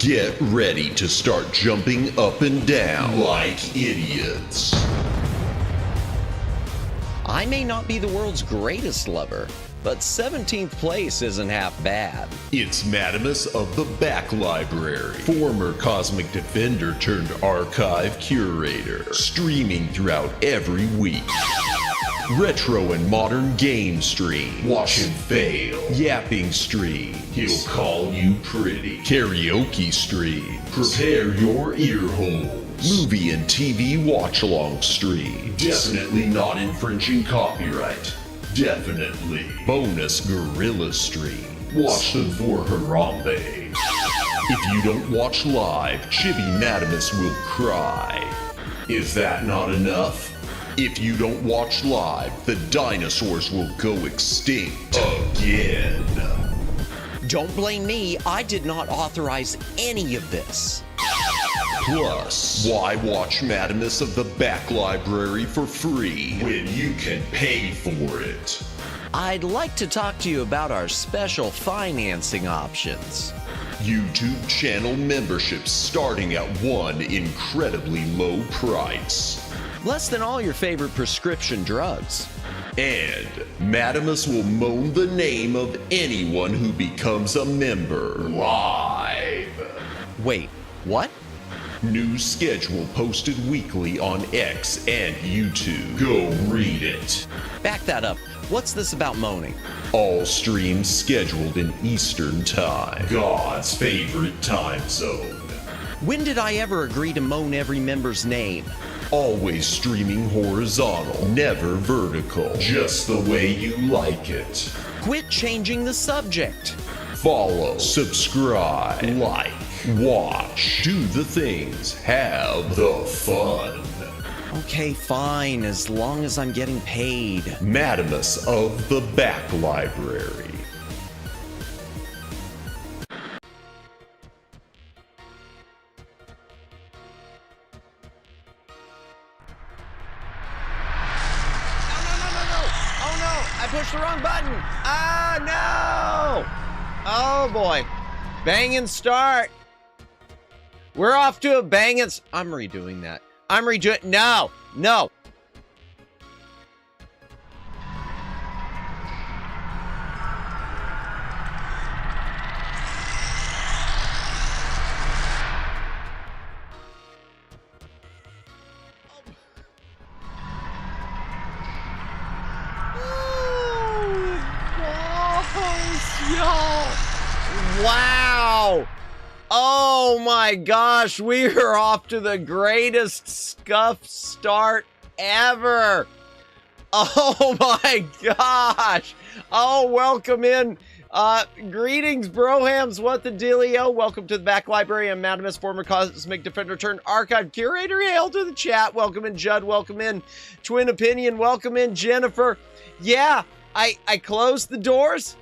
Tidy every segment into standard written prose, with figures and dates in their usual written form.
Get ready to start jumping up and down like idiots. I may not be the world's greatest lover, but 17th place isn't half bad. It's Madamus of the Back Library, former Cosmic Defender turned archive curator, streaming throughout every week. Retro and modern game stream. Watch him fail. Yapping stream. He'll call you pretty. Karaoke stream. Prepare your ear holes. Movie and TV watch-along stream. Definitely not infringing copyright. Definitely. Bonus gorilla stream. Watch them for Harambe. If you don't watch live, Chibi Madamus will cry. Is that not enough? If you don't watch live, the dinosaurs will go extinct again. Don't blame me, I did not authorize any of this. Plus, why watch Madamus of the Back Library for free when you can pay for it? I'd like to talk to you about our special financing options. YouTube channel memberships starting at one incredibly low price. Less than all your favorite prescription drugs. And Madamus will moan the name of anyone who becomes a member live. Wait, what? New schedule posted weekly on X and YouTube. Go read it. Back that up. What's this about moaning? All streams scheduled in Eastern Time, God's favorite time zone. When did I ever agree to moan every member's name? Always streaming horizontal, never vertical, just the way you like it. Quit changing the subject. Follow, subscribe, like, watch, do the things, have the fun. Okay, fine, as long as I'm getting paid. Madamus of the Back Library. I pushed the wrong button. Ah, no. Oh, boy. Bang and start. We're off to a bang and... I'm redoing that. I'm redoing... No. No. Wow! Oh my gosh, we are off to the greatest SCUFF start ever! Oh my gosh! Oh, welcome in. Greetings, brohams, what the dealio? Welcome to the Back Library. I'm Madamus, former Cosmic Defender turned Archive Curator. Hail to the chat. Welcome in, Judd. Welcome in, Twin Opinion. Welcome in, Jennifer. Yeah, I closed the doors.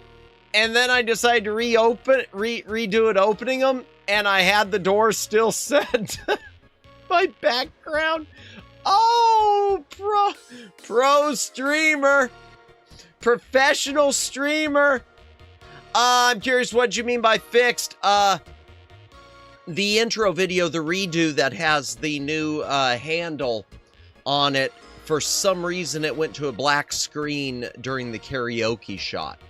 And then I decided to redo it, opening them, and I had the doors still set. My background. Oh, pro streamer, professional streamer. I'm curious what you mean by fixed. The intro video, the redo that has the new handle on it. For some reason, it went to a black screen during the karaoke shot.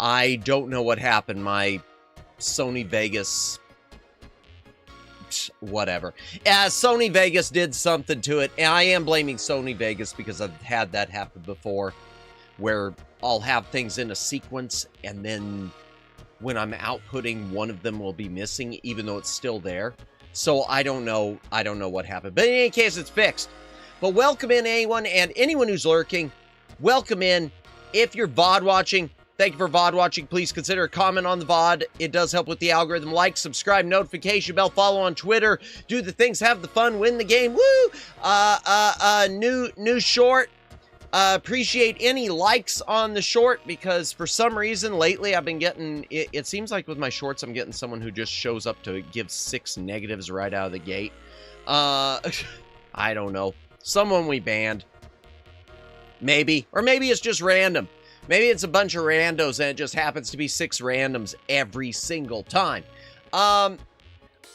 I don't know what happened. My Sony Vegas, whatever. Sony Vegas did something to it. And I am blaming Sony Vegas because I've had that happen before where I'll have things in a sequence and then when I'm outputting, one of them will be missing even though it's still there. So I don't know what happened. But in any case, it's fixed. But welcome in anyone who's lurking. Welcome in. If you're VOD watching, thank you for VOD watching. Please consider a comment on the VOD. It does help with the algorithm. Like, subscribe, notification bell, follow on Twitter. Do the things, have the fun, win the game. Woo! New short. Appreciate any likes on the short because for some reason lately I've been getting, it seems like with my shorts I'm getting someone who just shows up to give 6 negatives right out of the gate. I don't know. Someone we banned. Maybe. Or maybe it's just random. Maybe it's a bunch of randos and it just happens to be 6 randoms every single time. I'm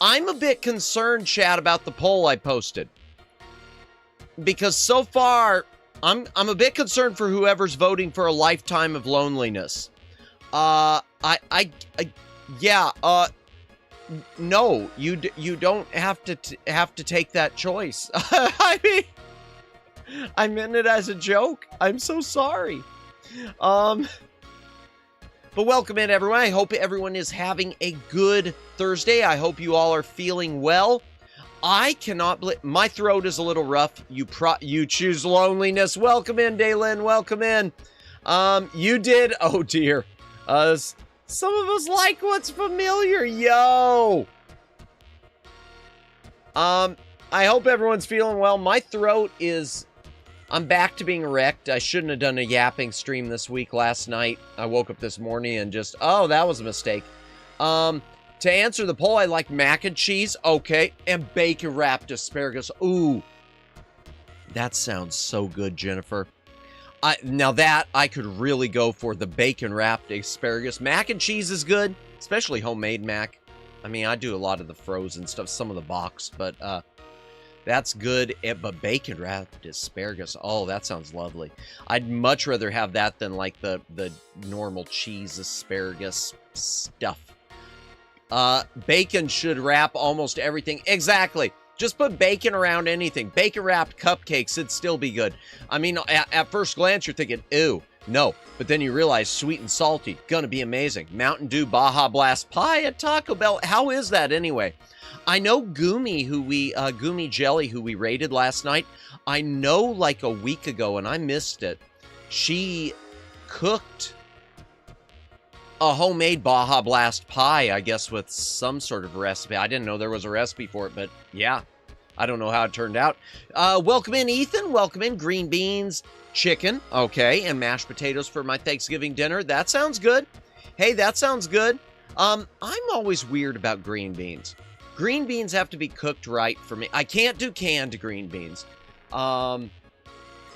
a bit concerned, chat, about the poll I posted. Because so far, I'm a bit concerned for whoever's voting for a lifetime of loneliness. No, you don't have to take that choice. I mean, I meant it as a joke. I'm so sorry. But welcome in, everyone. I hope everyone is having a good Thursday. I hope you all are feeling well. I cannot believe my throat is a little rough. You choose loneliness. Welcome in, Daylin. Welcome in. You did. Oh dear. Some of us like what's familiar. Yo. I hope everyone's feeling well. My throat is. I'm back to being wrecked. I shouldn't have done a yapping stream this week last night. I woke up this morning and just, oh, that was a mistake. To answer the poll, I like mac and cheese. Okay. And bacon wrapped asparagus. Ooh. That sounds so good, Jennifer. Now that I could really go for the bacon wrapped asparagus. Mac and cheese is good, especially homemade mac. I mean, I do a lot of the frozen stuff, some of the box, but that's good. But bacon wrapped asparagus, oh, that sounds lovely. I'd much rather have that than like the normal cheese asparagus stuff. Bacon should wrap almost everything. Exactly. Just put bacon around anything. Bacon wrapped cupcakes, it'd still be good. I mean, at first glance, you're thinking, ew, no. But then you realize sweet and salty, gonna be amazing. Mountain Dew Baja Blast pie at Taco Bell. How is that anyway? I know Gumi, Gumi Jelly, who we raided last night. I know like a week ago, and I missed it. She cooked a homemade Baja Blast pie, I guess, with some sort of recipe. I didn't know there was a recipe for it, but yeah, I don't know how it turned out. Welcome in, Ethan. Welcome in. Green beans, chicken, okay, and mashed potatoes for my Thanksgiving dinner. That sounds good. Hey, that sounds good. I'm always weird about green beans. Green beans have to be cooked right for me. I can't do canned green beans,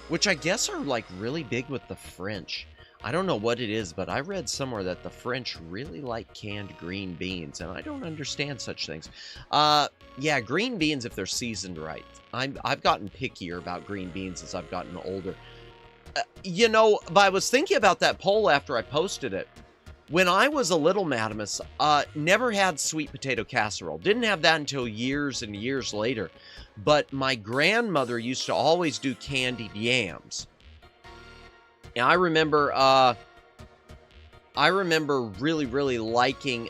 which I guess are like really big with the French. I don't know what it is, but I read somewhere that the French really like canned green beans, and I don't understand such things. Yeah, green beans, if they're seasoned right. I've gotten pickier about green beans as I've gotten older. You know, but I was thinking about that poll after I posted it. When I was a little Madamus, never had sweet potato casserole. Didn't have that until years and years later. But my grandmother used to always do candied yams. And I remember really, really liking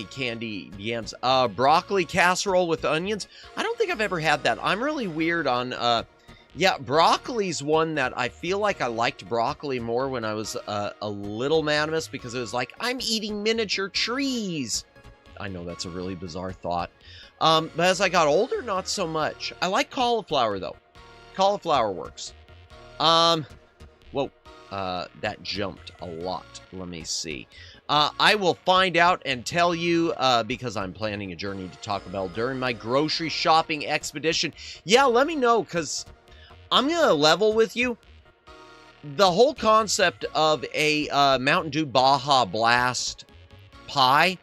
candied yams. Broccoli casserole with onions. I don't think I've ever had that. I'm really weird on, yeah, broccoli's one that I feel like I liked broccoli more when I was a little Madamus because it was like, I'm eating miniature trees. I know that's a really bizarre thought. But as I got older, not so much. I like cauliflower, though. Cauliflower works. Whoa, that jumped a lot. Let me see. I will find out and tell you because I'm planning a journey to Taco Bell during my grocery shopping expedition. Yeah, let me know because I'm going to level with you. The whole concept of a Mountain Dew Baja Blast pie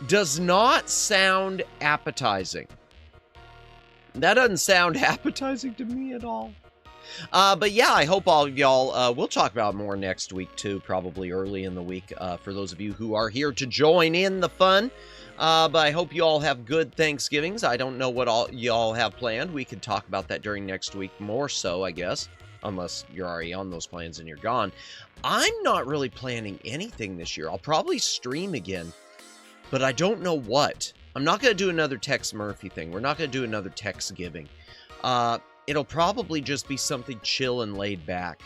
does not sound appetizing. That doesn't sound appetizing to me at all. But yeah, I hope all of y'all, we'll talk about more next week too, probably early in the week, for those of you who are here to join in the fun. But I hope you all have good Thanksgivings. I don't know what all y'all have planned. We can talk about that during next week more so, I guess, unless you're already on those plans and you're gone. I'm not really planning anything this year. I'll probably stream again, but I don't know what. I'm not going to do another Tex Murphy thing. We're not going to do another Tex Giving. It'll probably just be something chill and laid back.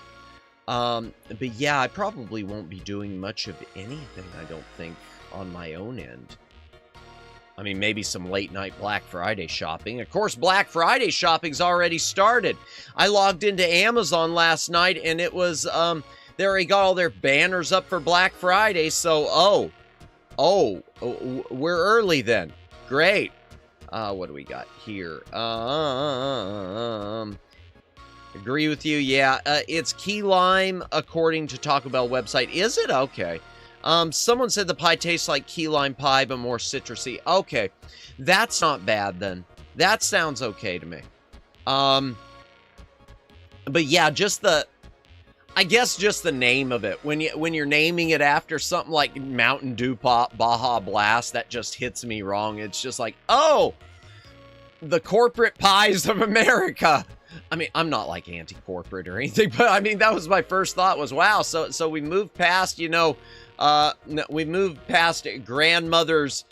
But yeah, I probably won't be doing much of anything, I don't think, on my own end. I mean, maybe some late night Black Friday shopping. Of course, Black Friday shopping's already started. I logged into Amazon last night and it was, they already got all their banners up for Black Friday. So, we're early then. Great. What do we got here? Agree with you. Yeah, it's key lime according to Taco Bell website. Is it? Okay. Someone said the pie tastes like key lime pie, but more citrusy. Okay. That's not bad then. That sounds okay to me. But yeah, I guess just the name of it. When you're naming it after something like Mountain Dew Baja Blast, that just hits me wrong. It's just like, oh, the corporate pies of America. I mean, I'm not like anti-corporate or anything, but I mean, that was my first thought was, wow. So we moved past, you know, we moved past grandmother's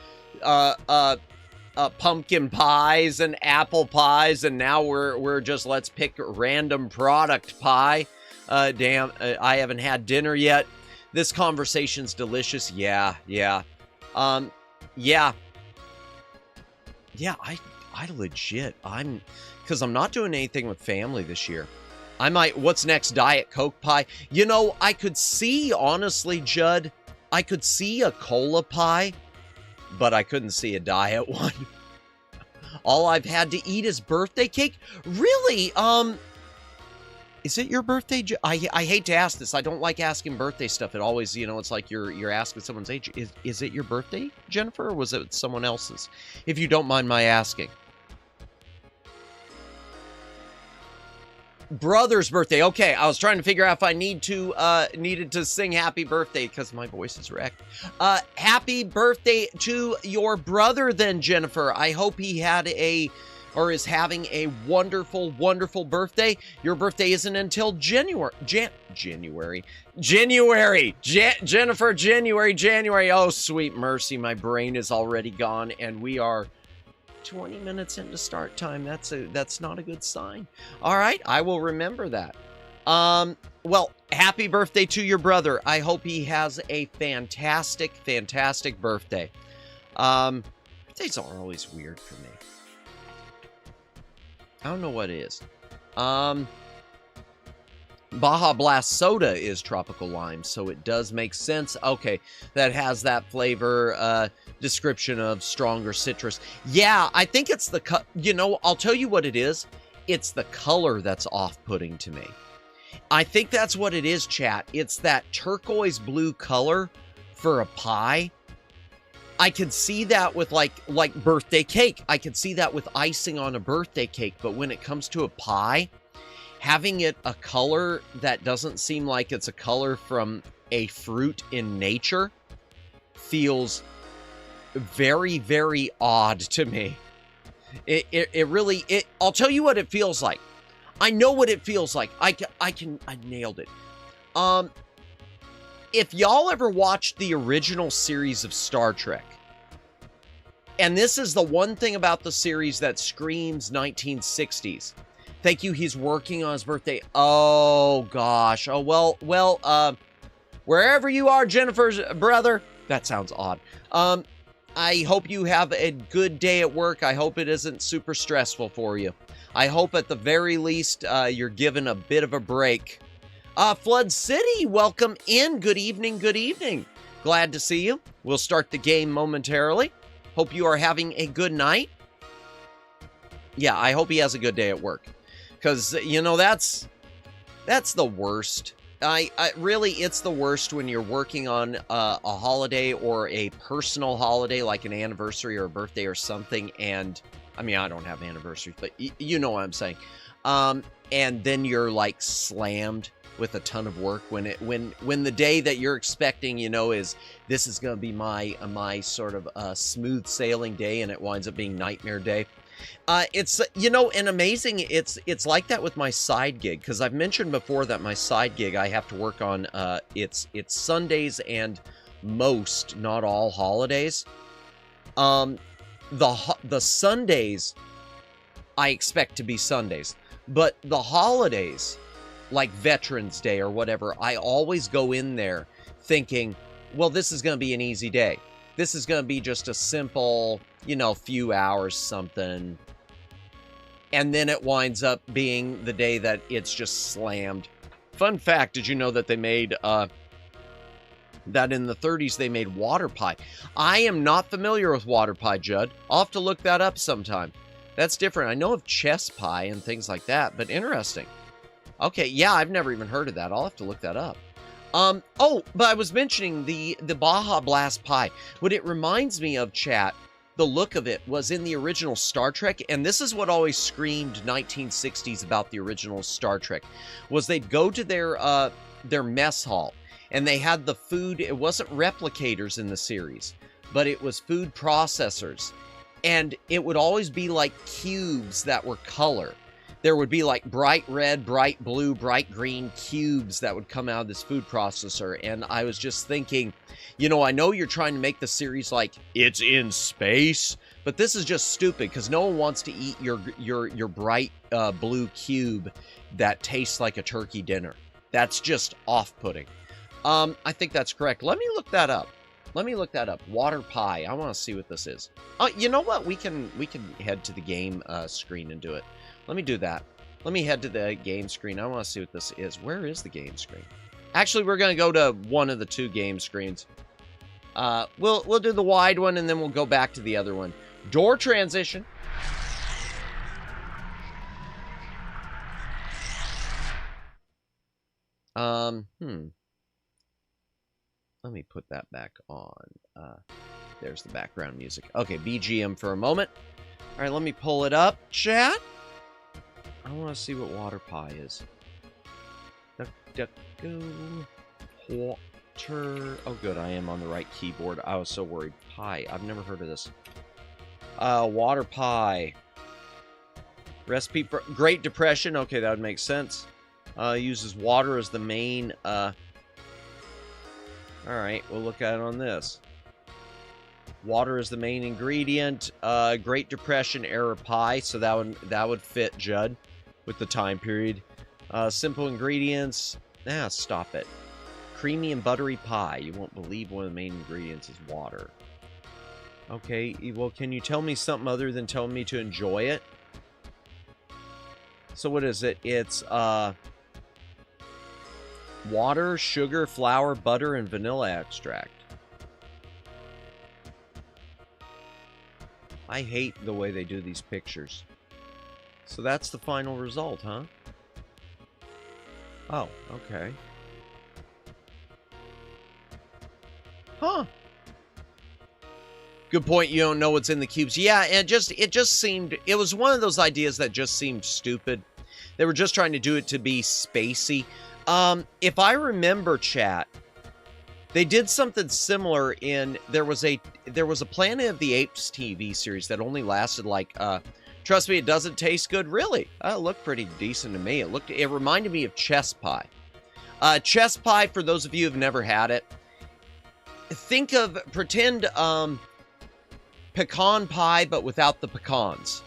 pumpkin pies and apple pies, and now we're just let's pick random product pie. Damn, I haven't had dinner yet. This conversation's delicious. Yeah. I legit, because I'm not doing anything with family this year. I might, what's next, Diet Coke pie? You know, I could see, honestly, Judd, I could see a cola pie, but I couldn't see a diet one. All I've had to eat is birthday cake. Really, Is it your birthday? I hate to ask this. I don't like asking birthday stuff. It always, you know, it's like you're asking someone's age. Is it your birthday, Jennifer, or was it someone else's? If you don't mind my asking. Brother's birthday. Okay, I was trying to figure out if I needed to sing happy birthday because my voice is wrecked. Happy birthday to your brother then, Jennifer. I hope he had is having a wonderful, wonderful birthday. Your birthday isn't until January. Jennifer, January. Oh, sweet mercy. My brain is already gone and we are 20 minutes into start time. That's not a good sign. All right, I will remember that. Well, happy birthday to your brother. I hope he has a fantastic, fantastic birthday. Birthdays are always weird for me. I don't know what it is. Baja Blast Soda is tropical lime, so it does make sense. Okay, that has that flavor description of stronger citrus. Yeah, I think it's the you know, I'll tell you what it is. It's the color that's off-putting to me. I think that's what it is, chat. It's that turquoise blue color for a pie. I can see that with like birthday cake. I can see that with icing on a birthday cake, but when it comes to a pie, having it a color that doesn't seem like it's a color from a fruit in nature feels very, very odd to me. It really, I'll tell you what it feels like. I know what it feels like. I nailed it. If y'all ever watched the original series of Star Trek, and this is the one thing about the series that screams 1960s. Thank you, he's working on his birthday. Oh, gosh. Oh, well, wherever you are, Jennifer's brother. That sounds odd. I hope you have a good day at work. I hope it isn't super stressful for you. I hope at the very least you're given a bit of a break. Flood City, welcome in. Good evening, good evening. Glad to see you. We'll start the game momentarily. Hope you are having a good night. Yeah, I hope he has a good day at work. Because, you know, that's the worst. I really, it's the worst when you're working on a holiday or a personal holiday, like an anniversary or a birthday or something. And, I mean, I don't have anniversaries, but you know what I'm saying. And then you're, like, slammed with a ton of work when the day that you're expecting, you know, is this is going to be my sort of smooth sailing day, and it winds up being nightmare day. It's, you know, and amazing. It's like that with my side gig, because I've mentioned before that my side gig I have to work on. It's Sundays and most, not all, holidays. The Sundays I expect to be Sundays, but the holidays, like Veterans Day or whatever, I always go in there thinking, well, this is going to be an easy day. This is going to be just a simple, you know, few hours something. And then it winds up being the day that it's just slammed. Fun fact, did you know that they made, that in the 30s they made water pie? I am not familiar with water pie, Judd. I'll have to look that up sometime. That's different. I know of chess pie and things like that, but interesting. Okay, yeah, I've never even heard of that. I'll have to look that up. Oh, but I was mentioning the Baja Blast pie. What it reminds me of, chat, the look of it was in the original Star Trek, and this is what always screamed 1960s about the original Star Trek, was they'd go to their mess hall, and they had the food. It wasn't replicators in the series, but it was food processors, and it would always be like cubes that were color. There would be like bright red, bright blue, bright green cubes that would come out of this food processor. And I was just thinking, you know, I know you're trying to make the series like it's in space, but this is just stupid because no one wants to eat your bright blue cube that tastes like a turkey dinner. That's just off-putting. I think that's correct. Let me look that up. Water pie. I want to see what this is. You know what? We can head to the game screen and do it. Let me do that. Let me head to the game screen. I want to see what this is. Where is the game screen? Actually, we're going to go to one of the two game screens. We'll do the wide one, and then we'll go back to the other one. Door transition. Let me put that back on. There's the background music. Okay, BGM for a moment. All right, let me pull it up, chat. I want to see what water pie is. Duck, duck, go. Water. Oh, good, I am on the right keyboard. I was so worried. Pie. I've never heard of this. Water pie. Recipe for Great Depression. Okay, that would make sense. Uses water as the main. All right, we'll look at it on this. Water is the main ingredient. Great Depression era pie, so that would fit, Judd, with the time period. Simple ingredients. Stop it. Creamy and buttery pie. You won't believe one of the main ingredients is water. Okay, well, can you tell me something other than telling me to enjoy it? So what is it? It's water, sugar, flour, butter, and vanilla extract. I hate the way they do these pictures. So that's the final result, huh? Oh, okay. Huh. Good point, you don't know what's in the cubes. Yeah, and it just seemed, it was one of those ideas that just seemed stupid. They were just trying to do it to be spacey. If I remember, chat, they did something similar in, there was a Planet of the Apes TV series that only lasted like, trust me, it doesn't taste good, really. It looked pretty decent to me. It reminded me of chess pie. Chess pie, for those of you who've never had it, pretend pecan pie, but without the pecans.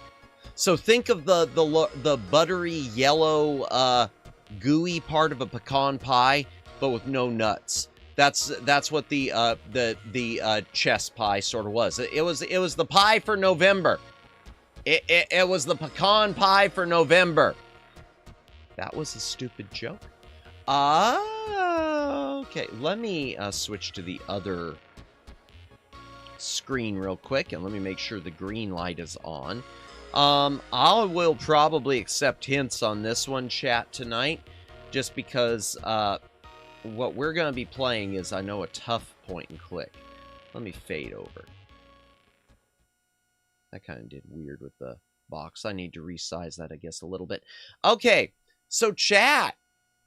So think of the buttery yellow gooey part of a pecan pie, but with no nuts. That's what the chess pie sort of was. It was the pie for November. It was the pecan pie for November. That was a stupid joke. Okay, let me switch to the other screen real quick, and let me make sure the green light is on. I will probably accept hints on this one, chat, tonight, just because what we're going to be playing is, I know, a tough point and click. Let me fade over. That kind of did weird with the box. I need to resize that, I guess, a little bit. Okay, so chat,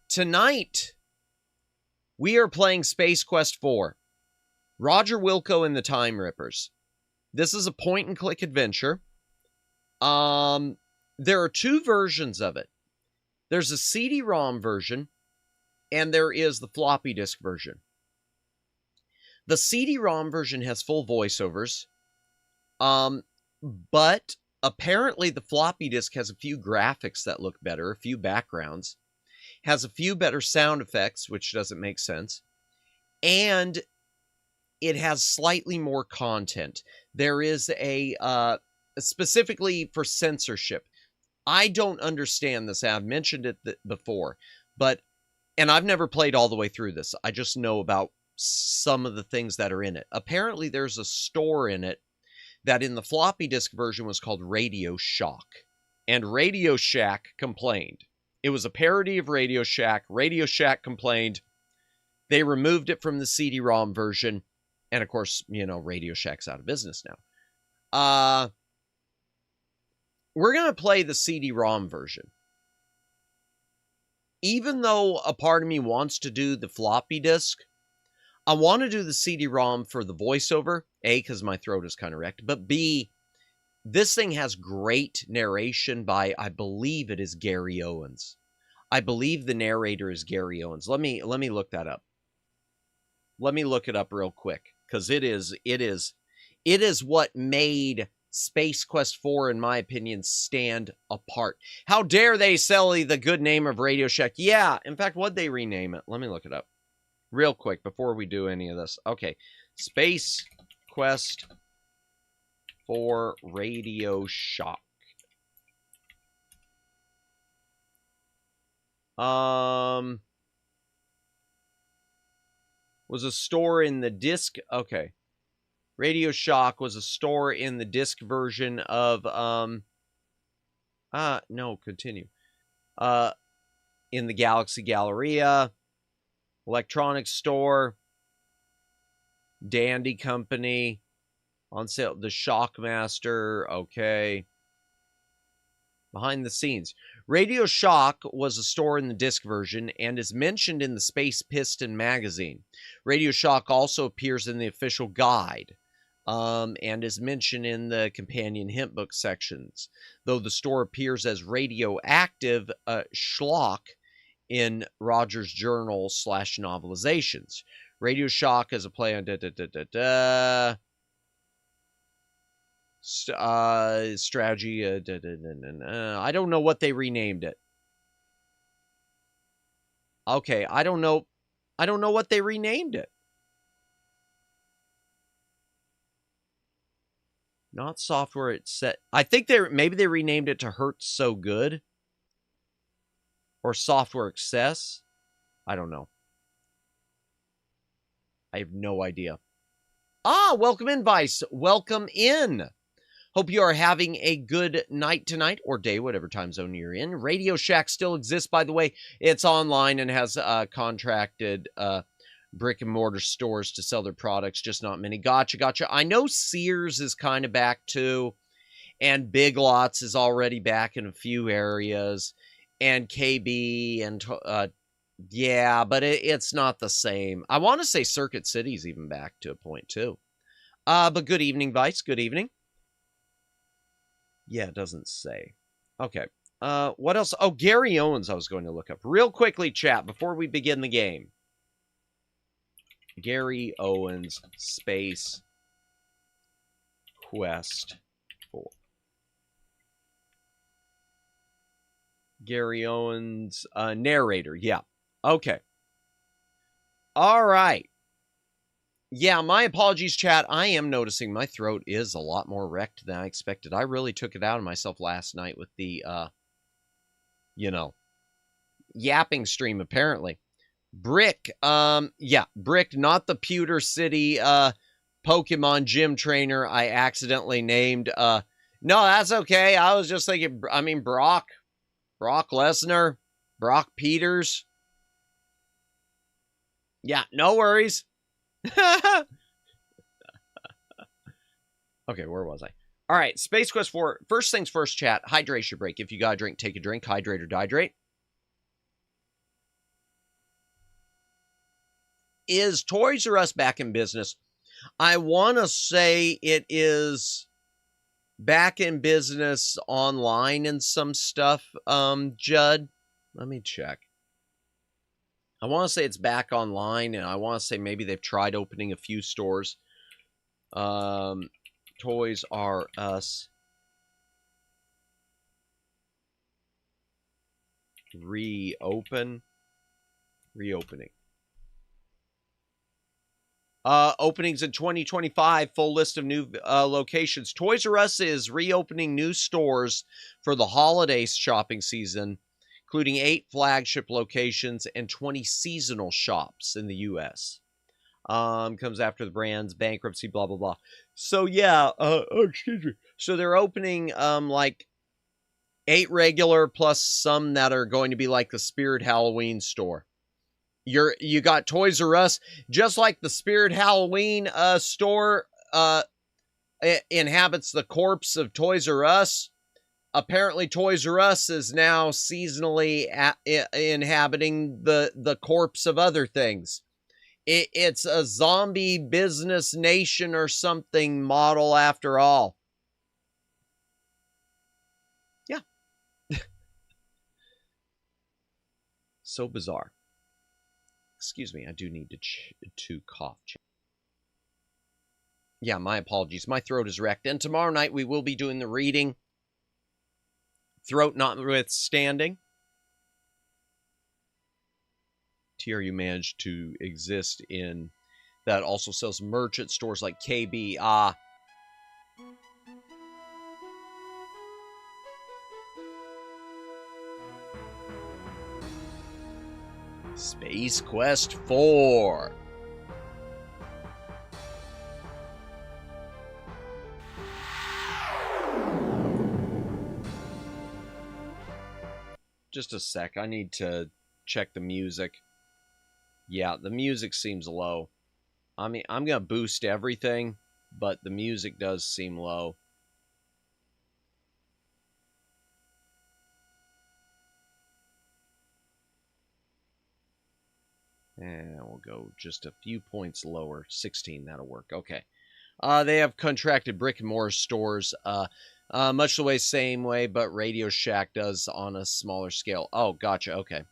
tonight we are playing Space Quest 4. Roger Wilco and the Time Rippers. This is a point-and-click adventure. There are two versions of it. There's a CD-ROM version, and there is the floppy disk version. The CD-ROM version has full voiceovers, but apparently the floppy disk has a few graphics that look better, a few backgrounds, has a few better sound effects, which doesn't make sense, and it has slightly more content. There is a, specifically for censorship. I don't understand this. I've mentioned it before, and I've never played all the way through this. I just know about some of the things that are in it. Apparently, there's a store in it that in the floppy disk version was called Radio Shock, and Radio Shack complained. It was a parody of Radio Shack. Radio Shack complained. They removed it from the CD-ROM version, and of course, you know, Radio Shack's out of business now. We're going to play the CD-ROM version. Even though a part of me wants to do the floppy disk, I want to do the CD-ROM for the voiceover. A, because my throat is kind of wrecked. But B, this thing has great narration by, I believe it is Gary Owens. I believe the narrator is Gary Owens. Let me look that up. Let me look it up real quick, because it is what made Space Quest 4, in my opinion, stand apart. How dare they sell the good name of Radio Shack? Yeah, in fact, what'd they rename it? Let me look it up real quick before we do any of this. Okay, Space Quest 4 Radio Shack. Was a store in the disc. Okay. Radio Shack was a store in the disc version of, no, continue. In the Galaxy Galleria. Electronics store. Dandy Company. On sale. The Shockmaster. Okay. Behind the scenes. Radio Shock was a store in the disc version and is mentioned in the Space Piston magazine. Radio Shock also appears in the official guide and is mentioned in the companion hint book sections, though the store appears as Radioactive Schlock in Roger's journal / novelizations. Radio Shock is a play on strategy. I don't know what they renamed it. Okay, I don't know what they renamed it. Not software. It's set. I think maybe they renamed it to Hurts So Good or Software Excess. I don't know. I have no idea. Welcome in, Vice. Welcome in. Hope you are having a good night tonight or day, whatever time zone you're in. Radio Shack still exists, by the way. It's online and has contracted brick and mortar stores to sell their products, just not many. Gotcha. I know Sears is kind of back too, and Big Lots is already back in a few areas, and KB, and yeah, but it's not the same. I want to say Circuit City's even back to a point too. But good evening, Vice. Good evening. Yeah, it doesn't say. Okay. What else? Oh, Gary Owens I was going to look up. Real quickly, chat, before we begin the game. Gary Owens space Quest 4. Gary Owens, narrator. Yeah. Okay. All right. Yeah, my apologies, chat. I am noticing my throat is a lot more wrecked than I expected. I really took it out of myself last night with the, yapping stream, apparently. Brick, Brick, not the Pewter City, Pokemon gym trainer I accidentally named. No, that's okay. I was just thinking, Brock Lesnar, Brock Peters. Yeah, no worries. Okay, where was I? All right, Space Quest 4. First things first, chat. Hydration break. If you got a drink, take a drink. Hydrate or dihydrate. Is Toys R Us back in business? I want to say it is back in business online and some stuff, Judd. Let me check. I want to say it's back online, and I want to say maybe they've tried opening a few stores. Toys R Us reopening. Openings in 2025, full list of new locations. Toys R Us is reopening new stores for the holiday shopping season, including 8 flagship locations and 20 seasonal shops in the U.S. Comes after the brand's bankruptcy, blah, blah, blah. So, yeah, excuse me. So, they're opening, like, 8 regular plus some that are going to be like the Spirit Halloween store. You got Toys R Us, just like the Spirit Halloween store inhabits the corpse of Toys R Us. Apparently, Toys R Us is now seasonally inhabiting the corpse of other things. It's a zombie business nation or something model after all. Yeah. So bizarre. Excuse me, I do need to cough. Yeah, my apologies. My throat is wrecked. And tomorrow night we will be doing the reading. Throat notwithstanding. TRU managed to exist in that also sells merch at stores like KB. Space Quest 4. Just a sec. I need to check the music. Yeah, the music seems low. I mean, I'm going to boost everything, but the music does seem low. And we'll go just a few points lower. 16, that'll work. Okay. They have contracted brick and mortar stores, much the way, same way, but Radio Shack does on a smaller scale. Oh, gotcha. Okay.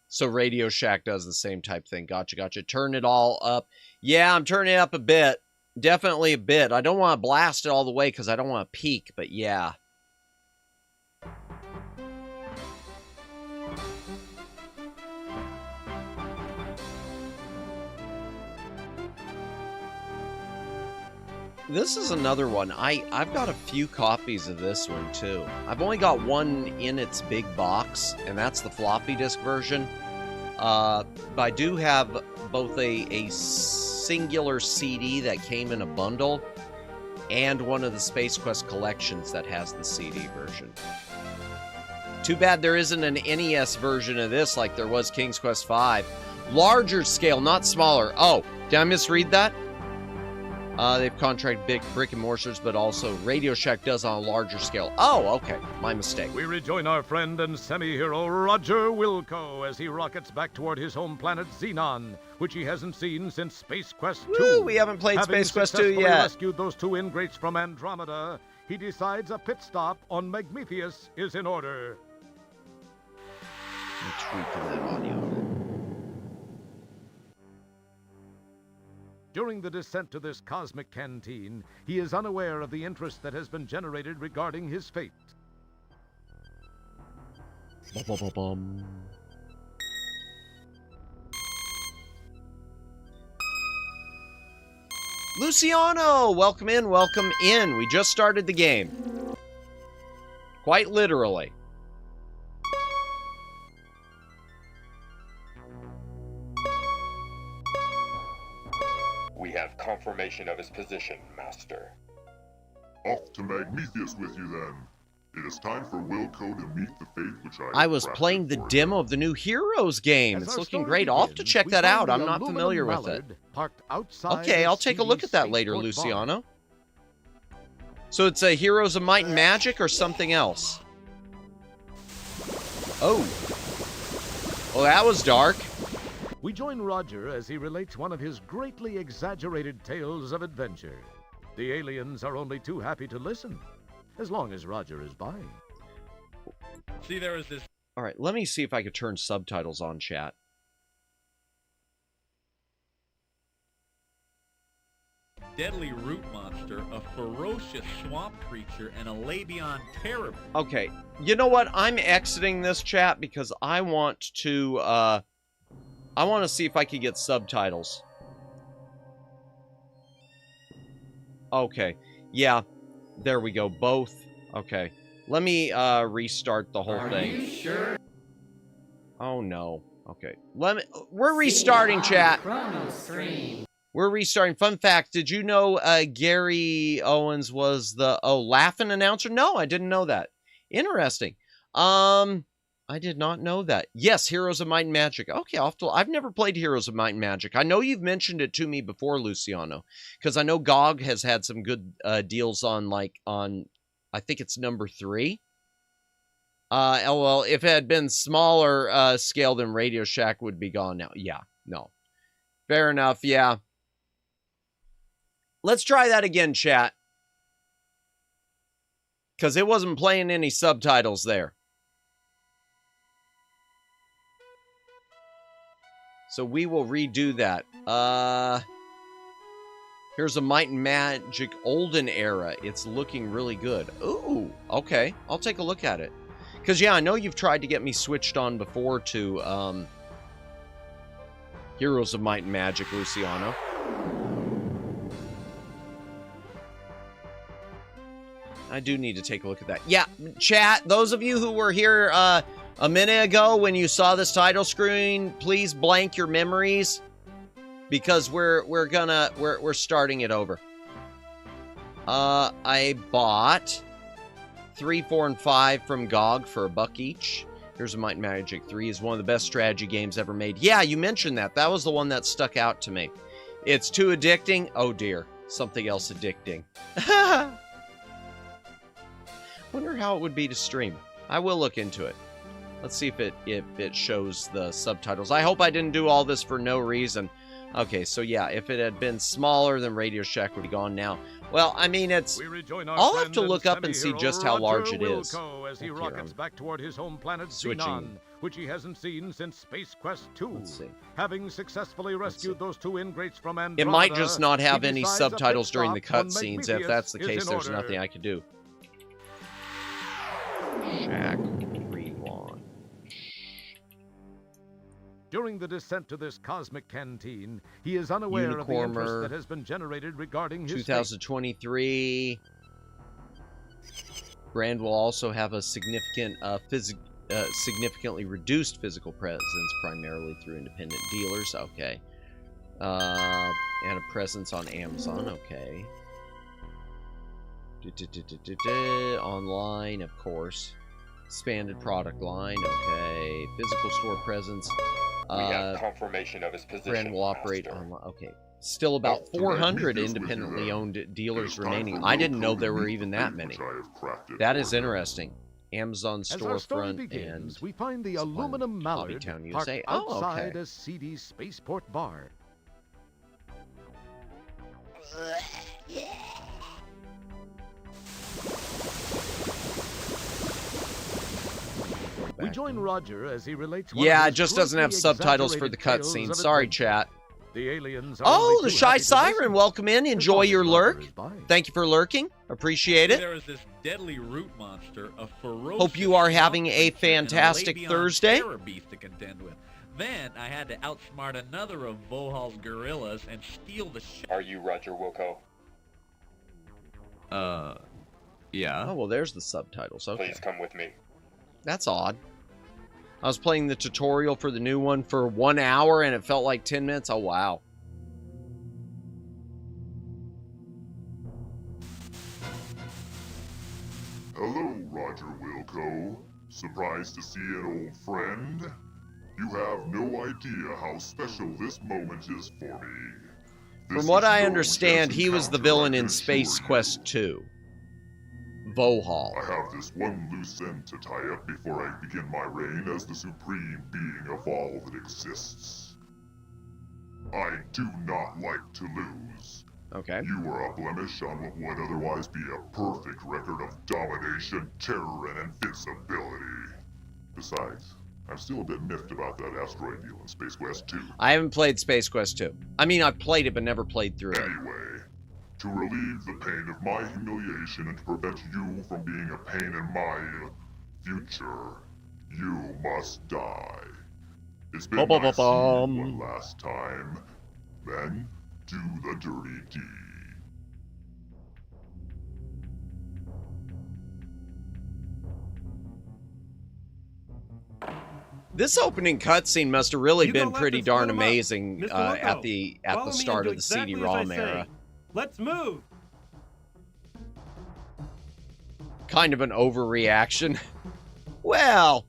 So Radio Shack does the same type thing. Gotcha, gotcha. Turn it all up. Yeah, I'm turning it up a bit. Definitely a bit. I don't want to blast it all the way because I don't want to peak, but yeah. This is another one. I've got a few copies of this one, too. I've only got one in its big box, and that's the floppy disk version. But I do have both a singular CD that came in a bundle and one of the Space Quest collections that has the CD version. Too bad there isn't an NES version of this like there was King's Quest V. Larger scale, not smaller. Oh, did I misread that? They've contracted brick and mortars, but also Radio Shack does on a larger scale. Oh, okay. My mistake. We rejoin our friend and semi-hero Roger Wilco as he rockets back toward his home planet Xenon, which he hasn't seen since Space Quest 2. Woo, we haven't played Space Quest 2 yet. Having rescued those two ingrates from Andromeda, he decides a pit stop on Magmethius is in order. I'm tweaking that audio. During the descent to this cosmic canteen, he is unaware of the interest that has been generated regarding his fate. Luciano, welcome in, welcome in. We just started the game. Quite literally. We have confirmation of his position, Master. Off to Magmethius with you, then. It is time for Wilco to meet the fate which I was playing the demo of the new Heroes game. It's looking great. I'll have to check that out. I'm not familiar with it. Okay, I'll take a look at that later, Luciano. So it's a Heroes of Might and Magic or something else? Oh. Well, that was dark. We join Roger as he relates one of his greatly exaggerated tales of adventure. The aliens are only too happy to listen, as long as Roger is by. See, there is this... All right, let me see if I could turn subtitles on, chat. Deadly root monster, a ferocious swamp creature, and a Labion terror. Okay, you know what? I'm exiting this chat because I want to see if I can get subtitles. Okay. Yeah. There we go. Both. Okay. Let me restart the whole thing. Are you sure? Oh no. Okay. We're restarting, chat. We're restarting. Fun fact, did you know Gary Owens was the laughing announcer? No, I didn't know that. Interesting. I did not know that. Yes, Heroes of Might and Magic. Okay, I've never played Heroes of Might and Magic. I know you've mentioned it to me before, Luciano, because I know GOG has had some good deals on, I think it's number 3. LOL, if it had been smaller scale, then Radio Shack would be gone now. Yeah, no. Fair enough, yeah. Let's try that again, chat. Because it wasn't playing any subtitles there. So we will redo that. Here's a Might and Magic Olden Era. It's looking really good. Ooh, okay. I'll take a look at it. Because, yeah, I know you've tried to get me switched on before to Heroes of Might and Magic, Luciano. I do need to take a look at that. Yeah, chat, those of you who were here a minute ago when you saw this title screen, please blank your memories because we're starting it over. I bought 3, 4, and 5 from GOG for $1 each. Here's a Might and Magic 3 is one of the best strategy games ever made. Yeah, you mentioned that. That was the one that stuck out to me. It's too addicting. Oh dear, something else addicting. Wonder how it would be to stream. I will look into it. Let's see if it shows the subtitles. I hope I didn't do all this for no reason. Okay, so yeah, if it had been smaller, then Radio Shack would be gone now. Well, I mean, it's... I'll have to look up and see just how large it is. As he rockets back toward his home planet Xenon, which he hasn't seen since Space Quest 2. Let's see. Having successfully rescued those two ingrates from Andromeda, it might just not have any subtitles during the cutscenes. If that's the case, there's nothing I could do. Shack relaunch. During the descent to this cosmic canteen, he is unaware of the interest that has been generated regarding his 2023. Brand will also have a significantly reduced physical presence, primarily through independent dealers. Okay. And a presence on Amazon. Okay. Online, of course. Expanded product line. Okay. Physical store presence. We have confirmation of his position. Brand will operate online. Okay. Still about 400 independently owned dealers remaining. I didn't know there were even that many. That is interesting. Amazon storefront begins, and we find the aluminum mallard parked outside a seedy spaceport bar. We join Roger as he relates. Yeah, it just doesn't have subtitles for the cutscene. Sorry, chat. The aliens oh, the Shy Siren, welcome in. Enjoy your lurk. Thank you for lurking. Appreciate it. There is this deadly root monster, a ferocious. Hope you are having a fantastic Thursday. Beast to contend with. Then I had to outsmart another of Vohal's gorillas and steal the ship. Are you Roger Wilco? Yeah. Oh, well, there's the subtitles. Okay. Please come with me. That's odd. I was playing the tutorial for the new one for 1 hour and it felt like 10 minutes. Oh, wow. Hello, Roger Wilco. Surprised to see an old friend? You have no idea how special this moment is for me. From what I understand, he was the villain in Space Quest 2. Vohal. I have this one loose end to tie up before I begin my reign as the supreme being of all that exists. I do not like to lose. Okay. You are a blemish on what would otherwise be a perfect record of domination, terror, and invincibility. Besides, I'm still a bit miffed about that asteroid deal in Space Quest 2. I haven't played Space Quest 2. I mean, I've played it, but never played through it. Anyway, to relieve the pain of my humiliation and to prevent you from being a pain in my future, you must die. It's been nice seeing you one last time. Then, do the dirty deed. This opening cutscene must have really been pretty darn amazing at the start of the CD-ROM era. Let's move. Kind of an overreaction. Well.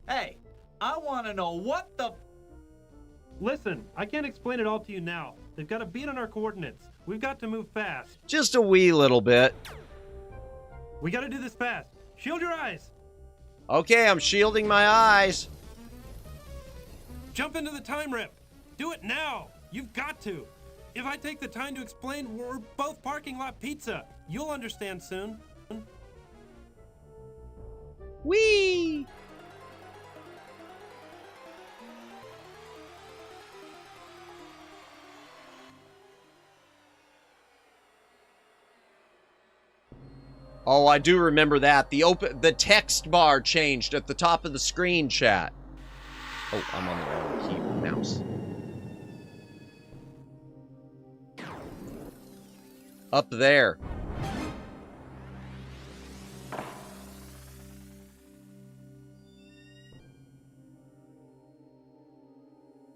Hey, I want to know what the... Listen, I can't explain it all to you now. They've got a beat on our coordinates. We've got to move fast. Just a wee little bit. We got to do this fast. Shield your eyes. Okay, I'm shielding my eyes. Jump into the time rip. Do it now. You've got to. If I take the time to explain, we're both parking lot pizza. You'll understand soon. Whee! Oh, I do remember that. The text bar changed at the top of the screen, chat. Oh, I'm on the wrong key mouse. Up there.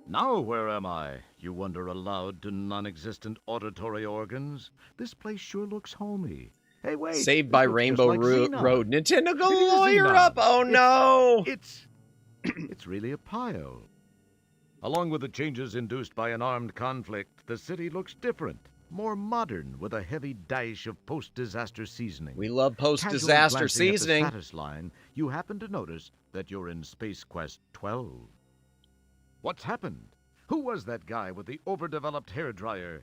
Now where am I? You wonder aloud to non-existent auditory organs. This place sure looks homey. Hey, wait. Saved this by looks just Rainbow like Xenon. Road. Nintendo, go It is lawyer Xenon. up. Oh, no. It's really a pile. Along with the changes induced by an armed conflict, the city looks different, more modern, with a heavy dash of post-disaster seasoning. We love Casually post-disaster glancing at the seasoning. status line, you happen to notice that you're in Space Quest 12. What's happened? Who was that guy with the overdeveloped hairdryer?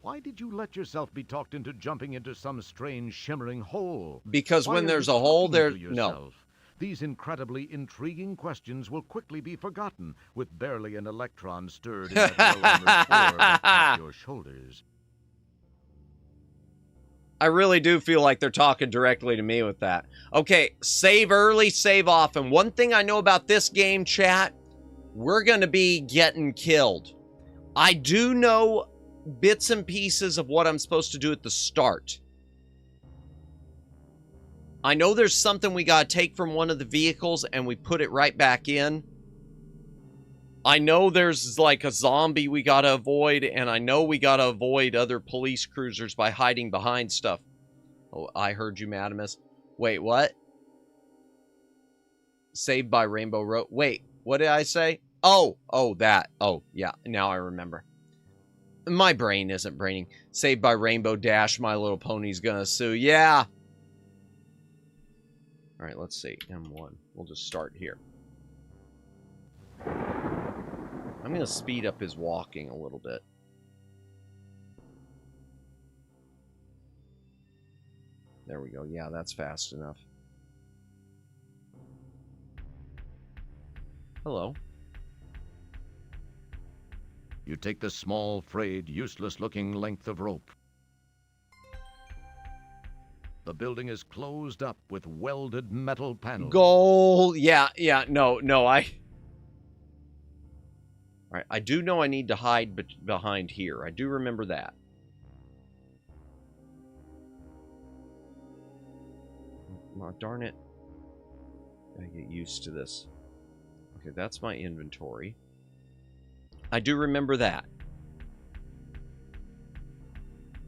Why did you let yourself be talked into jumping into some strange shimmering hole? Because Why when are there's you a hole, talking there... to No. yourself? These incredibly intriguing questions will quickly be forgotten with barely an electron stirred in that well-armored floor atop your shoulders. I really do feel like they're talking directly to me with that. Okay, save early, save often. One thing I know about this game, chat, we're going to be getting killed. I do know bits and pieces of what I'm supposed to do at the start. I know there's something we got to take from one of the vehicles and we put it right back in. I know there's like a zombie we got to avoid, and I know we got to avoid other police cruisers by hiding behind stuff. Oh, I heard you, Madamus. Wait, what? Saved by Rainbow Road. Wait, what did I say? Oh, that. Oh, yeah, now I remember. My brain isn't braining. Saved by Rainbow Dash, My Little Pony's gonna sue. Yeah. All right, let's see. M1. We'll just start here. I'm going to speed up his walking a little bit. There we go. Yeah, that's fast enough. Hello. You take the small, frayed, useless-looking length of rope. The building is closed up with welded metal panels. Gold. Yeah, no, All right, I do know I need to hide behind here. I do remember that. Oh, darn it. I get used to this. Okay, that's my inventory. I do remember that.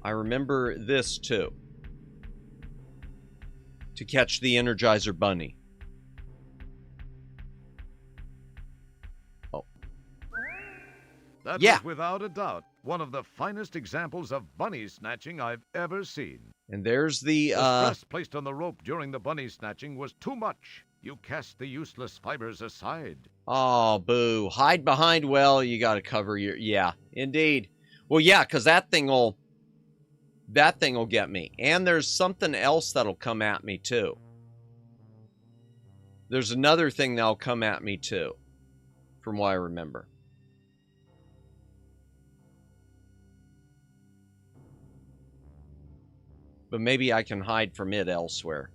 I remember this, too. To catch the Energizer Bunny. Oh. That Yeah. was without a doubt one of the finest examples of bunny snatching I've ever seen. And there's the, The stress placed on the rope during the bunny snatching was too much. You cast the useless fibers aside. Oh, boo. Hide behind, well, you gotta cover your... Yeah, indeed. Well, yeah, because that thing will get me. And there's something else that'll come at me, too. There's another thing that'll come at me, too. From what I remember. But maybe I can hide from it elsewhere.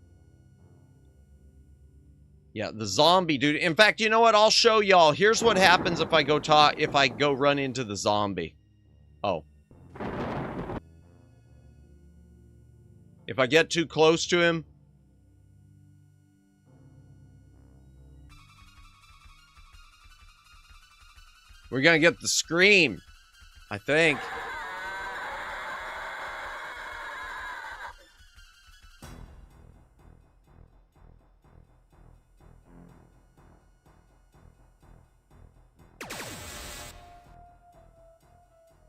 Yeah, the zombie dude. In fact, you know what? I'll show y'all. Here's what happens if I go run into the zombie. Oh. If I get too close to him. We're gonna get the scream, I think.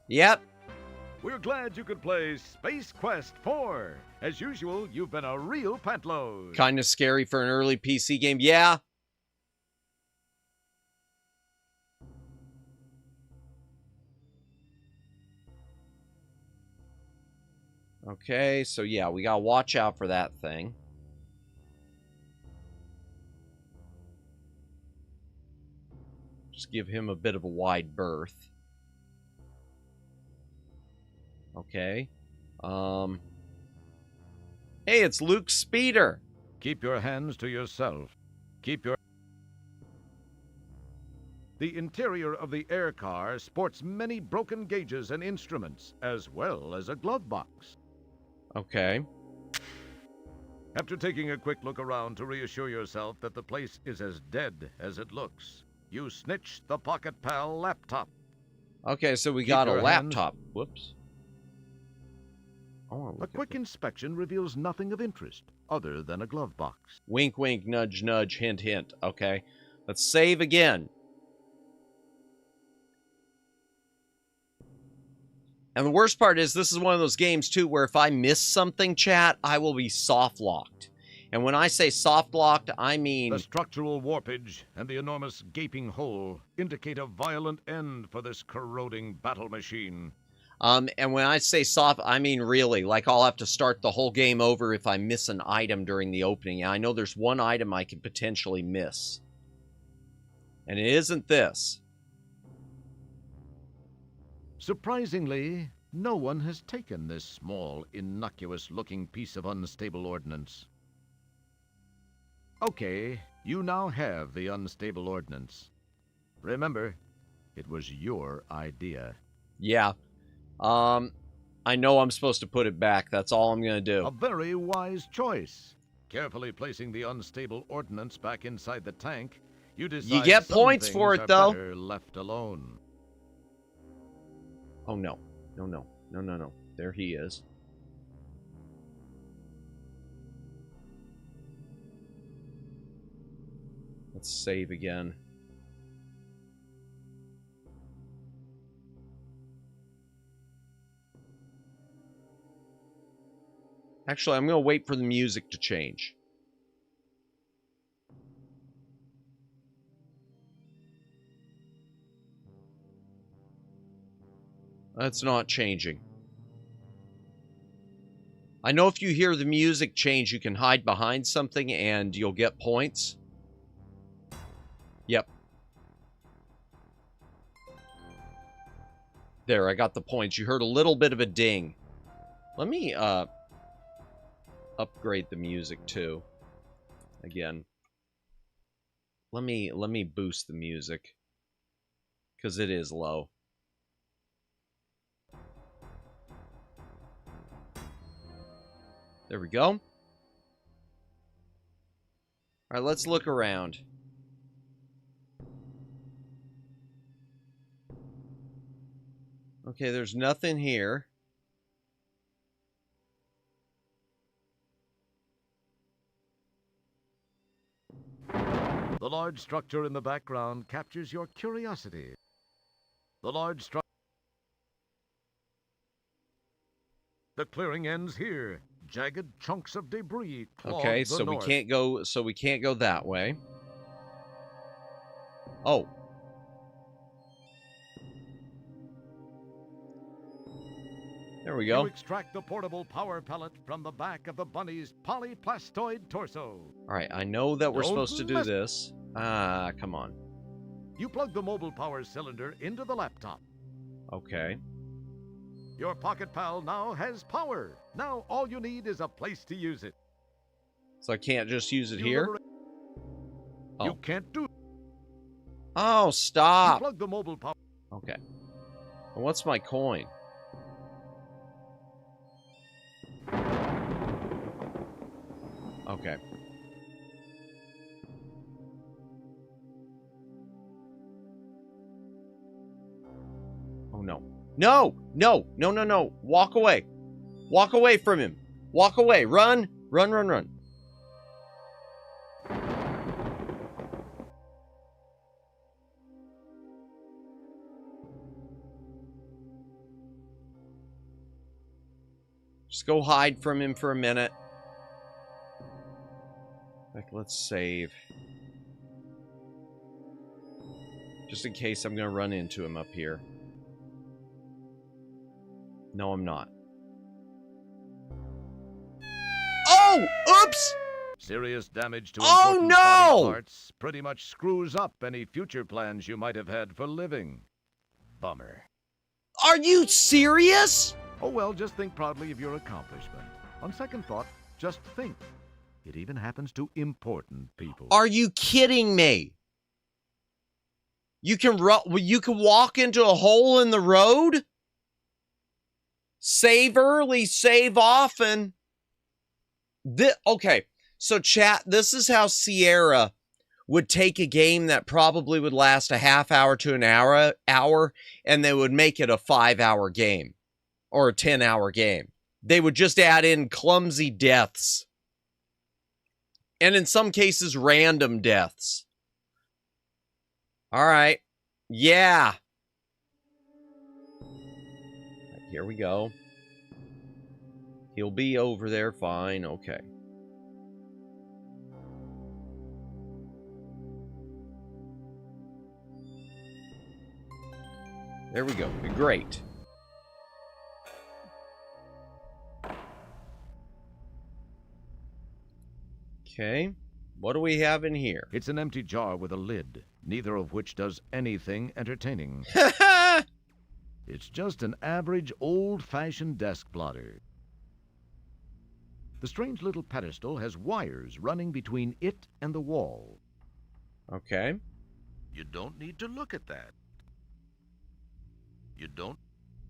Yep. We're glad you could play Space Quest 4. As usual, you've been a real pantload. Kind of scary for an early PC game. Yeah. Okay, so yeah, we gotta watch out for that thing. Just give him a bit of a wide berth. Okay. Hey, it's Luke Speeder. Keep your hands to yourself. The interior of the air car sports many broken gauges and instruments, as well as a glove box. Okay. After taking a quick look around to reassure yourself that the place is as dead as it looks, you snitch the Pocket Pal laptop. Okay, so we Keep got a your laptop. Whoops. A quick inspection reveals nothing of interest other than a glove box. Wink, wink, nudge, nudge, hint, hint. Okay. Let's save again. And the worst part is this is one of those games, too, where if I miss something, chat, I will be soft-locked. And when I say soft-locked, I mean... The structural warpage and the enormous gaping hole indicate a violent end for this corroding battle machine. And when I say soft, I mean really. Like, I'll have to start the whole game over if I miss an item during the opening. And I know there's one item I could potentially miss. And it isn't this. Surprisingly, no one has taken this small, innocuous-looking piece of unstable ordnance. Okay, you now have the unstable ordnance. Remember, it was your idea. Yeah. I know I'm supposed to put it back. That's all I'm going to do. A very wise choice. Carefully placing the unstable ordnance back inside the tank, you decide you get some points for things it, are though. better left alone. Oh, no. No, no. No, no, no. There he is. Let's save again. Actually, I'm going to wait for the music to change. That's not changing. I know if you hear the music change, you can hide behind something and you'll get points. Yep. There, I got the points. You heard a little bit of a ding. Let me, upgrade the music, too. Again. Let me boost the music. Because it is low. There we go. All right, let's look around. Okay, there's nothing here. The large structure in the background captures your curiosity. The large structure... The clearing ends here. Jagged chunks of debris clog Okay, the so north. we can't go that way. Oh. There we go. You extract the portable power pellet from the back of the bunny's polyplastoid torso. All right, I know that we're Don't supposed to do mess- this. Ah, come on. You plug the mobile power cylinder into the laptop. Okay. Your pocket pal now has power. Now all you need is a place to use it. So I can't just use it You here? liberate- Oh. You can't do... Oh, You stop. plug the mobile power... Okay. Well, what's my coin? Okay. Oh, no. No! No! No, no, no! Walk away! Walk away from him! Walk away! Run! Run, run, run! Just go hide from him for a minute. Like, let's save. Just in case I'm going to run into him up here. No, I'm not. Oh! Oops! Serious damage to Oh, important no! body parts pretty much screws up any future plans you might have had for living. Bummer. Are you serious? Oh well, just think proudly of your accomplishment. On second thought, just think. It even happens to important people. Are you kidding me? You can walk into a hole in the road? Save early, save often. Okay, so chat, this is how Sierra would take a game that probably would last a half hour to an hour, and they would make it a 5-hour game or a 10-hour game. they would just add in clumsy deaths. And in some cases, random deaths. All right. Yeah. Here we go. He'll be over there. Fine. Okay. There we go. Great. Okay. What do we have in here? It's an empty jar with a lid, neither of which does anything entertaining. It's just an average old-fashioned desk blotter. The strange little pedestal has wires running between it and the wall. Okay. You don't need to look at that. You don't.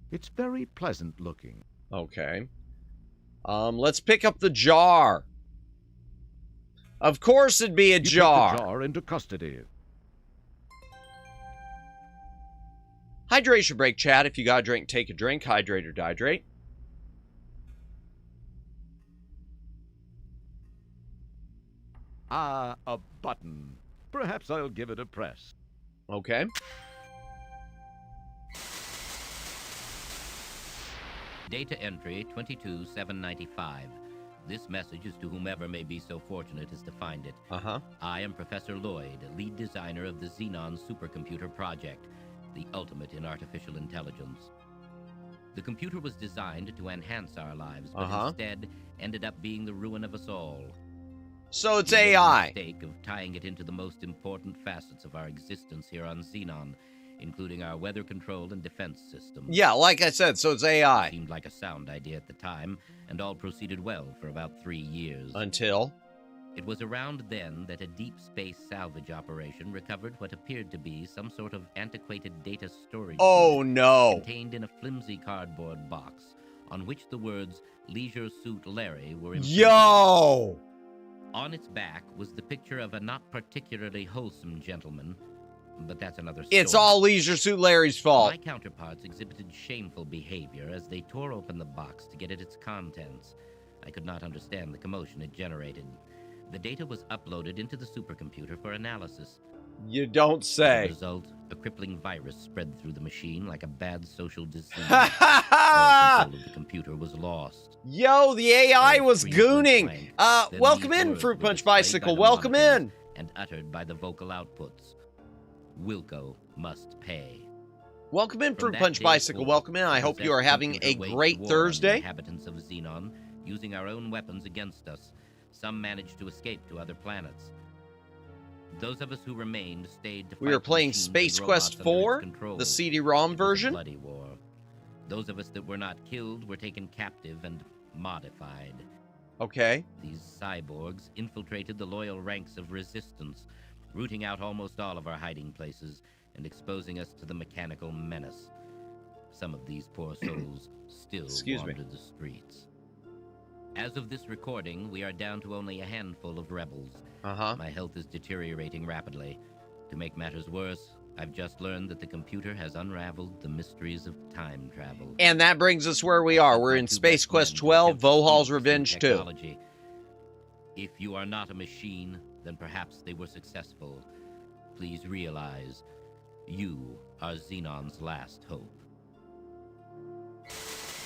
It's very pleasant looking. Okay. Let's pick up the jar. Of course it'd be a jar. Take the jar into custody. Hydration break, chat. If you got a drink, take a drink. Hydrate or dehydrate. Ah, a button. Perhaps I'll give it a press. Okay. Data entry 22795. This message is to whomever may be so fortunate as to find it. I am Professor Lloyd, lead designer of the Xenon Supercomputer Project, the ultimate in artificial intelligence. The computer was designed to enhance our lives, but instead ended up being the ruin of us all. So it's We made AI. the mistake of tying it into the most important facets of our existence here on Xenon, including our weather control and defense systems. Yeah, like I said, so it's AI. It seemed like a sound idea at the time, and all proceeded well for about 3 years. Until? It was around then that a deep space salvage operation recovered what appeared to be some sort of antiquated data storage Oh, unit no. contained in a flimsy cardboard box on which the words Leisure Suit Larry were imprinted. Yo! On its back was the picture of a not particularly wholesome gentleman, but that's another story. It's all Leisure Suit Larry's fault. My counterparts exhibited shameful behavior as they tore open the box to get at its contents. I could not understand the commotion it generated. The data was uploaded into the supercomputer for analysis. You don't As a say. result, a crippling virus spread through the machine like a bad social disease. All control of the computer was lost. Yo, the AI All was screens went gooning. blank. Then Welcome these in, words Fruit were Punch displayed by Bicycle. the Welcome monitors in. and uttered by the vocal outputs. Wilco must pay. Welcome in, From Fruit that Punch day Bicycle. forth, Welcome in. I the hope you are possessed having a computer waged great war on the Thursday. inhabitants of Xenon, using our own weapons against us. Some managed to escape to other planets. Those of us who remained stayed to We fight were playing machines and Space robots Quest under its 4, control. the CD-ROM It was a version. bloody war. Those of us that were not killed were taken captive and modified. Okay. These cyborgs infiltrated the loyal ranks of resistance, rooting out almost all of our hiding places and exposing us to the mechanical menace. Some of these poor souls still wander the streets. As of this recording, we are down to only a handful of rebels. My health is deteriorating rapidly. To make matters worse, I've just learned that the computer has unraveled the mysteries of time travel. And that brings us where we are. We're in Space Quest 12, Vohal's Revenge 2. Technology. If you are not a machine, then perhaps they were successful. Please realize, you are Xenon's last hope.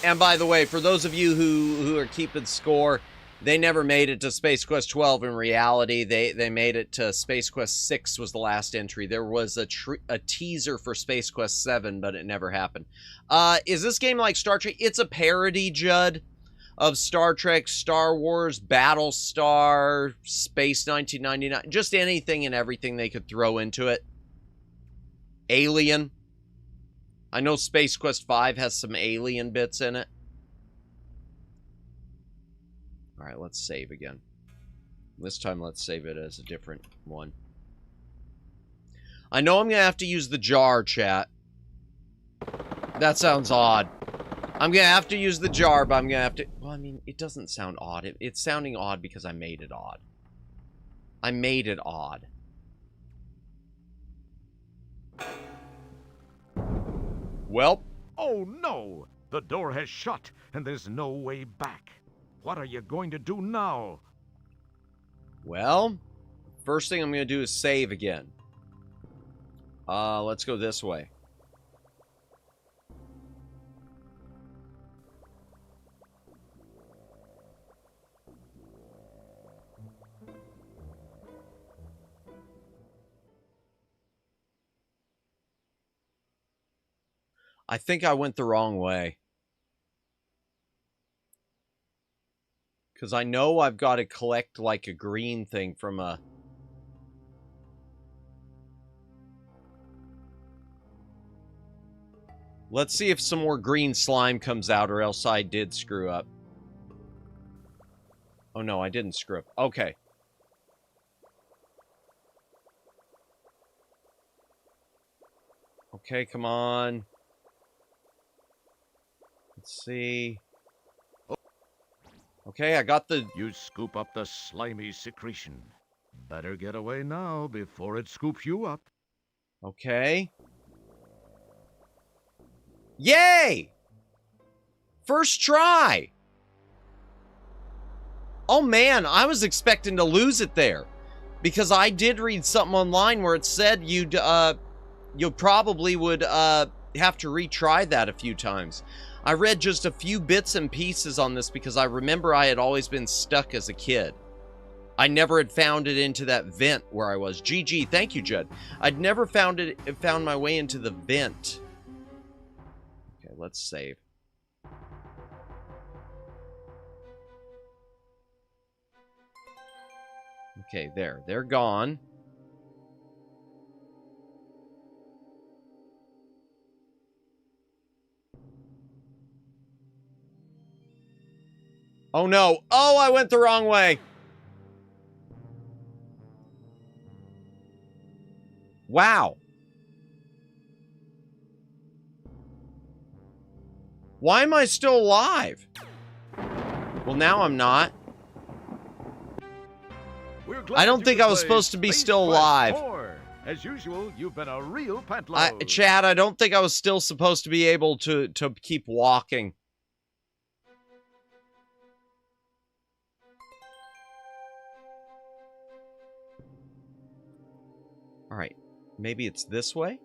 And by the way, for those of you who are keeping score, they never made it to Space Quest 12 in reality. They made it to Space Quest 6 was the last entry. There was a teaser for Space Quest 7, but it never happened. Is this game like Star Trek? It's a parody, Judd, of Star Trek, Star Wars, Battlestar, Space 1999. Just anything and everything they could throw into it. Alien. I know Space Quest 5 has some alien bits in it. Alright, let's save again. This time let's save it as a different one. I know I'm going to have to use the jar, chat. That sounds odd. I'm going to have to use the jar, but I'm going to have to... Well, I mean, it doesn't sound odd. It's sounding odd because I made it odd. I made it odd. Well, oh no! The door has shut, and there's no way back. What are you going to do now? Well, first thing I'm going to do is save again. Let's go this way. I think I went the wrong way. Because I know I've got to collect, like, a green thing from a... Let's see if some more green slime comes out, or else I did screw up. Oh, no, I didn't screw up. Okay. Okay, come on. Let's see. Okay, I got the... You scoop up the slimy secretion. Better get away now before it scoops you up. Okay. Yay! First try! Oh man, I was expecting to lose it there. Because I did read something online where it said you probably would have to retry that a few times. I read just a few bits and pieces on this because I remember I had always been stuck as a kid. I never had found it into that vent where I was. GG, thank you, Judd. I'd never found my way into the vent. Okay, let's save. Okay, there. They're gone. Oh no. Oh, I went the wrong way. Wow. Why am I still alive? Well, now I'm not. I don't think I was supposed to be still alive. As usual, you've been a real pantload. Chad, I don't think I was still supposed to be able to keep walking. All right, maybe it's this way?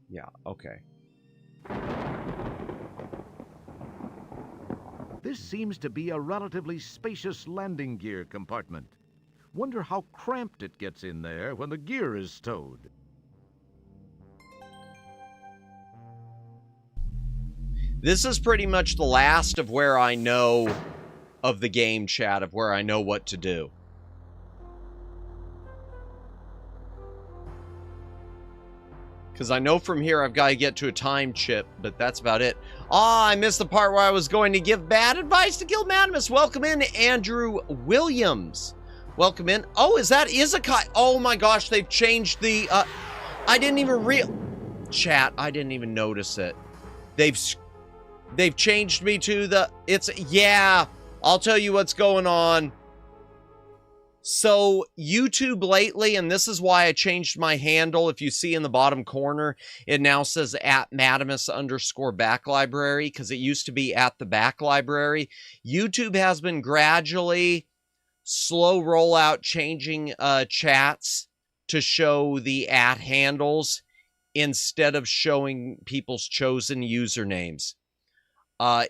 Yeah, okay. This seems to be a relatively spacious landing gear compartment. Wonder how cramped it gets in there when the gear is stowed. This is pretty much the last of where I know of the game, chat, of where I know what to do. Because I know from here I've got to get to a time chip, but that's about it. Ah, I missed the part where I was going to give bad advice to Guild Madamus. Welcome in, Andrew Williams. Welcome in. Oh, is that Izakai? Oh my gosh, they've changed the... I didn't even Chat, I didn't even notice it. They've changed me to the... Yeah, I'll tell you what's going on. So, YouTube lately, and this is why I changed my handle. If you see in the bottom corner, it now says @Madamus_backlibrary, because it used to be @the_backlibrary. YouTube has been gradually, slow rollout, changing chats to show the @handles instead of showing people's chosen usernames.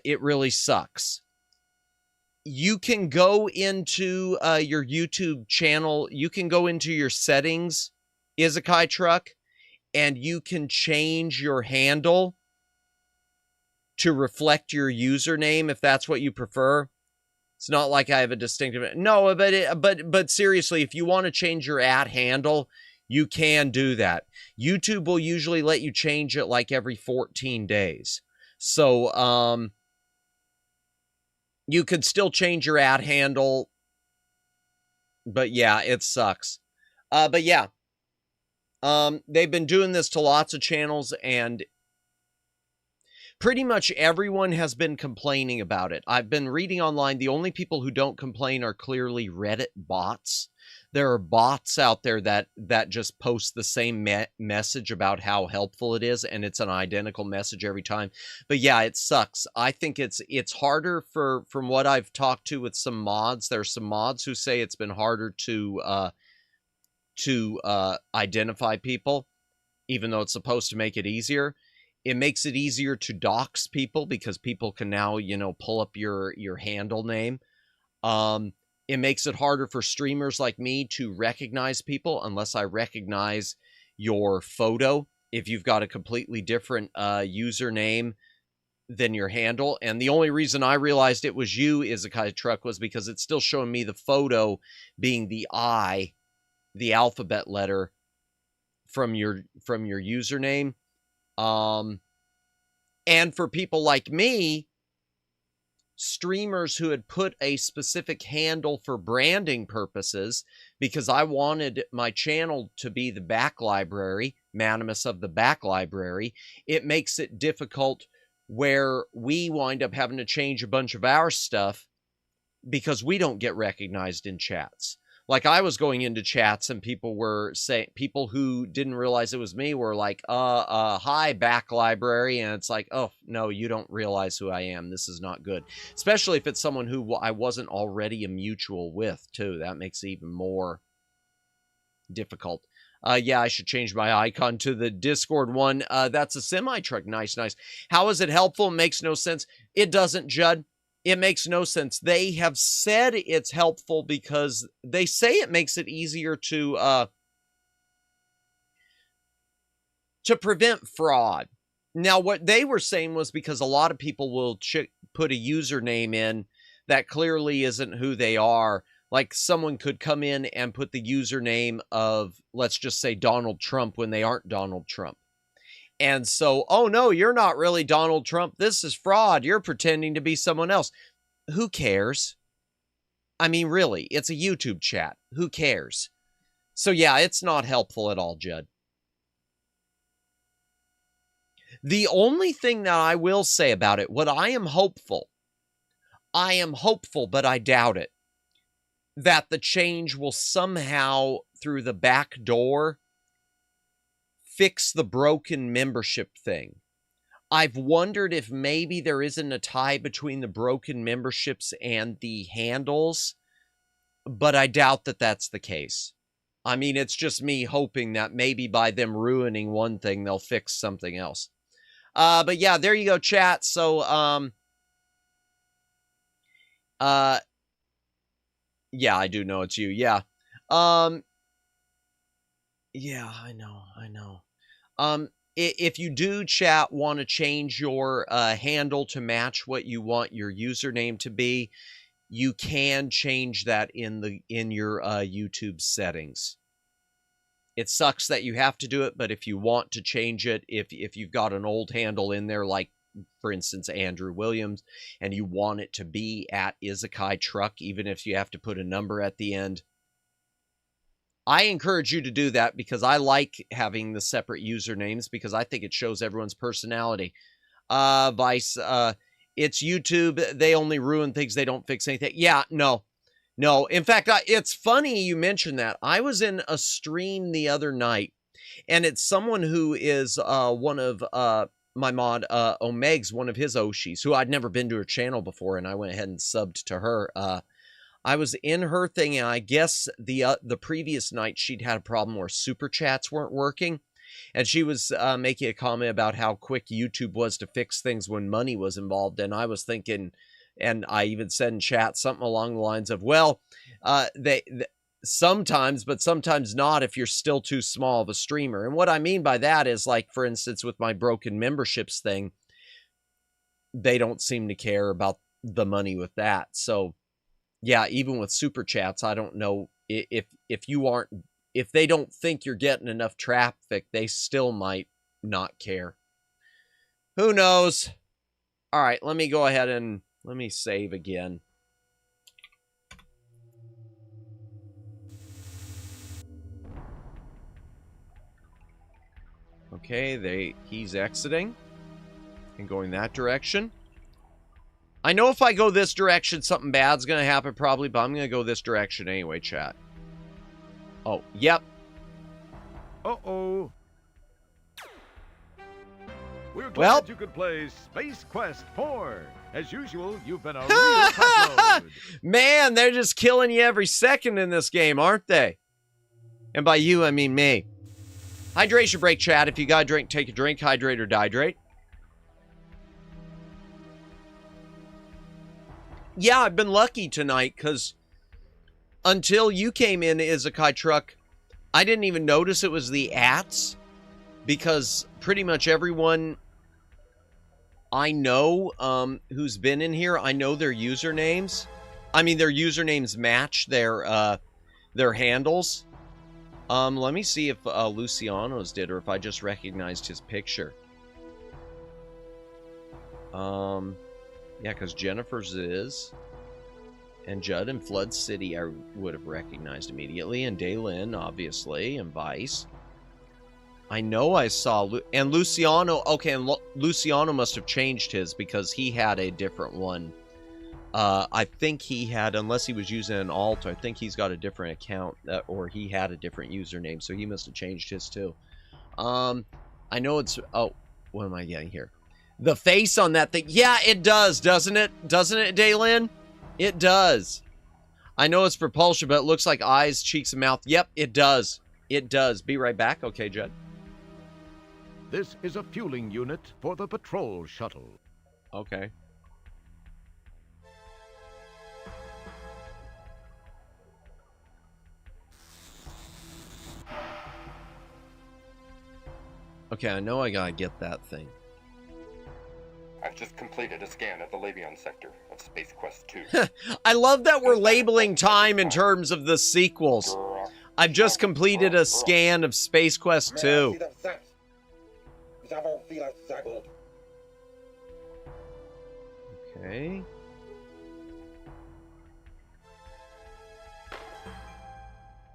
It really sucks. You can go into your YouTube channel. You can go into your settings, Izakai Truck, and you can change your handle to reflect your username if that's what you prefer. It's not like I have a distinctive... No, but seriously, if you want to change your @handle, you can do that. YouTube will usually let you change it like every 14 days. So, you could still change your @handle, but yeah, it sucks. But yeah, they've been doing this to lots of channels, and pretty much everyone has been complaining about it. I've been reading online. The only people who don't complain are clearly Reddit bots. There are bots out there that just post the same message about how helpful it is, and it's an identical message every time. But yeah, it sucks. I think it's harder from what I've talked to with some mods. There's some mods who say it's been harder to identify people, even though it's supposed to make it easier. It makes it easier to dox people because people can now, you know, pull up your handle name. It makes it harder for streamers like me to recognize people unless I recognize your photo. If you've got a completely different username than your handle. And the only reason I realized it was you, Izakai Truck, was because it's still showing me the photo being the I, the alphabet letter from your username. And for people like me, streamers who had put a specific handle for branding purposes, because I wanted my channel to be the back library, Manimus of the back library, it makes it difficult where we wind up having to change a bunch of our stuff because we don't get recognized in chats. Like, I was going into chats and people were saying, people who didn't realize it was me were like, hi, back library. And it's like, oh, no, you don't realize who I am. This is not good. Especially if it's someone who I wasn't already a mutual with, too. That makes it even more difficult. Yeah, I should change my icon to the Discord one. That's a semi-truck. Nice, nice. How is it helpful? Makes no sense. It doesn't, Judd. It makes no sense. They have said it's helpful because they say it makes it easier to prevent fraud. Now, what they were saying was because a lot of people will put a username in that clearly isn't who they are. Like, someone could come in and put the username of, let's just say, Donald Trump when they aren't Donald Trump. And so, oh no, you're not really Donald Trump. This is fraud. You're pretending to be someone else. Who cares? I mean, really, it's a YouTube chat. Who cares? So yeah, it's not helpful at all, Judd. The only thing that I will say about it, what I am hopeful, but I doubt it, that the change will somehow, through the back door, fix the broken membership thing. I've wondered if maybe there isn't a tie between the broken memberships and the handles, but I doubt that that's the case. I mean, it's just me hoping that maybe by them ruining one thing, they'll fix something else. But yeah, there you go, chat. So, yeah, I do know it's you. Yeah. Yeah, I know. If you do, chat, want to change your handle to match what you want your username to be, you can change that in your YouTube settings. It sucks that you have to do it, but if you want to change it, if you've got an old handle in there, like, for instance, Andrew Williams, and you want it to be at Izakai Truck, even if you have to put a number at the end, I encourage you to do that because I like having the separate usernames because I think it shows everyone's personality. Vice, it's YouTube. They only ruin things. They don't fix anything. Yeah, no. In fact, it's funny you mentioned that. I was in a stream the other night, and it's someone who is one of my mod, Omeg's, one of his Oshis, who I'd never been to her channel before, and I went ahead and subbed to her. I was in her thing, and I guess the previous night she'd had a problem where super chats weren't working, and she was making a comment about how quick YouTube was to fix things when money was involved, and I was thinking, and I even said in chat something along the lines of, well, they sometimes, but sometimes not if you're still too small of a streamer. And what I mean by that is, like, for instance, with my broken memberships thing, they don't seem to care about the money with that. So yeah, even with super chats, I don't know if they don't think you're getting enough traffic, they still might not care. Who knows? All right, let me go ahead and let me save again. Okay, he's exiting. And going that direction. I know if I go this direction, something bad's going to happen probably, but I'm going to go this direction anyway, chat. Oh, yep. Uh-oh. We're glad you could play Space Quest 4. As usual, you've been a real tight load. Man, they're just killing you every second in this game, aren't they? And by you, I mean me. Hydration break, chat. If you got a drink, take a drink. Hydrate or dehydrate. Yeah, I've been lucky tonight because until you came in, Izakai Truck, I didn't even notice it was the ats because pretty much everyone I know who's been in here, I know their usernames. I mean, their usernames match their handles. Let me see if Luciano's did or if I just recognized his picture. Yeah, because Jennifer's is. And Judd and Flood City I would have recognized immediately. And Daylin, obviously. And Vice. I know I saw... and Luciano... okay, and Luciano must have changed his because he had a different one. I think he had... unless he was using an alt, I think he's got a different account. Or he had a different username. So he must have changed his too. I know it's... oh, what am I getting here? The face on that thing. Yeah, it does, doesn't it? Doesn't it, Daylin? It does. I know it's propulsion, but it looks like eyes, cheeks, and mouth. Yep, it does. It does. Be right back. Okay, Judd. This is a fueling unit for the patrol shuttle. Okay. Okay, I know I gotta get that thing. I've just completed a scan of the Labion sector of Space Quest 2. I love that we're labeling time in terms of the sequels. I've just completed a scan of Space Quest 2. Okay.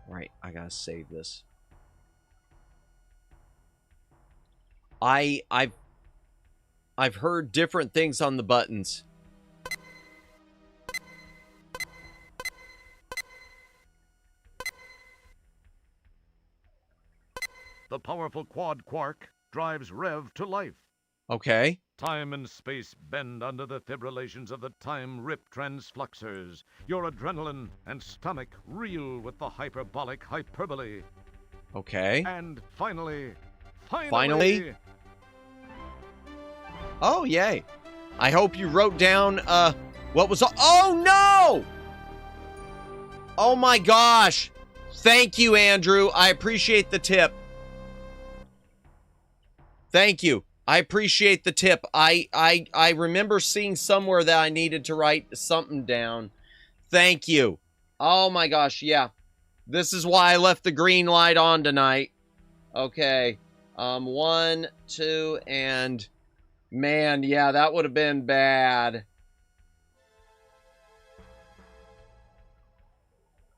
Right, I gotta save this. I've heard different things on the buttons. The powerful quad quark drives Rev to life. Okay. Time and space bend under the fibrillations of the time rip transfluxers. Your adrenaline and stomach reel with the hyperbolic hyperbole. Okay. And finally... Oh, yay. I hope you wrote down, what was... oh, no! Oh, my gosh. Thank you, Andrew. I appreciate the tip. Thank you. I appreciate the tip. I remember seeing somewhere that I needed to write something down. Thank you. Oh, my gosh, yeah. This is why I left the green light on tonight. Okay. 1, 2, and... man, yeah, that would have been bad.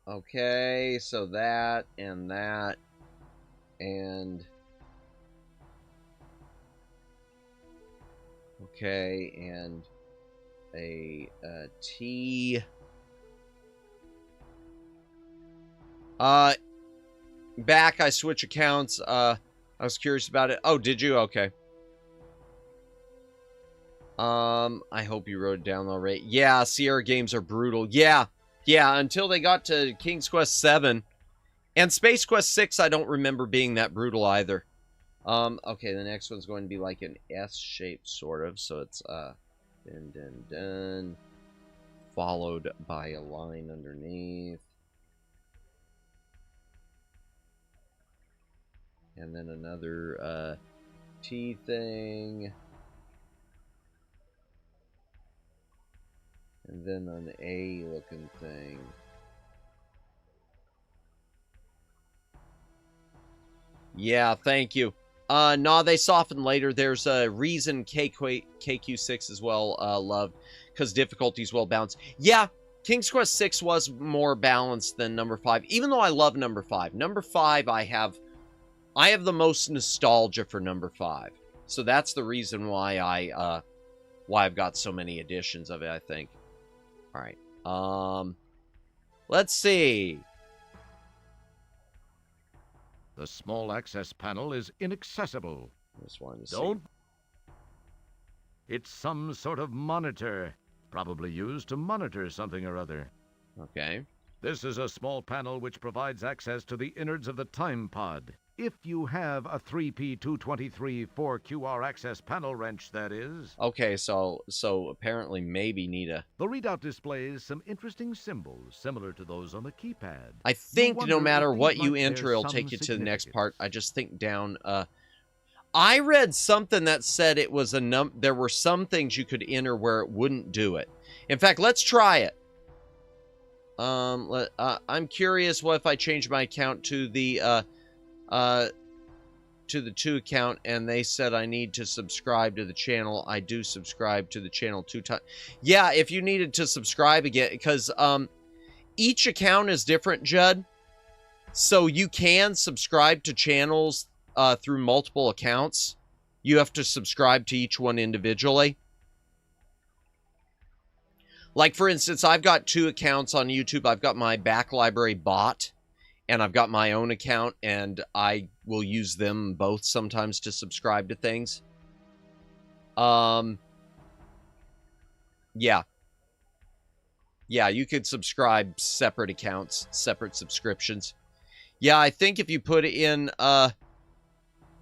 Okay, so that, and that, and... okay, and a T... back, I switch accounts, I was curious about it. Oh, did you? Okay. I hope you wrote it down already. Yeah, Sierra games are brutal. Yeah, until they got to King's Quest 7. And Space Quest 6, I don't remember being that brutal either. Okay, the next one's going to be like an S shape, sort of. So it's, dun, followed by a line underneath. And then another, T thing. And then an A-looking thing. Yeah, thank you. No, they soften later. There's a reason KQ6 as well loved, because difficulty's well balanced. Yeah, King's Quest 6 was more balanced than number 5, even though I love number 5. Number 5, I have the most nostalgia for number 5. So that's the reason why I've got so many editions of it, I think. All right. Let's see. The small access panel is inaccessible. Just wanted to see. Don't. It's some sort of monitor, probably used to monitor something or other. Okay. This is a small panel which provides access to the innards of the time pod. If you have a 3P223 4QR access panel wrench, that is. Okay, so apparently maybe need a... The readout displays some interesting symbols similar to those on the keypad. I think no wonder matter if what these you might enter, bear it'll some take you to the next significance. part. I just think down... I read something that said it was there were some things you could enter where it wouldn't do it. In fact, let's try it. I'm curious what if I change my account to the 2 account, and they said I need to subscribe to the channel. I do subscribe to the channel 2 times. Yeah, if you needed to subscribe again, because each account is different, Judd. So you can subscribe to channels through multiple accounts. You have to subscribe to each one individually. Like, for instance, I've got 2 accounts on YouTube. I've got my back library bot, and I've got my own account, and I will use them both sometimes to subscribe to things. Yeah. Yeah, you could subscribe separate accounts, separate subscriptions. Yeah, I think if you put in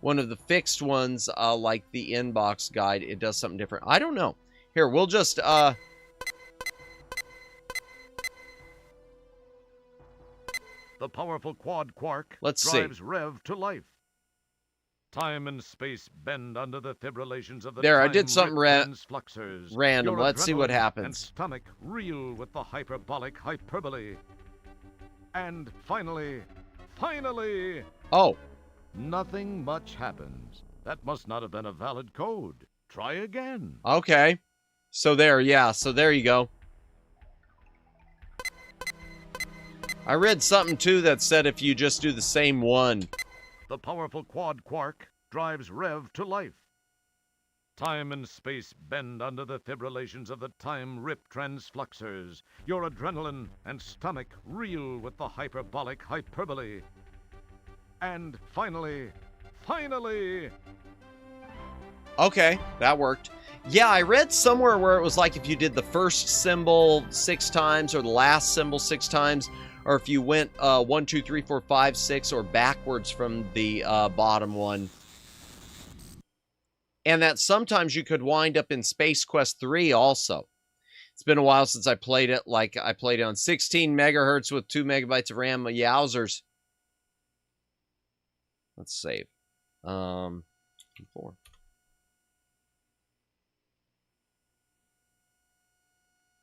one of the fixed ones, like the inbox guide, it does something different. I don't know. Here, we'll just... The powerful quad quark Let's see. drives Rev to life. Time and space bend under the fibrillations of the There, I time did something transfluxers. random. Your Let's see what adrenaline happens. And stomach reel with the hyperbolic hyperbole. And finally, Oh. nothing much happens. That must not have been a valid code. Try again. Okay. So there, yeah. So there you go. I read something, too, that said if you just do the same one. The powerful quad quark drives Rev to life. Time and space bend under the fibrillations of the time rip transfluxers. Your adrenaline and stomach reel with the hyperbolic hyperbole. And finally... Okay, that worked. Yeah, I read somewhere where it was like if you did the first symbol 6 times or the last symbol 6 times, or if you went 1, 2, 3, 4, 5, 6, or backwards from the bottom one. And that sometimes you could wind up in Space Quest 3 also. It's been a while since I played it. Like, I played it on 16 megahertz with 2 megabytes of RAM. Yowzers. Let's save. 4.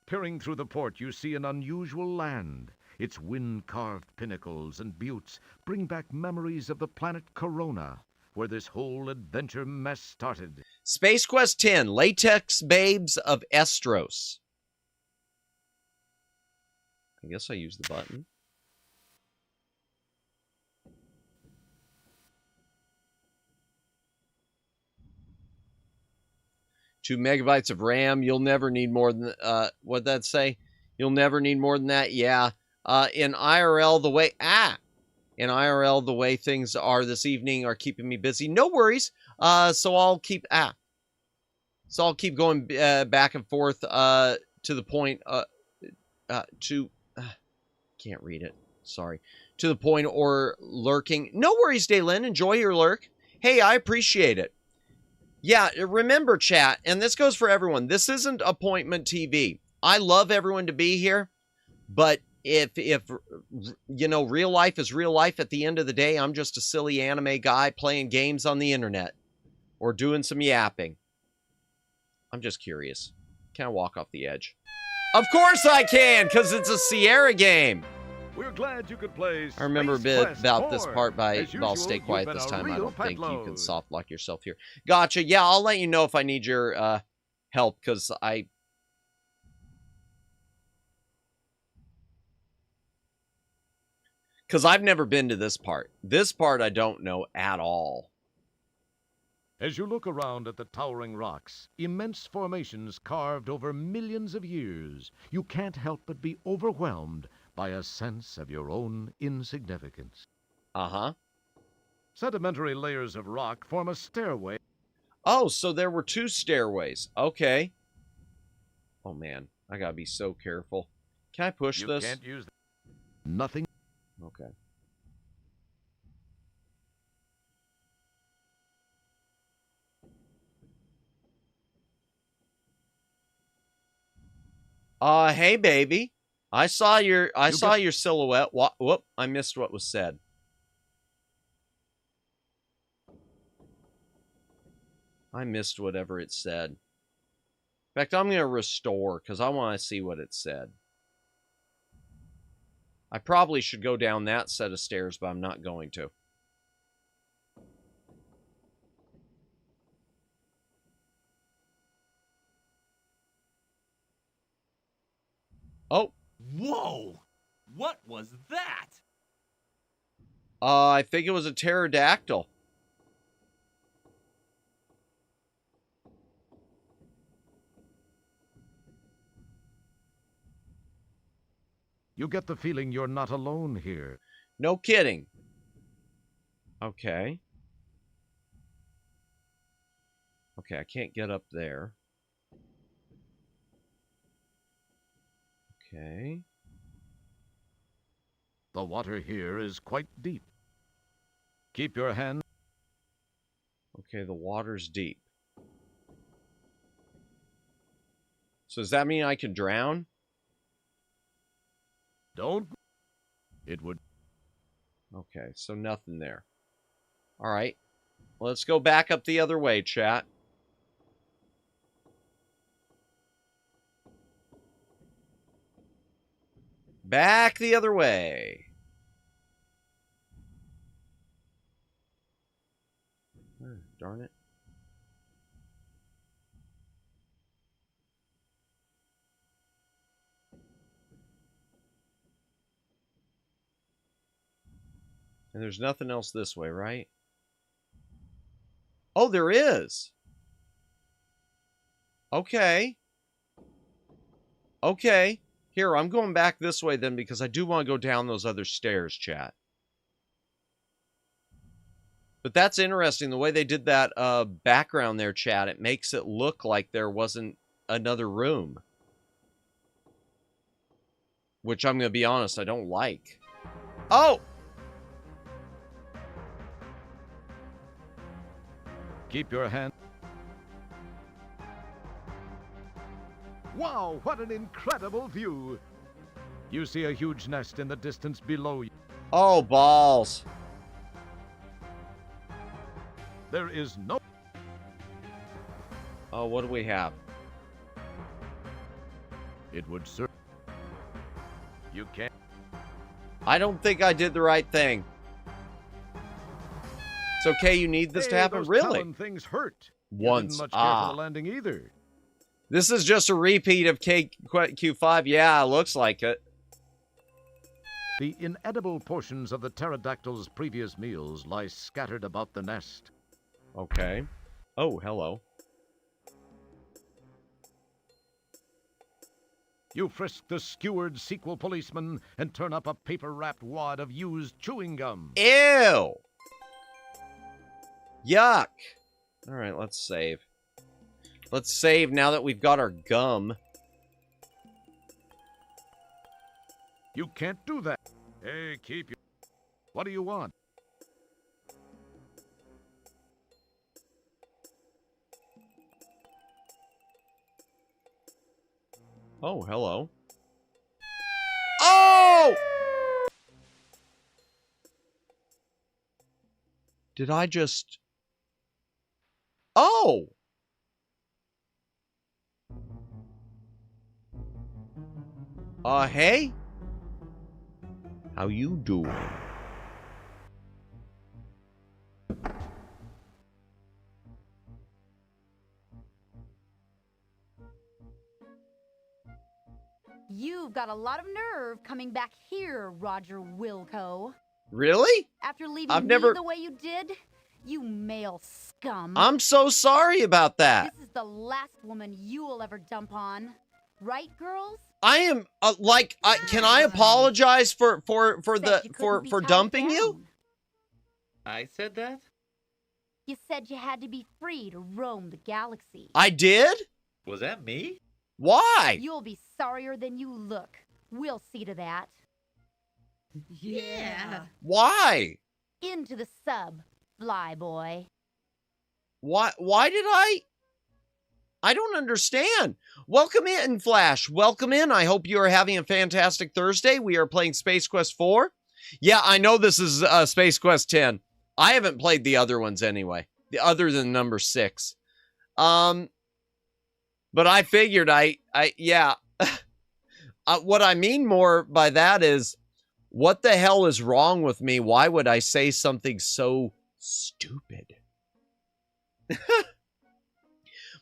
Peering through the port, you see an unusual land. Its wind-carved pinnacles and buttes bring back memories of the planet Corona, where this whole adventure mess started. Space Quest 10, Latex Babes of Estros. I guess I use the button. Two megabytes of RAM. You'll never need more than, what'd that say? You'll never need more than that? Yeah. In IRL, the way things are this evening are keeping me busy. No worries. So I'll keep going back and forth to the point can't read it. Sorry. To the point or lurking. No worries, Daylin. Enjoy your lurk. Hey, I appreciate it. Yeah, remember, chat, and this goes for everyone. This isn't appointment TV. I love everyone to be here, but if you know, real life is real life, at the end of the day, I'm just a silly anime guy playing games on the internet or doing some yapping. I'm just curious. Can I walk off the edge? Of course I can, because it's a Sierra game. We're glad you could play. I remember a bit Space about Quest this 4. part, but As I'll usual, stay you've quiet been this a time. I real don't think you pet can load. soft lock yourself here. Gotcha. Yeah, I'll let you know if I need your help, because I've never been to this part. This part I don't know at all. As you look around at the towering rocks, immense formations carved over millions of years, you can't help but be overwhelmed by a sense of your own insignificance. Uh-huh. Sedimentary layers of rock form a stairway. Oh, so there were 2 stairways. Okay. Oh, man. I gotta be so careful. Can I push You this? can't use nothing. Okay. Hey, baby. I saw your silhouette. Whoop, I missed what was said. I missed whatever it said. In fact, I'm going to restore because I want to see what it said. I probably should go down that set of stairs, but I'm not going to. Oh. Whoa! What was that? I think it was a pterodactyl. You get the feeling you're not alone here. No kidding. Okay. Okay, I can't get up there. Okay. The water here is quite deep. Keep your hand. Okay, the water's deep. So does that mean I can drown? Don't. It would. Okay, so nothing there. All right. Let's go back up the other way, chat. Back the other way. Oh, darn it. And there's nothing else this way, right? Oh, there is. Okay. Okay. Here, I'm going back this way then because I do want to go down those other stairs, chat. But that's interesting. The way they did that background there, chat, it makes it look like there wasn't another room. Which I'm going to be honest, I don't like. Oh! Keep your hand. Wow, what an incredible view! You see a huge nest in the distance below you. Oh, balls. There is no... Oh, what do we have? It would serve. You can't... I don't think I did the right thing. It's okay, you need this to happen? Those Really? talon things hurt. Once. You didn't much care for the landing either. This is just a repeat of Q5. Yeah, looks like it. The inedible portions of the pterodactyl's previous meals lie scattered about the nest. Okay. Oh, hello. You frisk the skewered sequel policeman and turn up a paper-wrapped wad of used chewing gum. Ew! Yuck! Alright, let's save. Let's save now that we've got our gum. You can't do that. Hey, keep your... What do you want? Oh, hello. Oh! Did I just... Oh! Hey? How you doing? You've got a lot of nerve coming back here, Roger Wilco. Really? After leaving I've never... me the way you did, You male scum. I'm so sorry about that. This is the last woman you will ever dump on. Right, girls? I am can I apologize for dumping you? I said that? You said you had to be free to roam the galaxy. I did? Was that me? Why? You'll be sorrier than you look. We'll see to that. Yeah. Why? Into the sub, fly boy. Why did I don't understand. Welcome in, Flash. Welcome in. I hope you are having a fantastic Thursday. We are playing Space Quest 4. Yeah, I know this is Space Quest 10. I haven't played the other ones anyway, other than number 6. But I figured yeah. What I mean more by that is, what the hell is wrong with me? Why would I say something so stupid?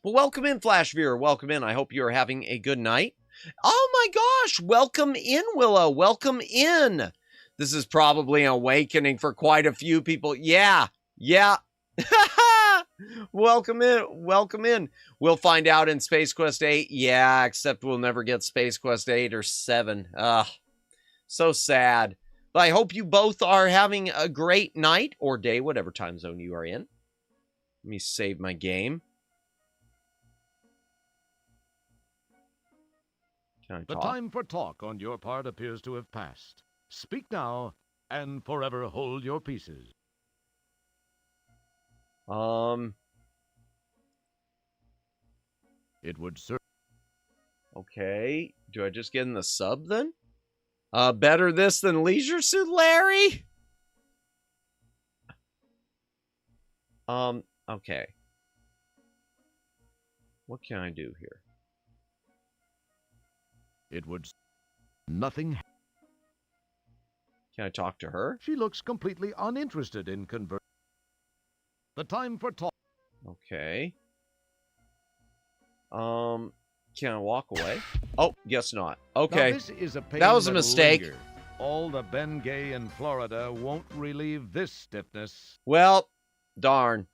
Well, welcome in, Flash Viewer. Welcome in. I hope you're having a good night. Oh my gosh. Welcome in, Willow. Welcome in. This is probably an awakening for quite a few people. Yeah. Welcome in. Welcome in. We'll find out in Space Quest 8. Yeah, except we'll never get Space Quest 8 or 7. Ugh. So sad. But I hope you both are having a great night or day, whatever time zone you are in. Let me save my game. Can I talk? The time for talk on your part appears to have passed. Speak now, and forever hold your pieces. It would serve. Okay. Do I just get in the sub then? Better this than Leisure Suit Larry? Okay. What can I do here? It would. Nothing. Can I talk to her? She looks completely uninterested in conversing. The time for talk. Okay. Can I walk away? Oh, guess not. Okay. Now, this is a pain that was a that'll mistake. linger. All the Bengay in Florida won't relieve this stiffness. Well, darn.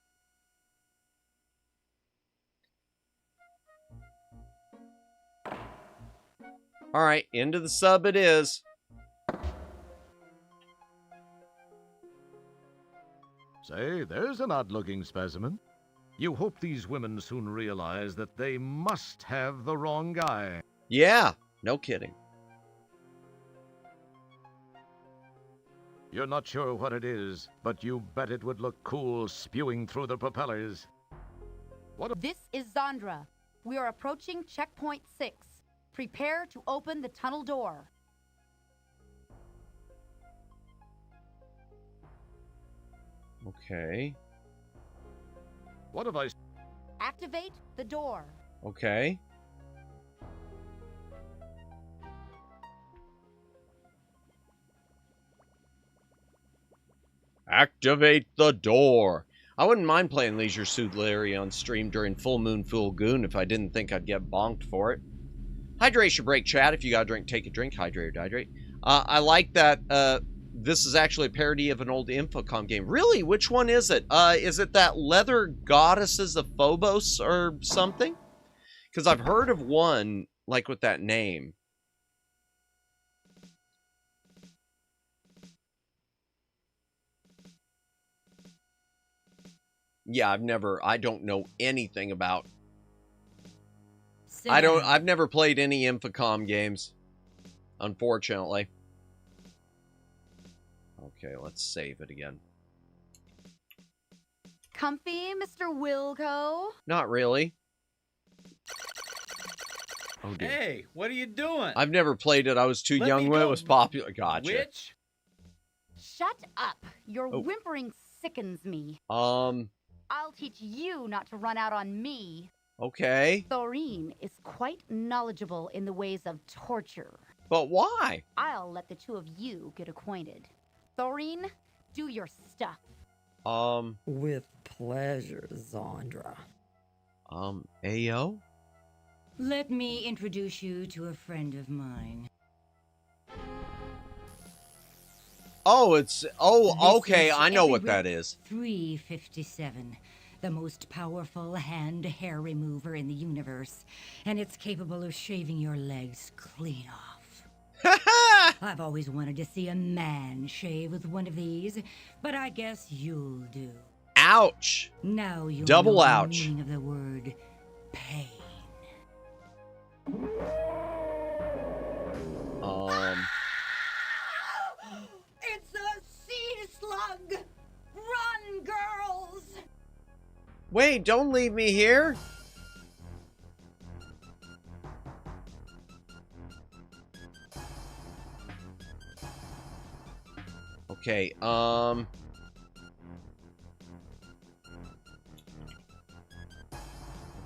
All right, into the sub it is. Say, there's an odd-looking specimen. You hope these women soon realize that they must have the wrong guy. Yeah, no kidding. You're not sure what it is, but you bet it would look cool spewing through the propellers. This is Zandra. We are approaching checkpoint 6. Prepare to open the tunnel door. Okay. What have I... Activate the door. Okay. Activate the door. I wouldn't mind playing Leisure Suit Larry on stream during Full Moon Full Goon if I didn't think I'd get bonked for it. Hydration break, chat. If you got a drink, take a drink. Hydrate or dehydrate. I like that this is actually a parody of an old Infocom game. Really? Which one is it? Is it that Leather Goddesses of Phobos or something? Because I've heard of one, like, with that name. Yeah, I don't know anything about... I've never played any Infocom games, unfortunately. Okay, let's save it again. Comfy, Mr. Wilco? Not really. Oh, dear. Hey, what are you doing? I've never played it. I was too young when it was popular. Gotcha. Witch? Shut up. Your whimpering sickens me. I'll teach you not to run out on me. Okay. Thorine is quite knowledgeable in the ways of torture. But why? I'll let the two of you get acquainted. Thorine, do your stuff. With pleasure, Zandra. Ayo? Let me introduce you to a friend of mine. Oh, it's... Oh, okay, This is I know what every that is. 357, the most powerful hand hair remover in the universe, and it's capable of shaving your legs clean off. I've always wanted to see a man shave with one of these, but I guess you'll do. Ouch. Now you Double know ouch. the meaning of the word pain. It's a seed slug! Run, girls! Wait, don't leave me here. Okay,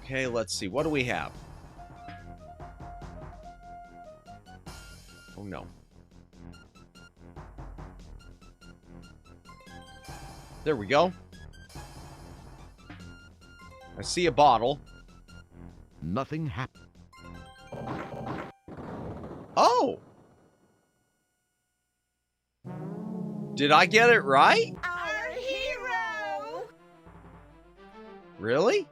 okay, let's see. What do we have? Oh, no. There we go. I see a bottle. Nothing happened. Oh! Did I get it right? Our hero! Really?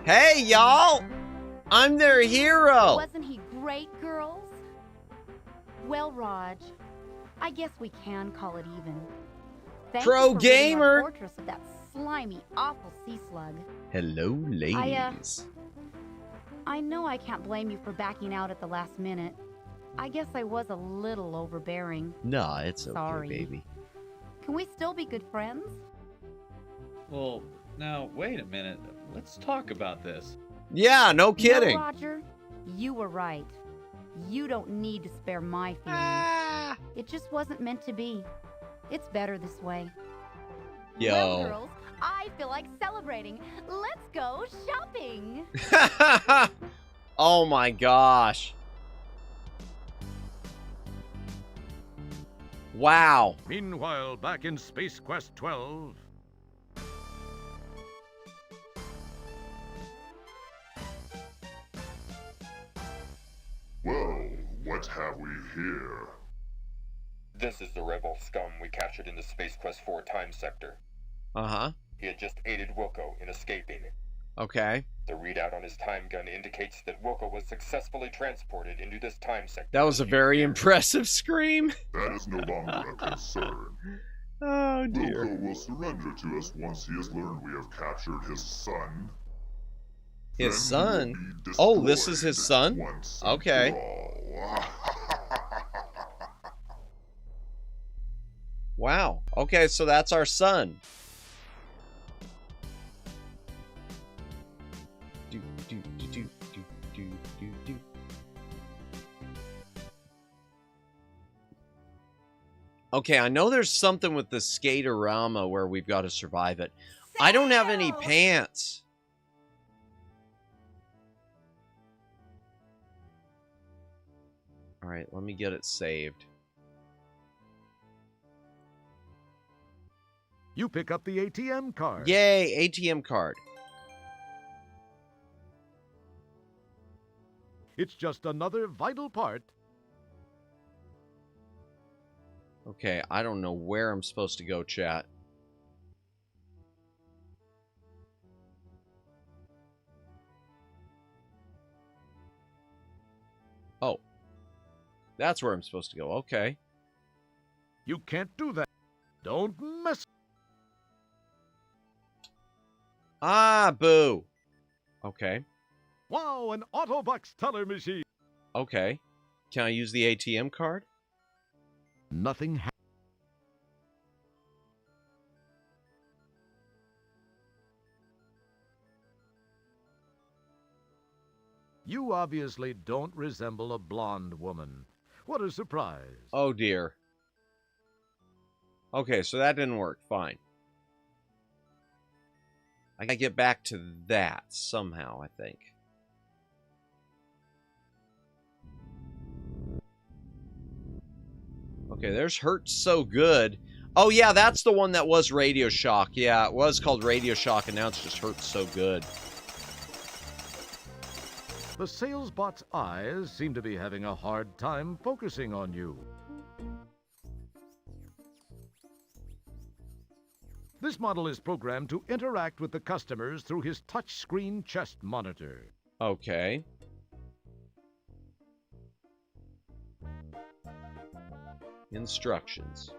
Hey, y'all! I'm their hero! Wasn't he great, girls? Well, Raj, I guess we can call it even. Thank Pro you for ridding our gamer. fortress of that slimy, awful sea slug. Hello, ladies. I know I can't blame you for backing out at the last minute. I guess I was a little overbearing. Nah, it's okay, Sorry. baby. Can we still be good friends? Well, now, wait a minute. Let's talk about this. Yeah, no kidding. No, Roger, you were right. You don't need to spare my feelings. It just wasn't meant to be. It's better this way. Yo. Well, girls, I feel like celebrating. Let's go shopping. Oh my gosh. Wow. Meanwhile, back in Space Quest 12... Well, what have we here? This is the rebel scum we captured in the Space Quest 4 time sector. Uh-huh. He had just aided Wilco in escaping. Okay. The readout on his time gun indicates that Wilco was successfully transported into this time sector. That was a very impressive scream. That is no longer a concern. Oh, dear. Wilco will surrender to us once he has learned we have captured his son. His Then he son? will be Oh, this is his destroyed son? once and Okay. for all. Wow. Okay, so that's our son. Do, do, do, do, do, do, do, do. Okay, I know there's something with the skater-rama where we've got to survive it. I don't have any pants. All right, let me get it saved. You pick up the ATM card. Yay, ATM card. It's just another vital part. Okay, I don't know where I'm supposed to go, chat. Oh. That's where I'm supposed to go. Okay. You can't do that. Don't mess. Ah, boo. Okay. Wow, an Autobox teller machine. Okay. Can I use the ATM card? Nothing happened. You obviously don't resemble a blonde woman. What a surprise. Oh, dear. Okay, so that didn't work. Fine. I gotta get back to that somehow, I think. Okay, there's Hurt So Good. Oh, yeah, that's the one that was Radio Shock. Yeah, it was called Radio Shock, and now it's just Hurt So Good. The salesbot's eyes seem to be having a hard time focusing on you. This model is programmed to interact with the customers through his touchscreen chest monitor. Okay. Instructions.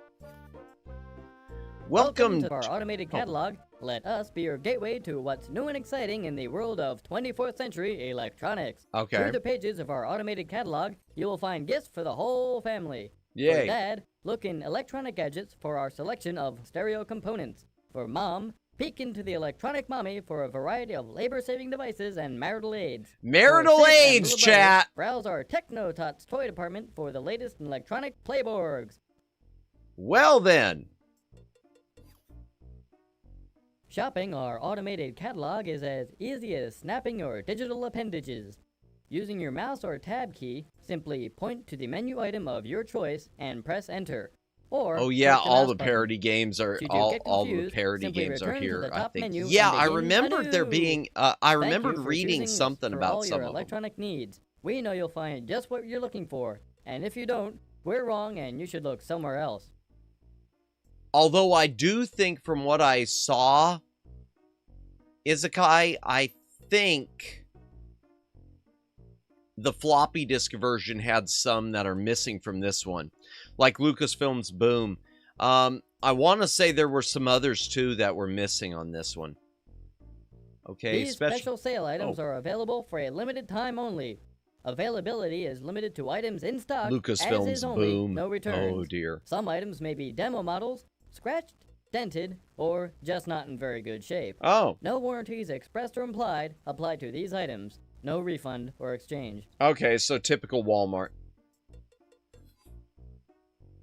Welcome to our automated catalog. Let us be your gateway to what's new and exciting in the world of 24th century electronics. Okay. Through the pages of our automated catalog, you will find gifts for the whole family. Yay. For Dad, look in electronic gadgets for our selection of stereo components. For Mom, peek into the electronic mommy for a variety of labor-saving devices and marital aids. Marital For Sis and aids, little chat! brothers, browse our Techno-Tots toy department for the latest in electronic playboards. Well then. Shopping our automated catalog is as easy as snapping your digital appendages. Using your mouse or tab key, simply point to the menu item of your choice and press enter. Or Oh yeah, click the all mouse the button. parody games are Should you all get the confused, parody simply games are return to here. the I top think. menu Yeah, and I begin remember there anew. being. I Thank remembered you for reading choosing us something for about all some your of them. electronic needs. We know you'll find just what you're looking for, and if you don't, we're wrong and you should look somewhere else. Although I do think from what I saw, Izakai, I think the floppy disk version had some that are missing from this one. Like Lucasfilm's Boom. I want to say there were some others too that were missing on this one. Okay, These special sale items are available for a limited time only. Availability is limited to items in stock, as Lucasfilm's is only, Boom. no returns. Oh dear. Some items may be demo models, scratched, dented, or just not in very good shape. Oh. No warranties expressed or implied apply to these items. No refund or exchange. Okay, so typical Walmart.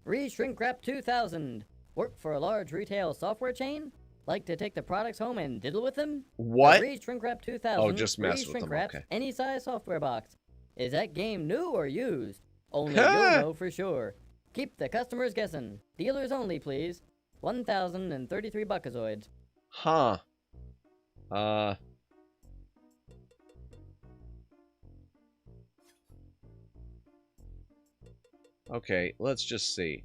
Re-Shrink Wrap 2000. Work for a large retail software chain? Like to take the products home and diddle with them? What? The Re-Shrink Wrap 2000 Oh, just mess with re-shrink them, wraps okay. any size software box. Is that game new or used? Only you'll know for sure. Keep the customers guessing. Dealers only, please. 1,033 buckazoids. Huh. Okay, let's just see.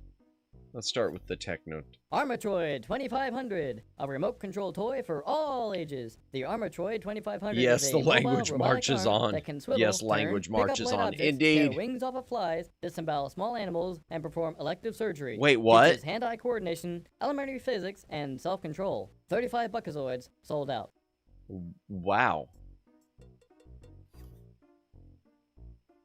Let's start with the Techno. Armatroid 2500, a remote control toy for all ages. The Armatroid 2500 Yes, is the a mobile language robotic marches arm on. that can swivel, Yes, turn, language pick up marches light on. objects, Indeed. tear wings off of flies, disembowel small animals, and perform elective surgery. Wait, what? Teaches hand-eye coordination, elementary physics, and self-control. 35 buckazoids, sold out. Wow.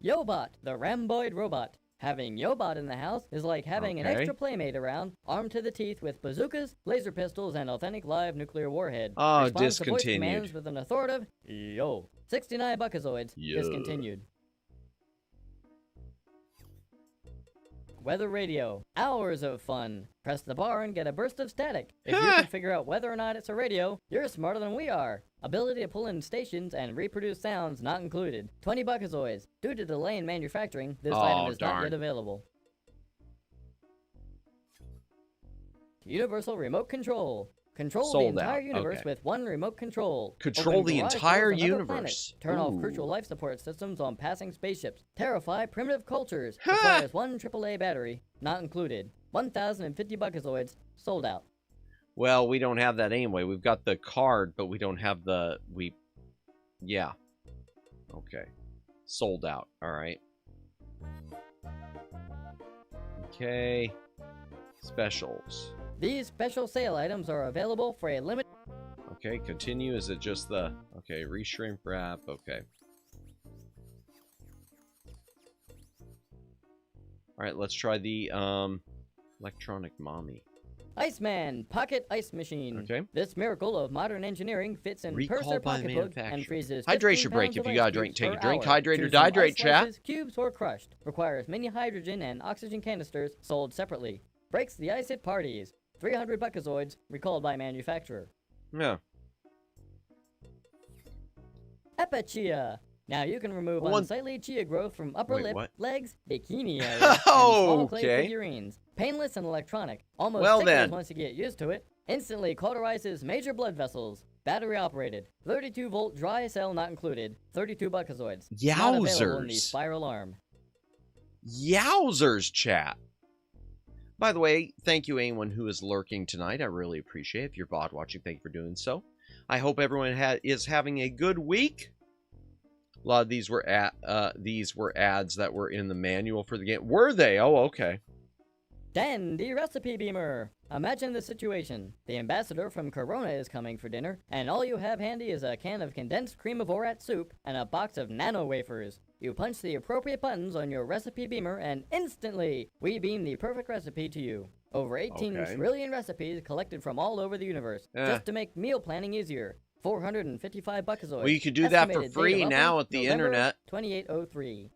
Yobot, the Ramboid robot. Having Yobot in the house is like having an Okay. extra playmate around, armed to the teeth with bazookas, laser pistols, and authentic live nuclear warhead. Oh, Responds to voice discontinued. commands with an authoritative yo. 69 buckazoids, Yo. discontinued. Weather radio. Hours of fun. Press the bar and get a burst of static. If you can figure out whether or not it's a radio, you're smarter than we are. Ability to pull in stations and reproduce sounds not included. 20 buckazoids. Due to delay in manufacturing, this item is not darn. yet available. Universal remote control. Control Sold the entire out, universe okay. with one remote control. Control Open the garage entire doors on other universe. planets. Turn off Ooh. crucial life support systems on passing spaceships. Terrify primitive cultures. Requires one AAA battery. Not included. 1,050 buckazoids. Sold out. Well, we don't have that anyway. We've got the card, but we don't have the... Yeah. Okay. Sold out. All right. Okay. Specials. These special sale items are available for a limit. Okay, continue. Is it just the... Okay, re-shrink wrap. Okay. Alright, let's try the, electronic mommy. Iceman Pocket Ice Machine. Okay. This miracle of modern engineering fits in Recall purser by the pocketbook and manufacturer. freezes Hydration 15 break. pounds If of you gotta ice drink, cubes take a per drink. hour. Hydrate or Choose from dehydrate, ice chat. slices, cubes, or crushed. Requires mini hydrogen and oxygen canisters sold separately. Breaks the ice at parties. 300 buckazoids recalled by manufacturer. Yeah. Epachia. Now you can remove One- unsightly chia growth from upper Wait, lip, what? legs, bikini area, and small clay Okay. figurines. Painless and electronic. Almost Well ticklish then. once you get used to it. Instantly cauterizes major blood vessels. Battery operated. 32-volt dry cell not included. 32 buckazoids. Not available in the Yowzers. spiral arm. Yowzers, chat. By the way, thank you anyone who is lurking tonight. I really appreciate it. If you're VOD watching, thank you for doing so. I hope everyone is having a good week. A lot of these were ads that were in the manual for the game. Were they? Oh, okay. Dandy Recipe Beamer. Imagine the situation. The ambassador from Corona is coming for dinner, and all you have handy is a can of condensed cream of Orat soup and a box of nano wafers. You punch the appropriate buttons on your recipe beamer, and instantly, we beam the perfect recipe to you. Over 18 trillion recipes collected from all over the universe, just to make meal planning easier. 455 buckazoids. Well, you could do that for free now at the internet. 2803.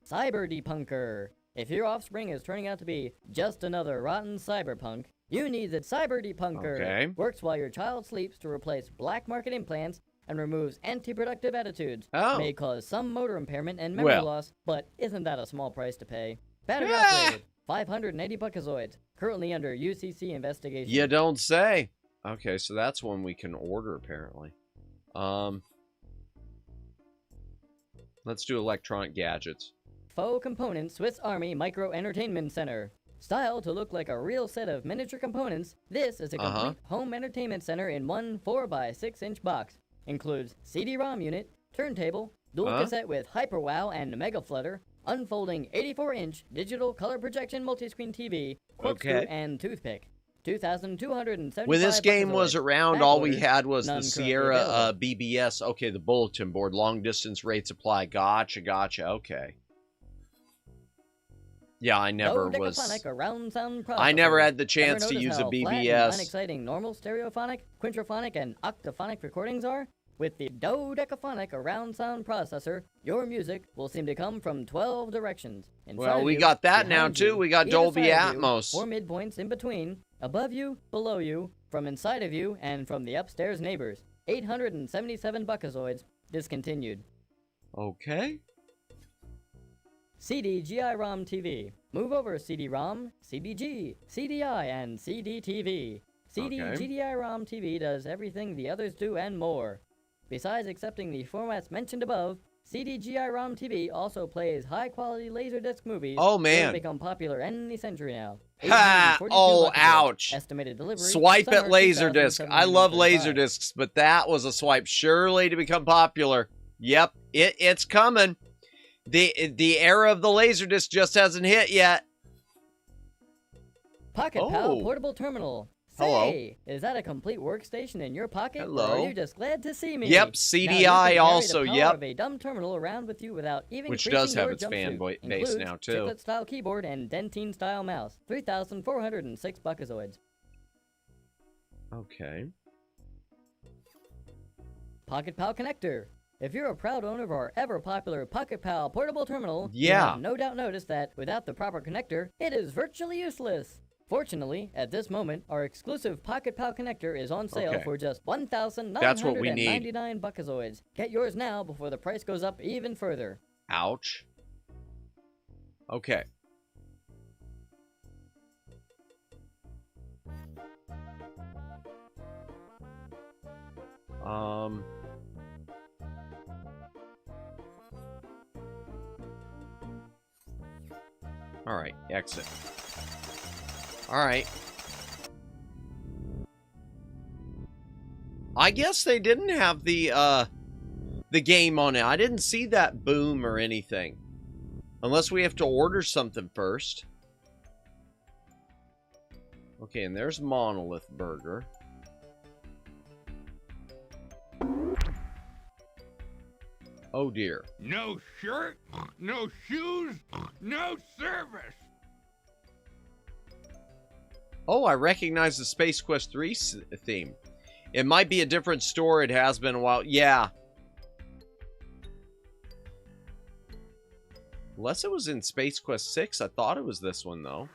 Cyber Depunker. If your offspring is turning out to be just another rotten cyberpunk, you need the Cyber Depunker. Okay. Works while your child sleeps to replace black market implants and removes anti-productive attitudes. Oh. May cause some motor impairment and memory loss, but isn't that a small price to pay? Battery operated. 580 buckazoids. Currently under UCC investigation. You don't say. Okay, so that's one we can order apparently. Let's do electronic gadgets. Faux Components Swiss Army Micro Entertainment Center. Styled to look like a real set of miniature components, this is a complete home entertainment center in one 4x6-inch box. Includes CD-ROM unit, turntable, dual cassette with HyperWow and Mega Flutter, unfolding 84-inch digital color projection multiscreen TV, corkscrew, and toothpick. 2,275. When this game was around, all we had was the none Sierra BBS. Okay, the bulletin board. Long distance rates apply. Gotcha. Okay. Yeah, I never was. Around sound I never had the Ever chance to notice use a how flat and BBS. unexciting normal stereophonic, quintrophonic, and octophonic recordings are? With the dodecaphonic around sound processor, your music will seem to come from 12 directions. Well, we got that now too. We got Dolby Atmos. 4 midpoints in between, above you, below you, from inside of you, and from the upstairs neighbors. 877 buckazoids. Discontinued. Okay. CD-GI-ROM TV. Move over CD-ROM, CDG, CDI, and CD-TV. CD-GDI-ROM TV does everything the others do and more. Besides accepting the formats mentioned above, CD-GI-ROM TV also plays high-quality Laserdisc movies. Oh, man. That have become popular any century now. Ha! Oh, 842 ouch. Estimated delivery. Swipe at summer Laserdisc. I love 2035. Laserdiscs, but that was a swipe surely to become popular. Yep, it's coming. The era of the Laserdisc just hasn't hit yet. Pocket Pal Portable Terminal. Say, is that a complete workstation in your pocket? Hello. Or are you just glad to see me? Yep, Now CDI you can carry also, the power yep. of a dumb terminal around with you without even Which creasing does have your its jumpsuit. fan base Includes now, too. chiclet-style keyboard and dentine-style mouse. 3,406 buckazoids. Okay. Pocket Pal connector. If you're a proud owner of our ever-popular Pocket Pal portable terminal, you Yeah. have no doubt noticed that without the proper connector, it is virtually useless. Fortunately, at this moment, our exclusive Pocket Pal connector is on sale Okay. for just 1,999 That's what we need. buckazoids. Get yours now before the price goes up even further. Ouch. Okay. All right, exit. All right. I guess they didn't have the game on it. I didn't see that boom or anything. Unless we have to order something first. Okay, and there's Monolith Burger. Oh dear. No shirt, no shoes, no service. Oh, I recognize the Space Quest 3 theme. It might be a different store. It has been a while. Yeah. Unless it was in Space Quest 6. I thought it was this one, though.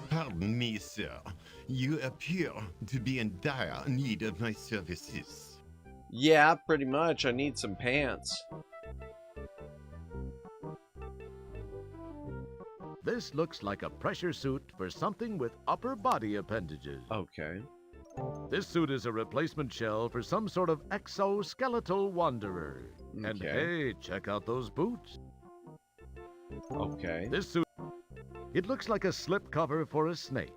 Pardon me, sir. You appear to be in dire need of my services. Yeah, pretty much. I need some pants. This looks like a pressure suit for something with upper body appendages. Okay. This suit is a replacement shell for some sort of exoskeletal wanderer. And hey, check out those boots. Okay. This suit, it looks like a slip cover for a snake.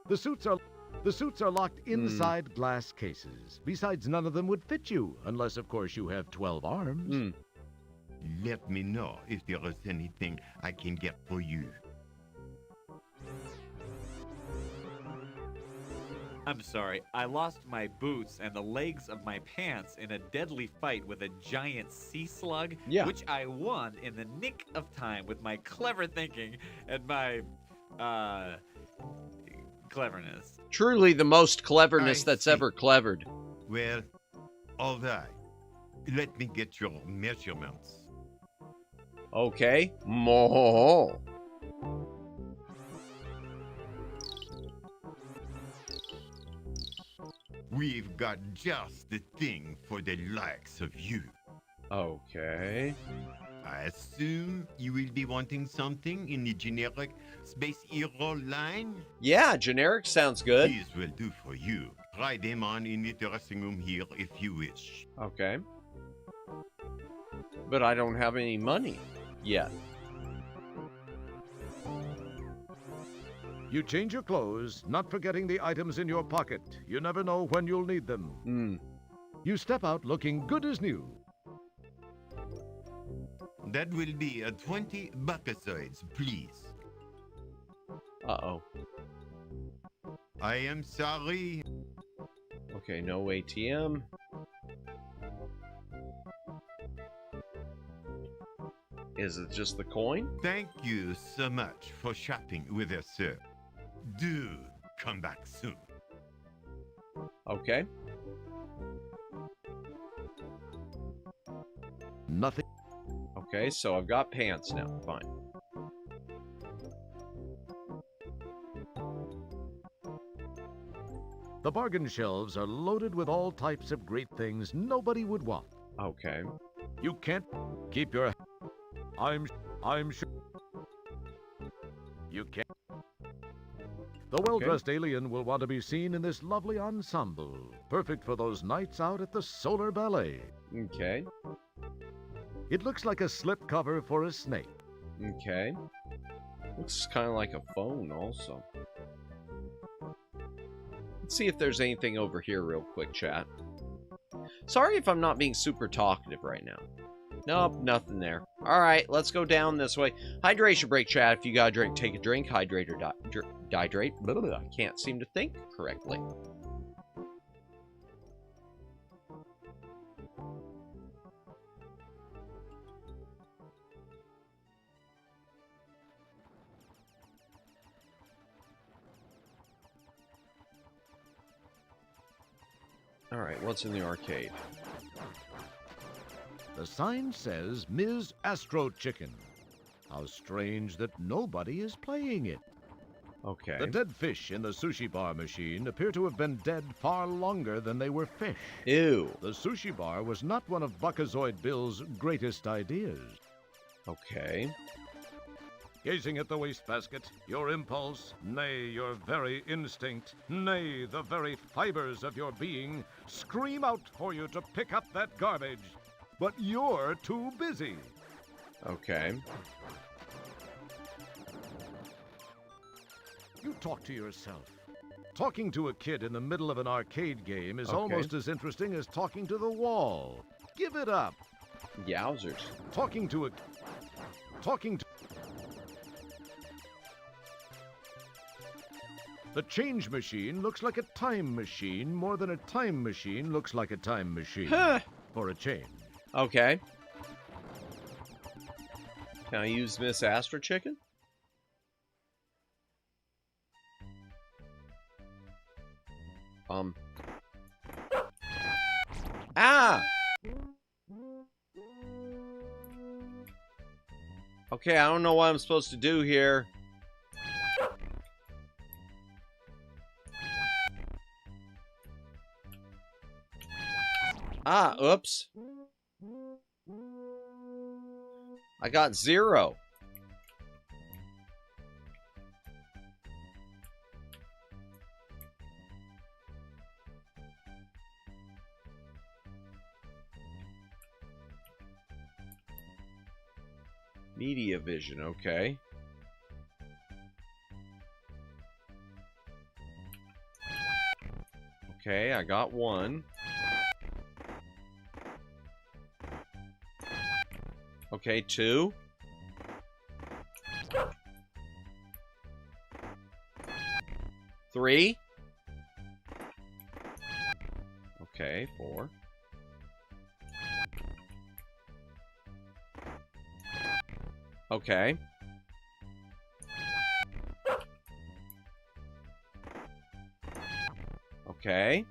The suits are locked inside glass cases. Besides, none of them would fit you, unless, of course, you have 12 arms. Let me know if there is anything I can get for you. I'm sorry, I lost my boots and the legs of my pants in a deadly fight with a giant sea slug, which I won in the nick of time with my clever thinking and my, cleverness. Truly the most cleverness that's ever clevered. Well, all right. Let me get your measurements. Okay. Mo. We've got just the thing for the likes of you. Okay. I assume you will be wanting something in the generic Space Hero line? Yeah, generic sounds good. These will do for you. Try them on in the dressing room here if you wish. Okay. But I don't have any money yet. You change your clothes, not forgetting the items in your pocket. You never know when you'll need them. You step out looking good as new. That will be 20 buckazoids, please. Uh-oh. I am sorry. Okay, no ATM. Is it just the coin? Thank you so much for shopping with us, sir. Do come back soon. Okay. Nothing. Okay, so I've got pants now. Fine. The bargain shelves are loaded with all types of great things nobody would want. Okay. You can't keep your... I'm sure... You can't... The well-dressed alien will want to be seen in this lovely ensemble, perfect for those nights out at the Solar Ballet. Okay. It looks like a slip cover for a snake. Okay. Looks kind of like a phone also. Let's see if there's anything over here real quick, chat. Sorry if I'm not being super talkative right now. Nope, nothing there. Alright, let's go down this way. Hydration break, chat. If you got a drink, take a drink. Hydrate or dehydrate. I can't seem to think correctly. Alright, what's in the arcade? The sign says Ms. Astro Chicken. How strange that nobody is playing it. Okay. The dead fish in the sushi bar machine appear to have been dead far longer than they were fish. Ew. The sushi bar was not one of Buckazoid Bill's greatest ideas. Okay. Gazing at the wastebasket, your impulse, nay, your very instinct, nay, the very fibers of your being, scream out for you to pick up that garbage. But you're too busy. Okay. You talk to yourself. Talking to a kid in the middle of an arcade game is almost as interesting as talking to the wall. Give it up. Yowzers. The change machine looks like a time machine more than a time machine looks like a time machine. For a change. Okay. Can I use Miss Astro Chicken? Ah! Okay, I don't know what I'm supposed to do here. Ah, oops. I got 0. Media vision, okay. Okay, I got one. Okay, 2. 3. Okay, 4. Okay. Okay.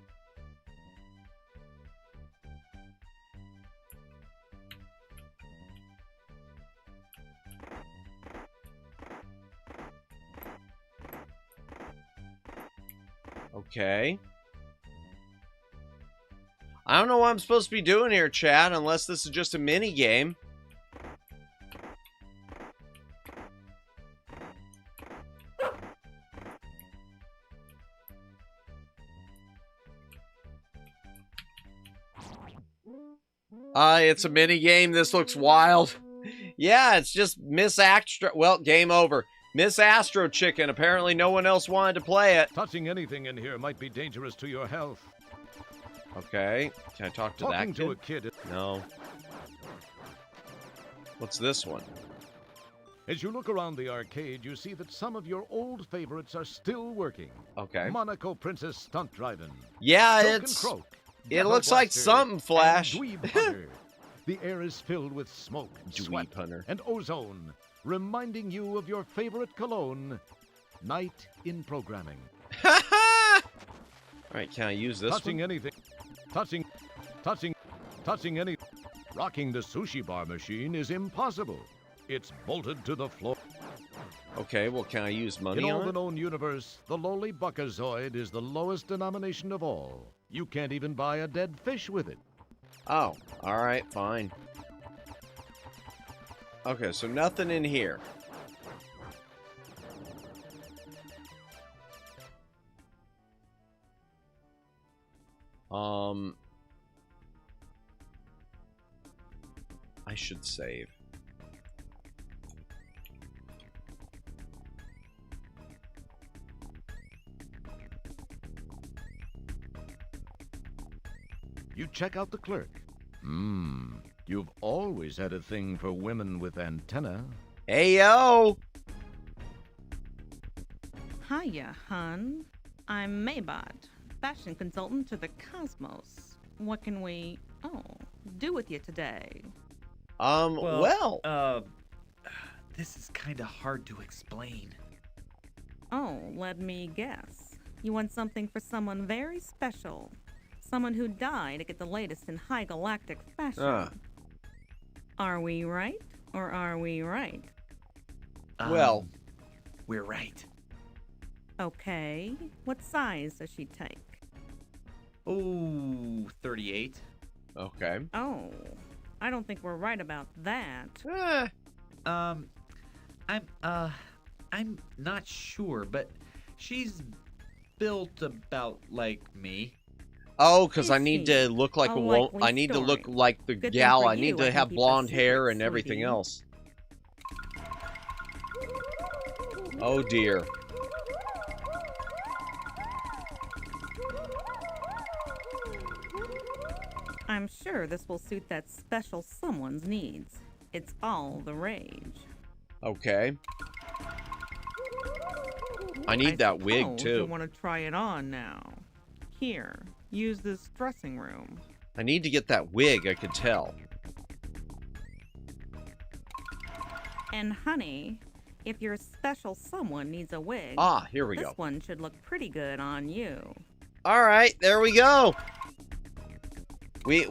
Okay. I don't know what I'm supposed to be doing here, chat, unless this is just a mini game. It's a mini game. This looks wild. Yeah, it's just Miss Astro. Well, game over. Miss Astro Chicken. Apparently no one else wanted to play it. Touching anything in here might be dangerous to your health. Okay. Can I talk to that kid? To a kid? No. What's this one? As you look around the arcade, you see that some of your old favorites are still working. Okay. Monaco Princess Stunt Driving. Yeah, Croak, it looks like something, Flash. Dweeb Hunter. The air is filled with smoke, sweat, Hunter. and ozone, reminding you of your favorite cologne, Night in Programming. All right, can I use this Touching one? Anything. Touching any. Rocking the sushi bar machine is impossible. It's bolted to the floor. Okay, well, can I use money In all on the it? known universe, the lowly Buckazoid is the lowest denomination of all. You can't even buy a dead fish with it. Oh, all right, fine. Okay, so nothing in here. I should save. You check out the clerk. You've always had a thing for women with antenna. Hey, yo! Hiya, hun. I'm Maybot, fashion consultant to the Cosmos. What can we, do with you today? This is kind of hard to explain. Oh, let me guess. You want something for someone very special. Someone who died to get the latest in high galactic fashion. Are we right, or are we right? Well, we're right. Okay. What size does she take? Oh, 38. Okay. Oh, I don't think we're right about that. I'm not sure, but she's built about like me. Oh, because I need to look like I need to look like the gal. I need to have blonde hair and everything else. Oh dear. I'm sure this will suit that special someone's needs. It's all the rage. Okay. I need that wig too. You want to try it on now? Here, use this dressing room. I need to get that wig, I could tell. And honey, if your special someone needs a wig, here we go. This one should look pretty good on you. All right, there we go. We're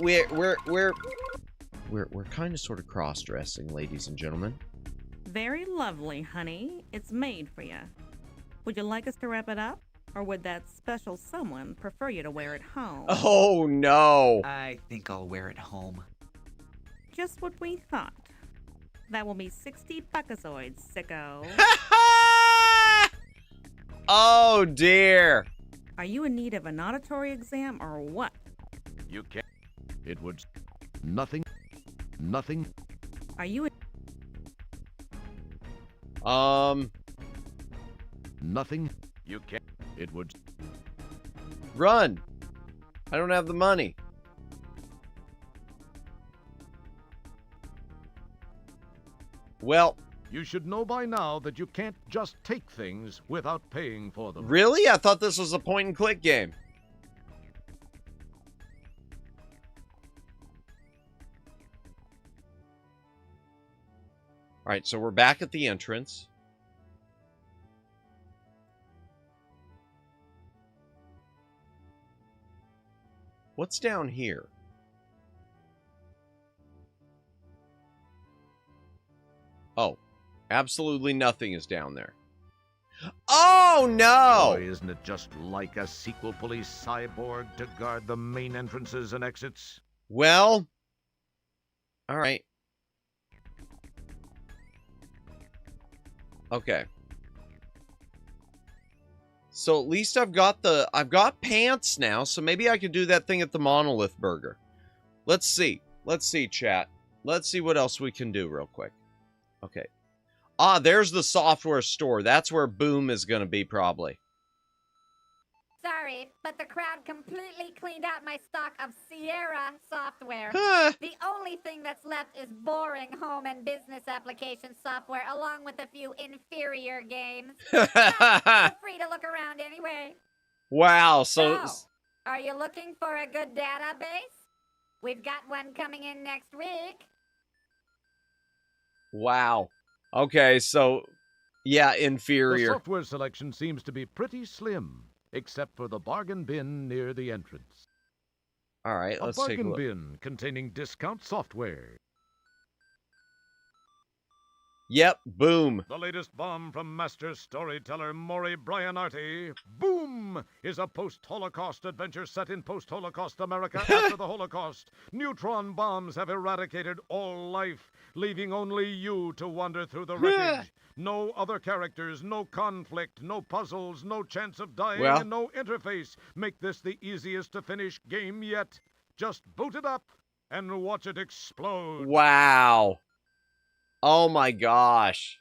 kind of sort of cross-dressing, ladies and gentlemen. Very lovely, honey. It's made for you. Would you like us to wrap it up? Or would that special someone prefer you to wear it home? Oh, no. I think I'll wear it home. Just what we thought. That will be 60 buckazoids, sicko. Oh, dear. Are you in need of an auditory exam or what? You can't. It would. Nothing. Are you in... Nothing? You can't. It would... Run! I don't have the money. Well... You should know by now that you can't just take things without paying for them. Really? I thought this was a point-and-click game. Alright, so we're back at the entrance. What's down here? Oh, absolutely nothing is down there. Oh, no! Boy, isn't it just like a sequel police cyborg to guard the main entrances and exits? Well, all right. Okay. So at least I've got pants now, so maybe I could do that thing at the Monolith Burger. Let's see. Let's see, chat. Let's see what else we can do real quick. Okay. Ah, there's the software store. That's where Boom is going to be, probably. Sorry, but the crowd completely cleaned out my stock of Sierra software. The only thing that's left is boring home and business application software, along with a few inferior games. Feel free to look around anyway. Wow, so... Are you looking for a good database? We've got one coming in next week. Wow. Okay, so... Yeah, The inferior. software selection seems to be pretty slim, except for the bargain bin near the entrance. All right, let's take a bargain look. bin containing discount software. Yep, Boom. The latest bomb from master storyteller Maury Bryanarty, Boom, is a post-Holocaust adventure set in post-Holocaust America after the Holocaust. Neutron bombs have eradicated all life, leaving only you to wander through the wreckage. No other characters, no conflict, no puzzles, no chance of dying, Well. and no interface make this the easiest to finish game yet. Just boot it up and watch it explode. Wow. Oh my gosh.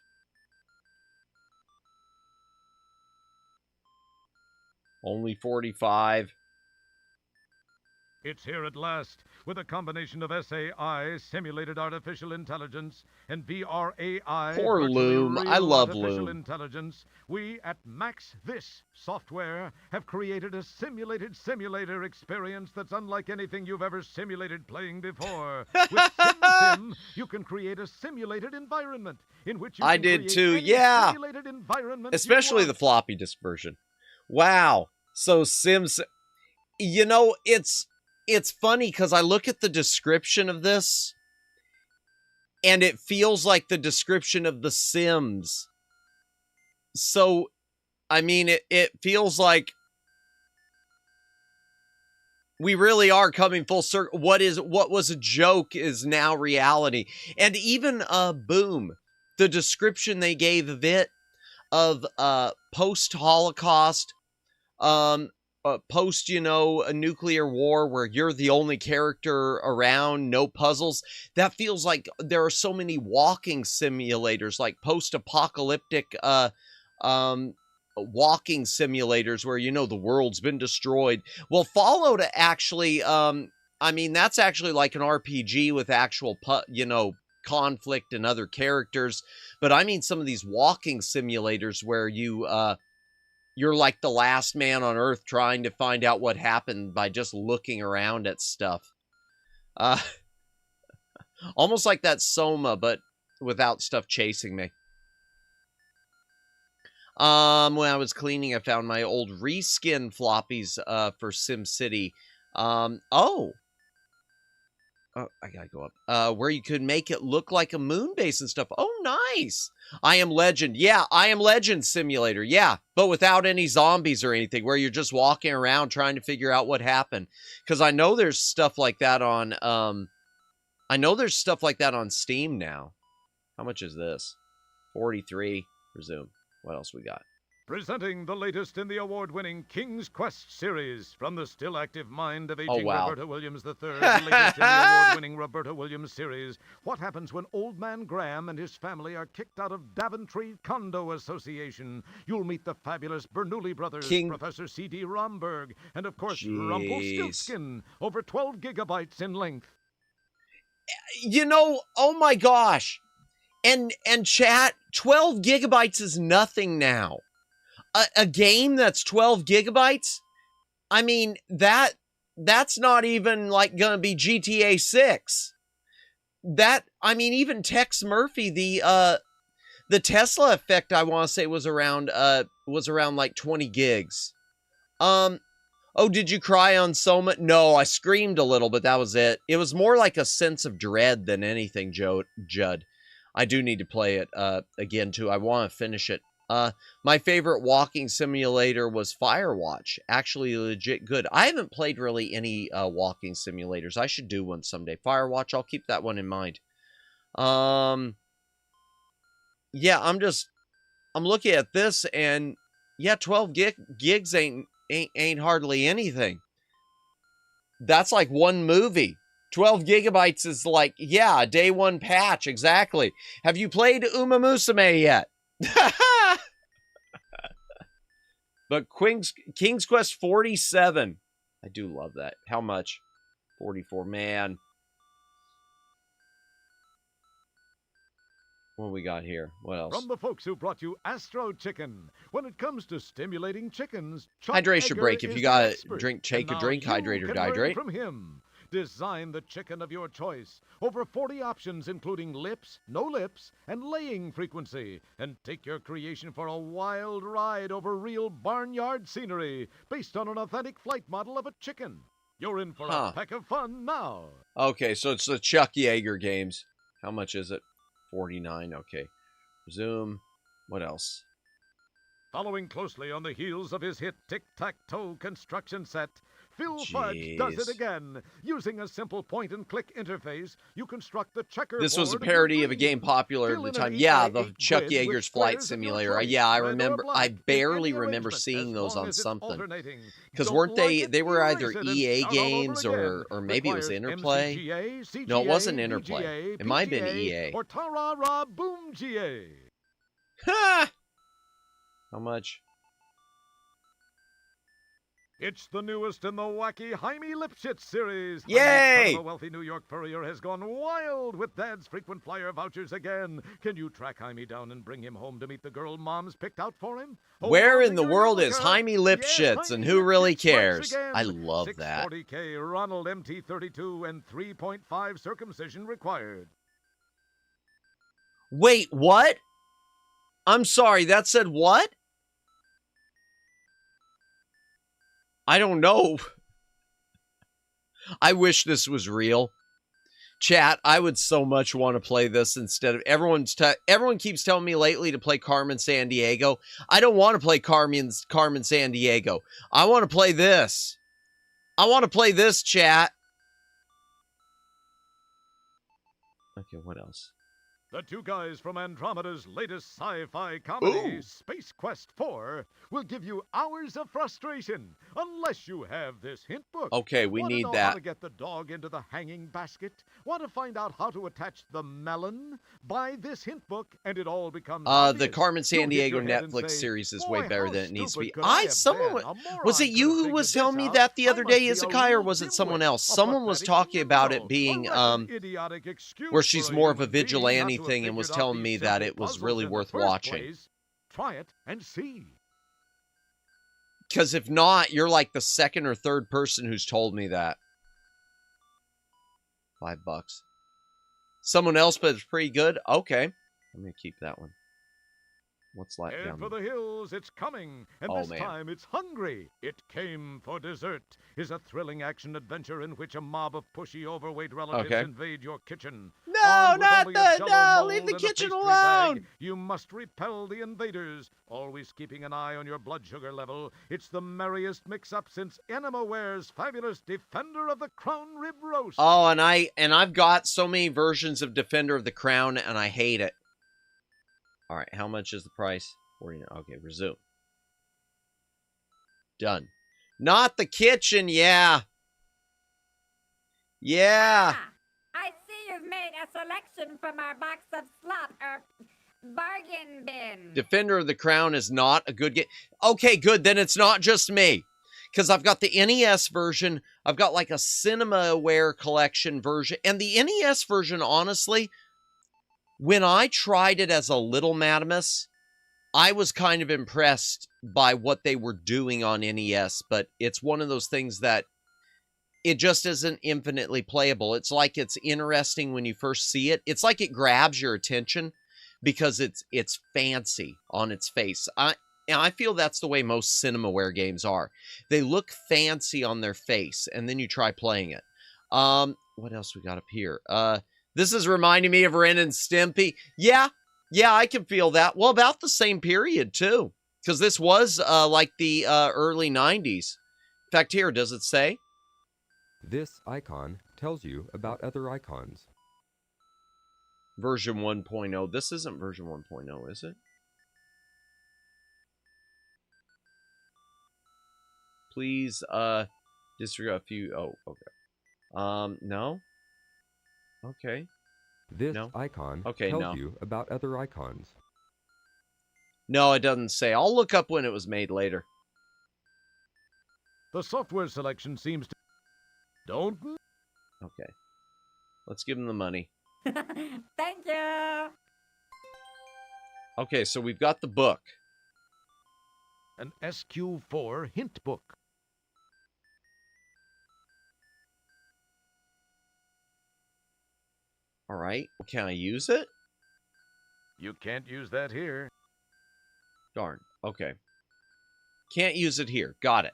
Only 45. It's here at last, with a combination of SAI, Simulated Artificial Intelligence, and VRAI, Poor Virtually Loom. Real I love Artificial Loom. Intelligence. We at Max This Software have created a simulated simulator experience that's unlike anything you've ever simulated playing before. With SimSim, you can create a simulated environment in which you I can did create too, any yeah. simulated environment you Especially want. the floppy disk version. Wow. So Sims... You know, it's funny because I look at the description of this, and it feels like the description of The Sims. So, I mean, it feels like we really are coming full circle. What was a joke is now reality. And even Boom, the description they gave of it, of post-Holocaust, post, a nuclear war where you're the only character around, no puzzles. That feels like there are so many walking simulators, like post-apocalyptic walking simulators where, the world's been destroyed. Well, Fallout actually, I mean, that's actually like an RPG with actual, conflict and other characters. But I mean some of these walking simulators where you're like the last man on Earth trying to find out what happened by just looking around at stuff. Almost like that Soma, but without stuff chasing me. When I was cleaning, I found my old reskin floppies for SimCity. Oh, I gotta go up. Where you could make it look like a moon base and stuff. Oh, nice. I Am Legend. Yeah, I Am Legend simulator. Yeah, but without any zombies or anything, where you're just walking around trying to figure out what happened. Because I know there's stuff like that on, Steam now. How much is this? 43. Resume. What else we got? Presenting the latest in the award-winning King's Quest series from the still active mind of aging Roberta Williams III, the latest in the award-winning Roberta Williams series. What happens when Old Man Graham and his family are kicked out of Daventry Condo Association? You'll meet the fabulous Bernoulli brothers, Professor CD-ROM, and of course Rumpelstiltskin, over 12 gigabytes in length. You know, oh my gosh. And chat, 12 gigabytes is nothing now. A game that's 12 gigabytes? I mean, that's not even like gonna be GTA 6. I mean, even Tex Murphy, the Tesla effect, I want to say was around like 20 gigs. Oh, did you cry on Soma? No, I screamed a little, but that was it. It was more like a sense of dread than anything, Judd. I do need to play it again too. I want to finish it. My favorite walking simulator was Firewatch. Actually, legit good. I haven't played really any walking simulators. I should do one someday. Firewatch, I'll keep that one in mind. Yeah, I'm looking at this, and yeah, 12 gigs ain't hardly anything. That's like one movie. 12 gigabytes is like, yeah, a day one patch, exactly. Have you played Uma Musume yet? But King's Quest 47. I do love that. How much? 44, man. What we got here? What else? From the folks who brought you Astro Chicken. When it comes to stimulating chickens, hydration break. If you got to drink, take a drink, hydrate or dehydrate. From him. Design the chicken of your choice. Over 40 options, including lips, no lips, and laying frequency. And take your creation for a wild ride over real barnyard scenery, based on an authentic flight model of a chicken. You're in for a peck of fun now. Okay, so it's the Chuck Yeager games. How much is it? 49. Okay. Resume. What else? Following closely on the heels of his hit tic-tac-toe construction set, Phil Fudge does it again. Using a simple point-and-click interface, you construct the checkerboard. This was a parody of a game popular at the time. Yeah, the Chuck Yeager's Flight Simulator. Yeah, I remember. I barely remember seeing those on something. Because weren't they were either EA games or maybe it was Interplay. No, it wasn't Interplay. It might have been EA. Or ta-ra-ra boom GA. Ha! How much? It's the newest in the wacky Jaime Lipschitz series. Yay! The wealthy New York furrier has gone wild with Dad's frequent flyer vouchers again. Can you track Jaime down and bring him home to meet the girl Mom's picked out for him? Where in the world is Jaime Lipschitz, and who really cares? I love that. 640K Ronald MT32 and 3.5 circumcision required. Wait, what? I'm sorry, that said what? I don't know. I wish this was real. Chat, I would so much want to play this instead of everyone keeps telling me lately to play Carmen Sandiego. I don't want to play Carmen Sandiego. I want to play this. I want to play this, chat. Okay, what else? The two guys from Andromeda's latest sci-fi comedy, Space Quest 4, will give you hours of frustration unless you have this hint book. Okay, we need know that. How to get the dog into the hanging basket? Want to find out how to attach the melon? Buy this hint book, and it all becomes the Carmen Sandiego Netflix series is way better than it needs to be. Was it you who was telling me that the other day, Izakai, or was it someone else? Someone was talking about it being where she's more of a vigilante thing and was telling me that it was really worth watching. Try it and see. Because if not, you're like the second or third person who's told me that. $5. Someone else, but it's pretty good. Okay, I'm gonna keep that one. What's like down for the hills, it's coming, and this time it's hungry. It Came for Dessert is a thrilling action-adventure in which a mob of pushy, overweight relatives invade your kitchen. No, leave the kitchen alone! Bag, you must repel the invaders, always keeping an eye on your blood sugar level. It's the merriest mix-up since Enemoware's fabulous Defender of the Crown Rib Roast. Oh, and I've got so many versions of Defender of the Crown, and I hate it. All right, how much is the price? 49. Okay, resume. Done. Not the kitchen, yeah. Yeah. I see you've made a selection from our box of slop, bargain bin. Defender of the Crown is not a good game. Okay, good. Then it's not just me. Because I've got the NES version. I've got like a CinemaWare collection version. And the NES version, honestly, when I tried it as a little Madamus, I was kind of impressed by what they were doing on NES. But it's one of those things that it just isn't infinitely playable. It's like it's interesting when you first see it. It's like it grabs your attention because it's fancy on its face. I feel that's the way most CinemaWare games are. They look fancy on their face, and then you try playing it. What else we got up here? This is reminding me of Ren and Stimpy. Yeah, I can feel that. Well, about the same period, too. Because this was like the early 90s. In fact, here, does it say? This icon tells you about other icons. Version 1.0. This isn't version 1.0, is it? Please disregard a few. Oh, okay. No. Okay. This icon tells you about other icons. No, it doesn't say. I'll look up when it was made later. The software selection seems to... Don't... Okay. Let's give him the money. Thank you. Okay, so we've got the book. An SQ4 hint book. All right. Can I use it? You can't use that here. Darn. Okay. Can't use it here. Got it.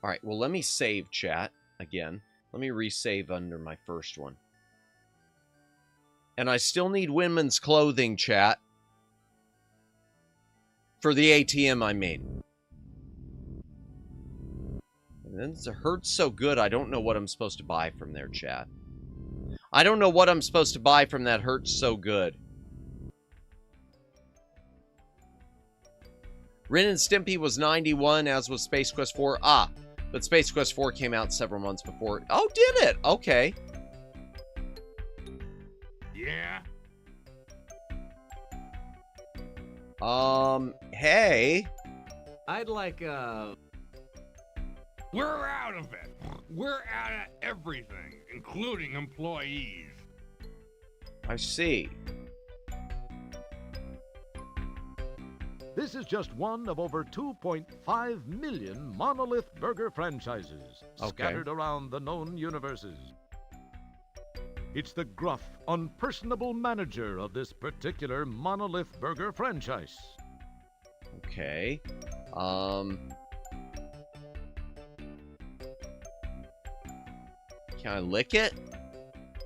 All right. Well, let me save chat again. Let me resave under my first one. And I still need women's clothing, chat. For the ATM, I mean. And then it hurts so good, I don't know what I'm supposed to buy from there, chat. I don't know what I'm supposed to buy from that hurts so good. Ren and Stimpy was 91, as was Space Quest 4. But Space Quest 4 came out several months before. Oh, did it? Okay. Yeah. Hey. I'd like, We're out of it. We're out of everything, including employees. I see. This is just one of over 2.5 million monolith burger franchises scattered around the known universes. It's the gruff, unpersonable manager of this particular monolith burger franchise. Okay. Can I lick it?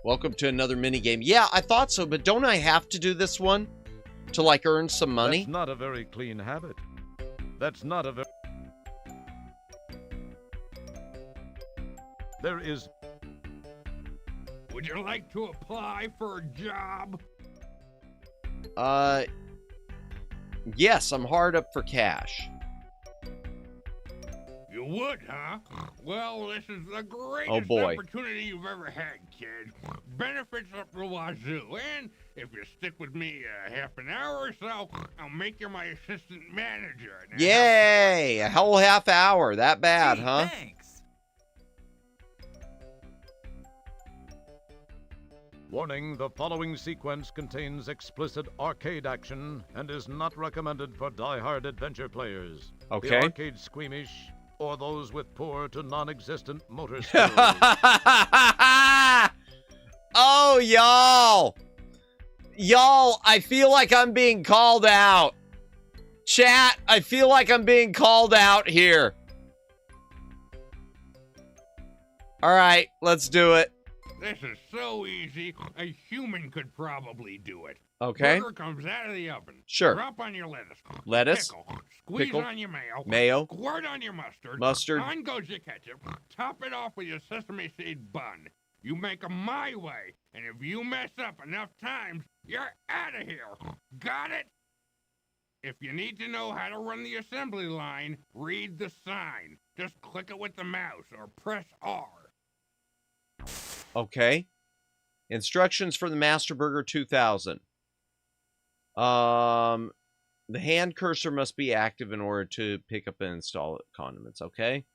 Welcome to another minigame. Yeah, I thought so, but don't I have to do this one to, like, earn some money? That's not a very clean habit. That's not a very... There is... Would you like to apply for a job? Yes, I'm hard up for cash. You would, huh? Well, this is the greatest opportunity you've ever had, kid. Benefits up the wazoo. And if you stick with me half an hour or so, I'll make you my assistant manager. Now, yay! A whole half hour. That bad, huh? Thanks. Warning, the following sequence contains explicit arcade action and is not recommended for die-hard adventure players. Okay. The arcade squeamish or those with poor to non-existent motor skills. Oh, y'all! Y'all, I feel like I'm being called out. Chat, I feel like I'm being called out here. All right, let's do it. This is so easy, a human could probably do it. Okay. Burger comes out of the oven. Sure. Drop on your lettuce. Lettuce. Pickle. Squeeze Pickle. on your mayo. Mayo. Squirt on your mustard. Mustard. On goes your ketchup. Top it off with your sesame seed bun. You make 'em my way, and if you mess up enough times, you're out of here. Got it? If you need to know how to run the assembly line, read the sign. Just click it with the mouse or press R. Okay. Instructions for the Master Burger 2000. The hand cursor must be active in order to pick up and install condiments, okay?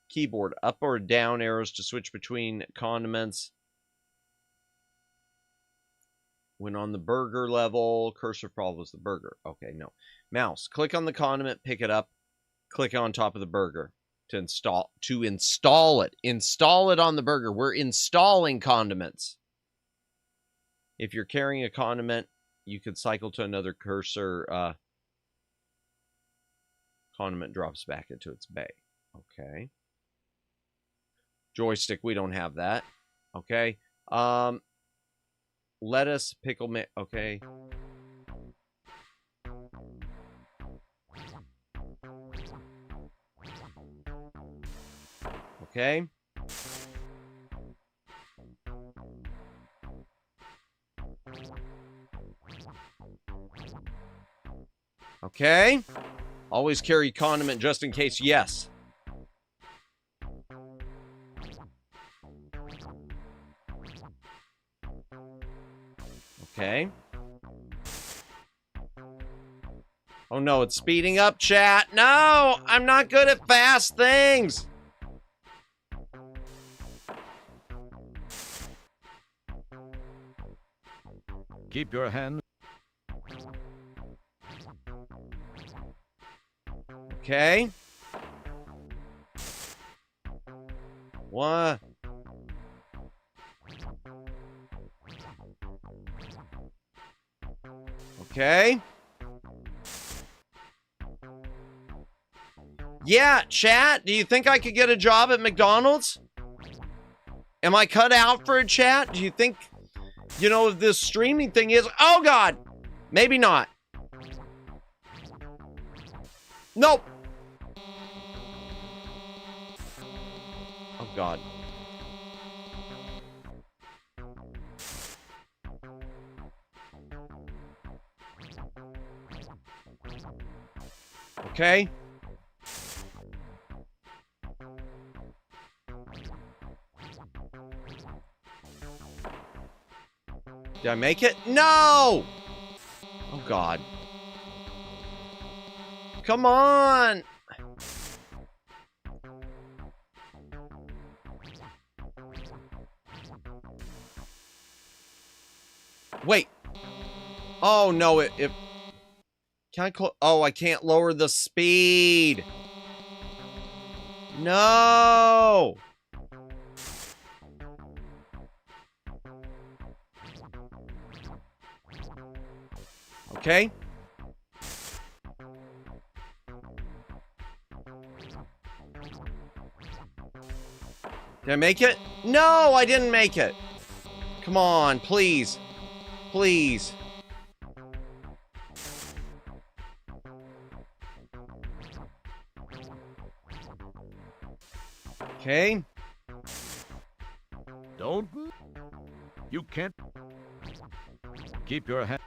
Keyboard, up or down arrows to switch between condiments. When on the burger level, cursor follows the burger. Okay, no. Mouse, click on the condiment, pick it up, click on top of the burger to install it. Install it on the burger. We're installing condiments. If you're carrying a condiment, you could cycle to another cursor. Condiment drops back into its bay. Okay. Joystick, we don't have that. Okay. Lettuce, pickle, okay. Okay. Okay. Always carry condiment just in case. Yes. Okay. Oh no, it's speeding up, chat. No, I'm not good at fast things. Keep your hand. Okay. What? Okay. Yeah, chat, do you think I could get a job at McDonald's? Am I cut out for a chat? Do you think, you know, if this streaming thing is... Oh, God! Maybe not. Nope. Oh, God. Okay. Did I make it? No! Oh, God. Come on! Wait. Oh, no, it can I oh, I can't lower the speed. No! Okay. Did I make it? No, I didn't make it. Come on, please. Please. Okay. Don't. You can't. Keep your hand.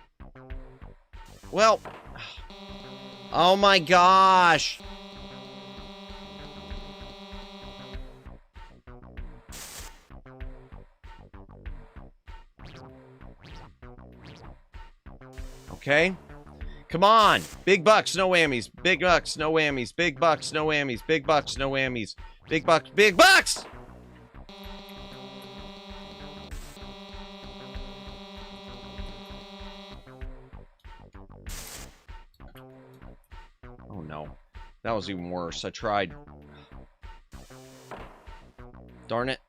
Well. Oh my gosh. Okay. Come on. Big bucks, no whammies. Big bucks, no whammies. Big bucks, no whammies. Big bucks, no whammies. Big bucks, big bucks! Oh no. That was even worse. I tried. Darn it.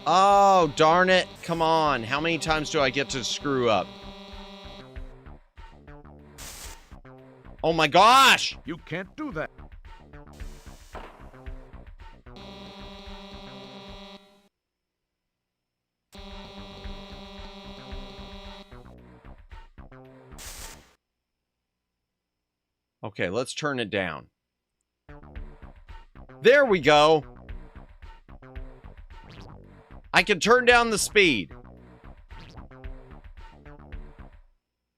Oh, darn it. Come on. How many times do I get to screw up? Oh my gosh! You can't do that. Okay, let's turn it down. There we go. I can turn down the speed.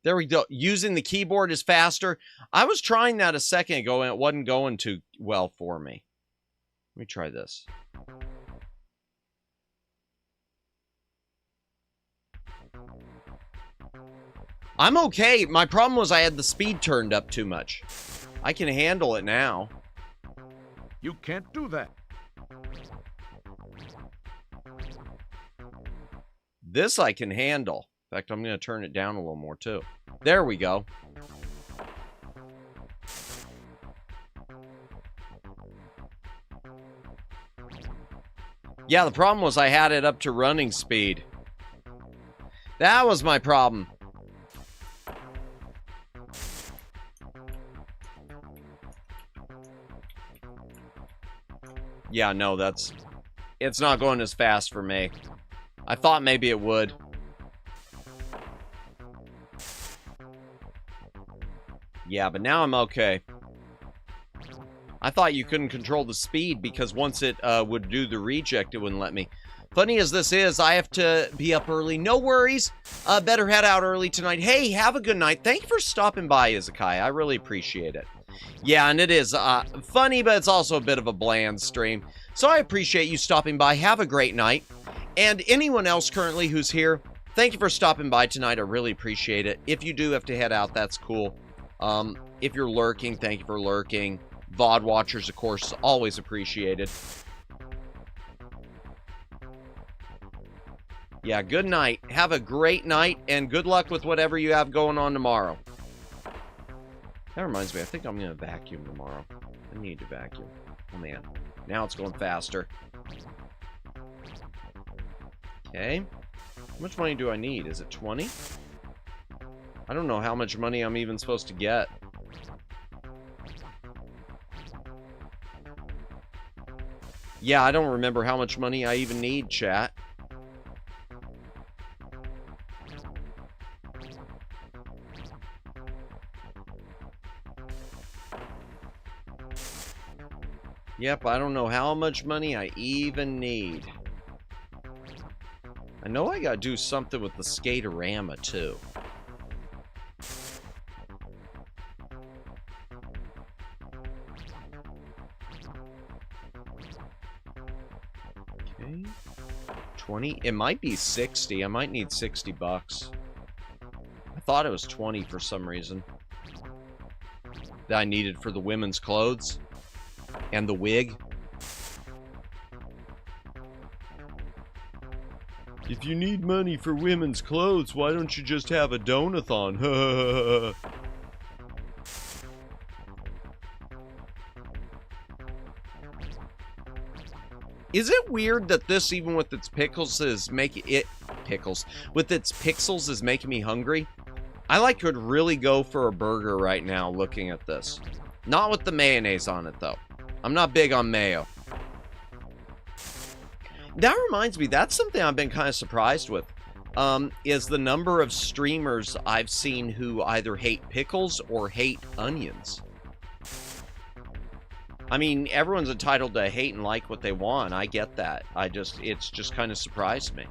There we go. Using the keyboard is faster. I was trying that a second ago, and it wasn't going too well for me. Let me try this. I'm okay. My problem was I had the speed turned up too much. I can handle it now. You can't do that. This I can handle. In fact, I'm going to turn it down a little more, too. There we go. Yeah, the problem was I had it up to running speed. That was my problem. Yeah, no, it's not going as fast for me. I thought maybe it would. Yeah, but now I'm okay. I thought you couldn't control the speed because once it would do the reject, it wouldn't let me. Funny as this is, I have to be up early. No worries. Better head out early tonight. Hey, have a good night. Thank you for stopping by, Izakai. I really appreciate it. Yeah, and it is funny, but it's also a bit of a bland stream. So I appreciate you stopping by. Have a great night. And anyone else currently who's here, thank you for stopping by tonight. I really appreciate it. If you do have to head out, that's cool. If you're lurking, thank you for lurking. VOD watchers, of course, always appreciated. Yeah, good night. Have a great night, and good luck with whatever you have going on tomorrow. That reminds me, I think I'm going to vacuum tomorrow. I need to vacuum. Oh, man. Now it's going faster. Okay. How much money do I need? Is it 20? I don't know how much money I'm even supposed to get. Yeah, I don't remember how much money I even need, chat. Yep, I don't know how much money I even need. I know I gotta do something with the skaterama, too. Okay. 20? It might be 60. I might need 60 bucks. I thought it was 20 for some reason. That I needed for the women's clothes. And the wig. If you need money for women's clothes, why don't you just have a donathon? Is it weird that this, even with its pickles, is making it with its pixels is making me hungry? I could really go for a burger right now looking at this. Not with the mayonnaise on it though. I'm not big on mayo. That reminds me, that's something I've been kind of surprised with, is the number of streamers I've seen who either hate pickles or hate onions. I mean, everyone's entitled to hate and like what they want. I get that. It's just kind of surprised me.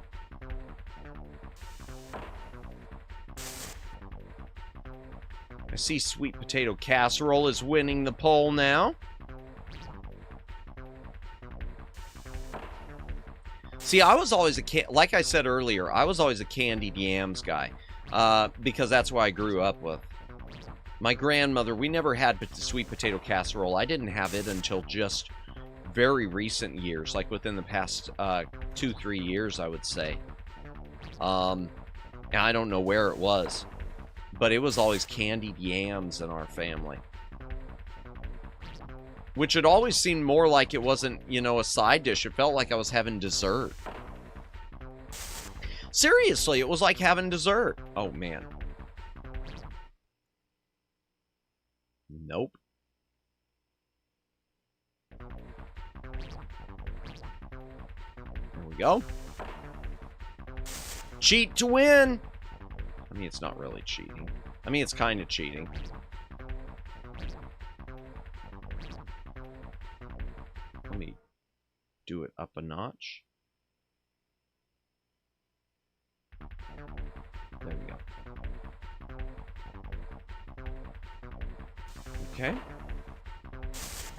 I see sweet potato casserole is winning the poll now. See, I was always like I said earlier, I was always a candied yams guy, because that's what I grew up with. My grandmother, we never had sweet potato casserole. I didn't have it until just very recent years, like within the past 2-3 years, I would say. And I don't know where it was, but it was always candied yams in our family. Which it always seemed more like it wasn't, you know, a side dish. It felt like I was having dessert. Seriously, it was like having dessert. Oh, man. Nope. There we go. Cheat to win! I mean, it's not really cheating. I mean, it's kind of cheating. Let me do it up a notch. There we go. Okay.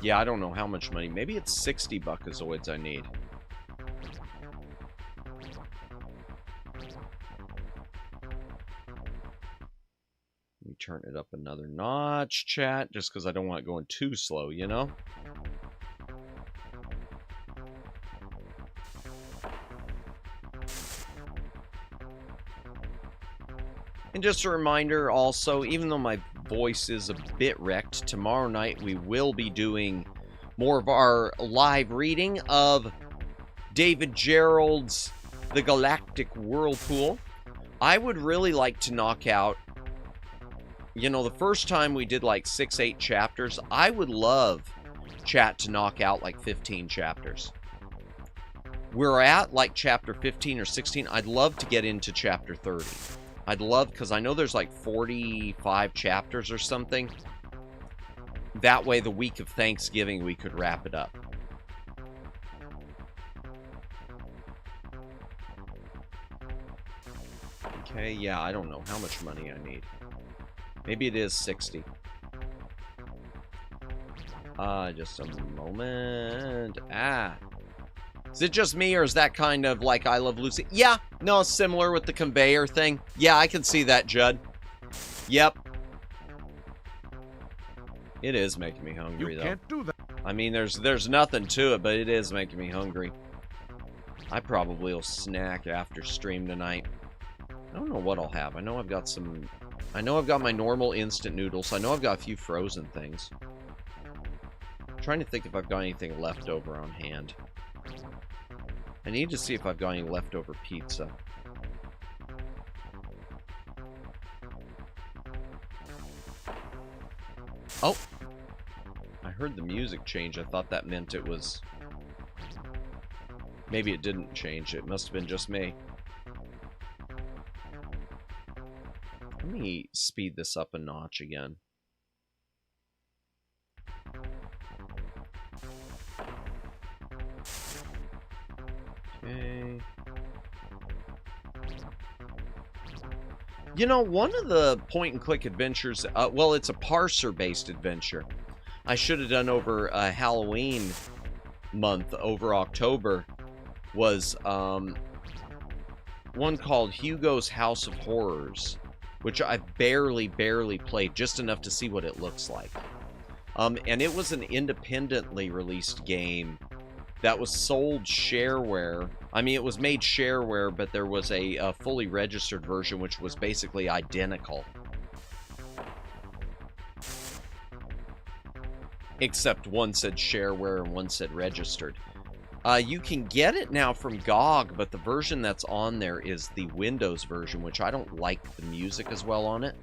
Yeah, I don't know how much money. Maybe it's 60 buckazoids I need. Let me turn it up another notch, chat, just because I don't want it going too slow, you know? And just a reminder also, even though my voice is a bit wrecked, tomorrow night we will be doing more of our live reading of David Gerald's The Galactic Whirlpool. I would really like to knock out, you know, the first time we did like 6-8 chapters, I would love chat to knock out like 15 chapters. We're at like chapter 15 or 16. I'd love to get into chapter 30. I'd love, because I know there's like 45 chapters or something. That way, the week of Thanksgiving, we could wrap it up. Okay, yeah, I don't know how much money I need. Maybe it is 60. Just a moment. Is it just me, or is that kind of like I Love Lucy? Yeah, no, similar with the conveyor thing. Yeah, I can see that, Judd. Yep. It is making me hungry, though. You can't do that. I mean, there's nothing to it, but it is making me hungry. I probably will snack after stream tonight. I don't know what I'll have. I know I've got some... I know I've got my normal instant noodles. I know I've got a few frozen things. I'm trying to think if I've got anything left over on hand. I need to see if I've got any leftover pizza. Oh! I heard the music change. I thought that meant it was... Maybe it didn't change. It must have been just me. Let me speed this up a notch again. Okay. You know, one of the point-and-click adventures, well, it's a parser-based adventure. I should have done over Halloween month, over October, was one called Hugo's House of Horrors, which I barely played, just enough to see what it looks like. And it was an independently released game that was sold shareware. I mean, it was made shareware, but there was a fully registered version, which was basically identical. Except one said shareware and one said registered. You can get it now from GOG, but the version that's on there is the Windows version, which I don't like the music as well on it.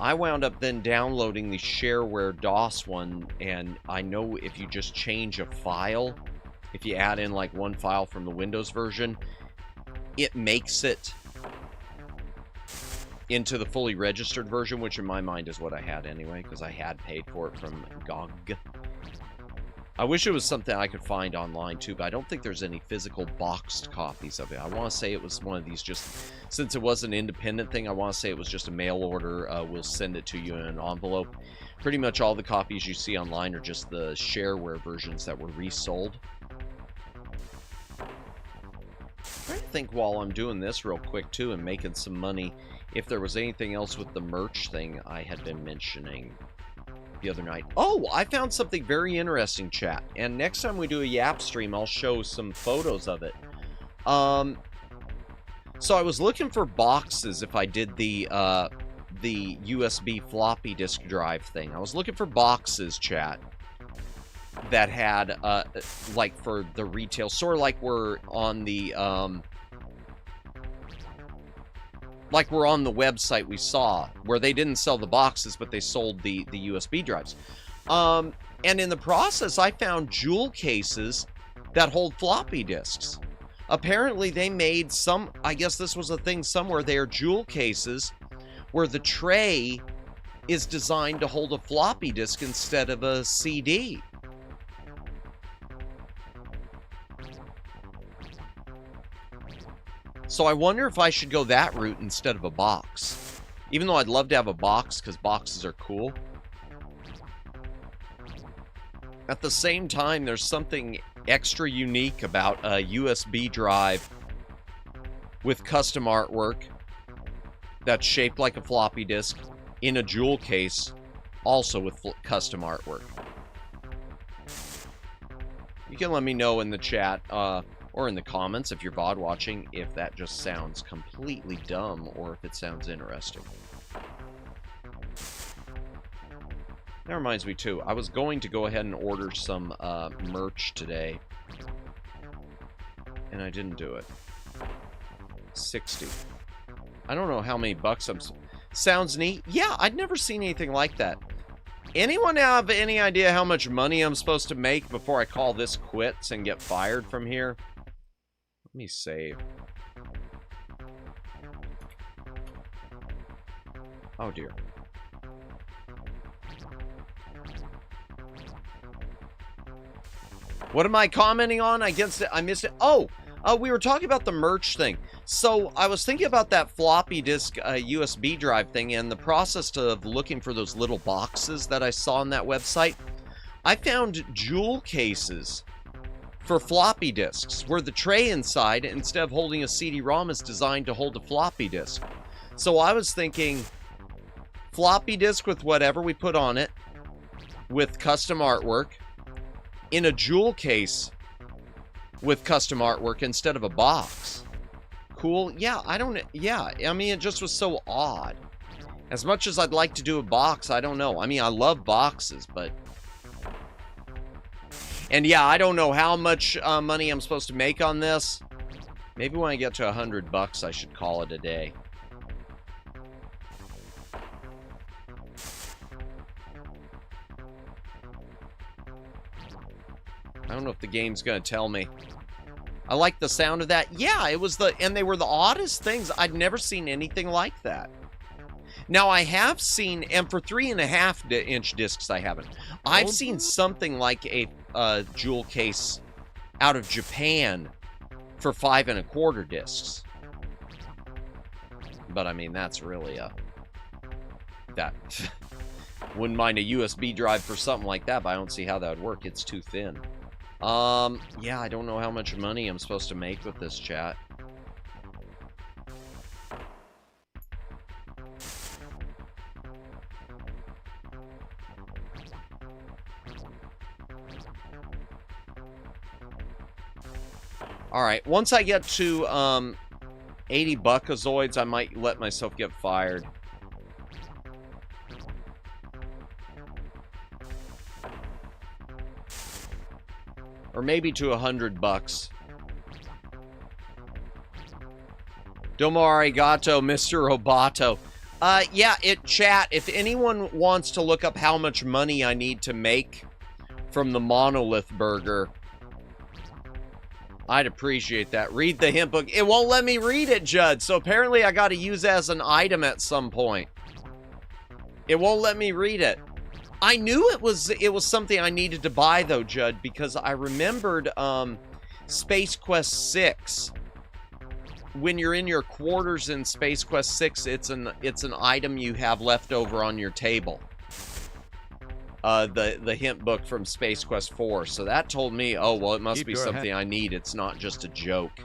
I wound up then downloading the shareware DOS one, and I know if you just change a file, if you add in like one file from the Windows version, it makes it into the fully registered version, which in my mind is what I had anyway, because I had paid for it from GOG. I wish it was something I could find online too, but I don't think there's any physical boxed copies of it. I want to say it was one of these just, since it was an independent thing, I want to say it was just a mail order. We'll send it to you in an envelope. Pretty much all the copies you see online are just the shareware versions that were resold. I'm trying to think while I'm doing this real quick too and making some money, if there was anything else with the merch thing I had been mentioning the other night. Oh, I found something very interesting, chat. And next time we do a Yap stream, I'll show some photos of it. So I was looking for boxes if I did the USB floppy disk drive thing. I was looking for boxes, chat, that had, like for the retail, sort of like we're on the, like we're on the website we saw, where they didn't sell the boxes, but they sold the USB drives. And in the process, I found jewel cases that hold floppy disks. Apparently, they made some, I guess this was a thing somewhere, they are jewel cases where the tray is designed to hold a floppy disk instead of a CD. So I wonder if I should go that route instead of a box. Even though I'd love to have a box, because boxes are cool. At the same time, there's something extra unique about a USB drive with custom artwork that's shaped like a floppy disk in a jewel case, also with custom artwork. You can let me know in the chat or in the comments if you're VOD watching if that just sounds completely dumb or if it sounds interesting. That reminds me too, I was going to go ahead and order some merch today, and I didn't do it. 60. I don't know how many bucks I'm... Sounds neat. Yeah, I'd never seen anything like that. Anyone have any idea how much money I'm supposed to make before I call this quits and get fired from here? Let me save. Oh dear. What am I commenting on? I missed it. Oh, we were talking about the merch thing. So I was thinking about that floppy disk USB drive thing and the process of looking for those little boxes that I saw on that website. I found jewel cases for floppy disks where the tray inside, instead of holding a CD-ROM, is designed to hold a floppy disk. So I was thinking floppy disk with whatever we put on it with custom artwork in a jewel case with custom artwork instead of a box. Cool. Yeah, I mean, it just was so odd. As much as I'd like to do a box, I don't know. I mean, I love boxes, but... And yeah, I don't know how much money I'm supposed to make on this. Maybe when I get to $100, I should call it a day. I don't know if the game's gonna tell me. I like the sound of that. Yeah, it was and they were the oddest things. I'd never seen anything like that. Now I have seen, and for 3.5-inch discs I haven't. I've seen something like a jewel case out of Japan for 5.25 discs. But I mean, that's really wouldn't mind a USB drive for something like that, but I don't see how that would work. It's too thin. Yeah, I don't know how much money I'm supposed to make with this chat. Alright, once I get to, 80 buckazoids, I might let myself get fired. Or maybe to $100. Domo arigato, Mr. Roboto. Yeah, chat, if anyone wants to look up how much money I need to make from the monolith burger, I'd appreciate that. Read the hint book. It won't let me read it, Judd, so apparently I gotta use it as an item at some point. It won't let me read it. I knew it was something I needed to buy, though, Judd, because I remembered Space Quest 6. When you're in your quarters in Space Quest 6, it's an item you have left over on your table. The hint book from Space Quest 4. So that told me, oh, well, it must be something I need. It's not just a joke.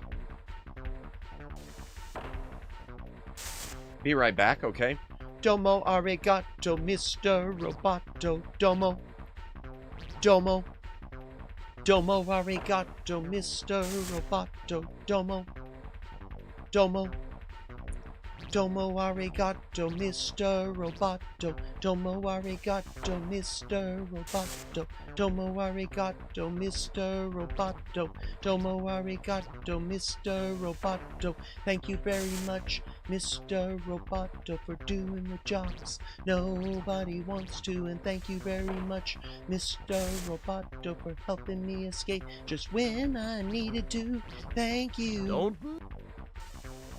Be right back, okay? Domo arigato, Mr. Roboto. Domo. Domo. Domo arigato, Mr. Roboto. Domo. Domo. Domo arigato, Mr. Roboto. Domo arigato, Mr. Roboto. Domo arigato, Mr. Roboto. Domo arigato, Mr. Roboto. Thank you very much, Mr. Roboto, for doing the jobs nobody wants to. And thank you very much, Mr. Roboto, for helping me escape just when I needed to. Thank you.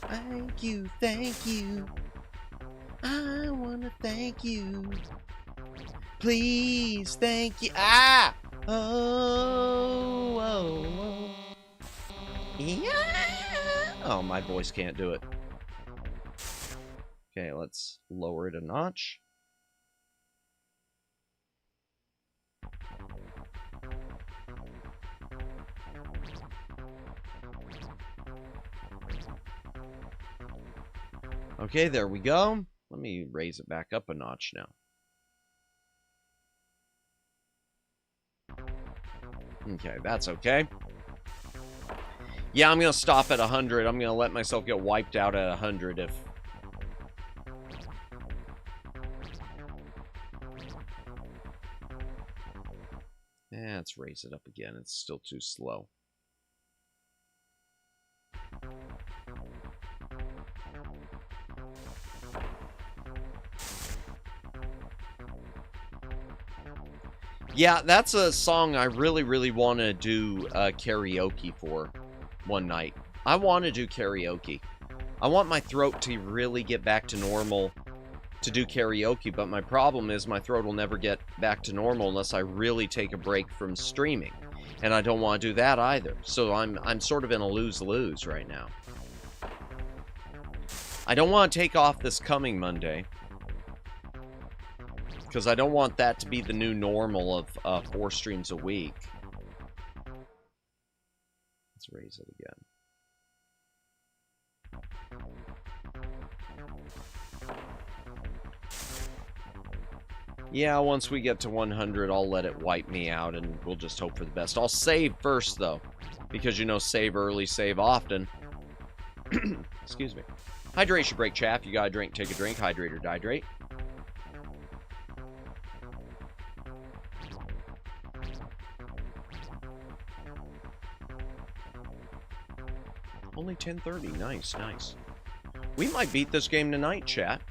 Thank you, thank you. I wanna thank you. Please, thank you. Ah! Oh. Yeah! Oh, my voice can't do it. Okay, let's lower it a notch. Okay, there we go. Let me raise it back up a notch now. Okay, that's okay. Yeah, I'm going to stop at 100. I'm going to let myself get wiped out at 100 if... Yeah, let's raise it up again. It's still too slow. Yeah, that's a song I really, really want to do karaoke for one night. I want to do karaoke. I want my throat to really get back to normal to do karaoke, but my problem is my throat will never get back to normal unless I really take a break from streaming. And I don't want to do that either. So I'm sort of in a lose-lose right now. I don't want to take off this coming Monday, because I don't want that to be the new normal of 4 streams a week. Let's raise it again. Yeah, once we get to 100, I'll let it wipe me out, and we'll just hope for the best. I'll save first, though, because, you know, save early, save often. Excuse me. Hydration break, chat. If you got a drink, take a drink. Hydrate or dihydrate. Only 10:30. Nice, nice. We might beat this game tonight, chat.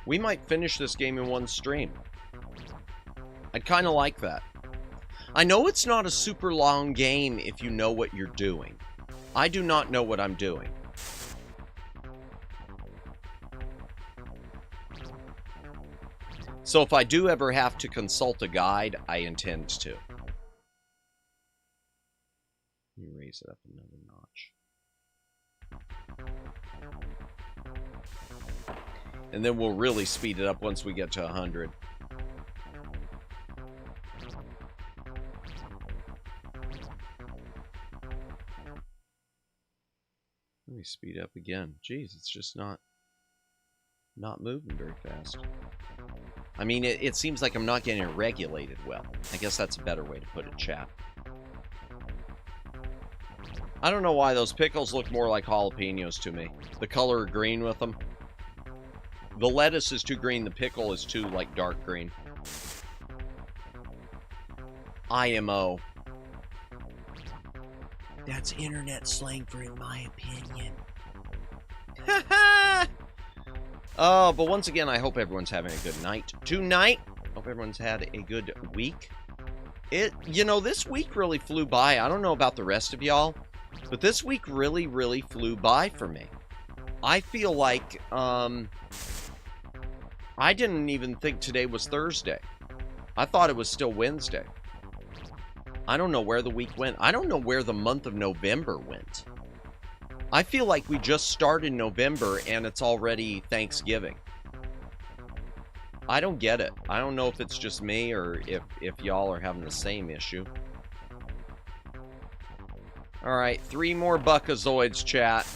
We might finish this game in one stream. I'd kind of like that. I know it's not a super long game if you know what you're doing. I do not know what I'm doing. So if I do ever have to consult a guide, I intend to. Let me raise it up another notch. And then we'll really speed it up once we get to 100. Let me speed up again. Jeez, it's just not moving very fast. I mean, it seems like I'm not getting it regulated well. I guess that's a better way to put it, chat. I don't know why those pickles look more like jalapenos to me. The color green with them. The lettuce is too green. The pickle is too, like, dark green. IMO. That's internet slang for in my opinion. Oh, but once again, I hope everyone's having a good night tonight. Hope everyone's had a good week. You know, this week really flew by. I don't know about the rest of y'all, but this week really, really flew by for me. I feel like, I didn't even think today was Thursday. I thought it was still Wednesday. I don't know where the week went. I don't know where the month of November went. I feel like we just started November and it's already Thanksgiving. I don't get it. I don't know if it's just me or if y'all are having the same issue. Alright, 3 more Buckazoids, chat.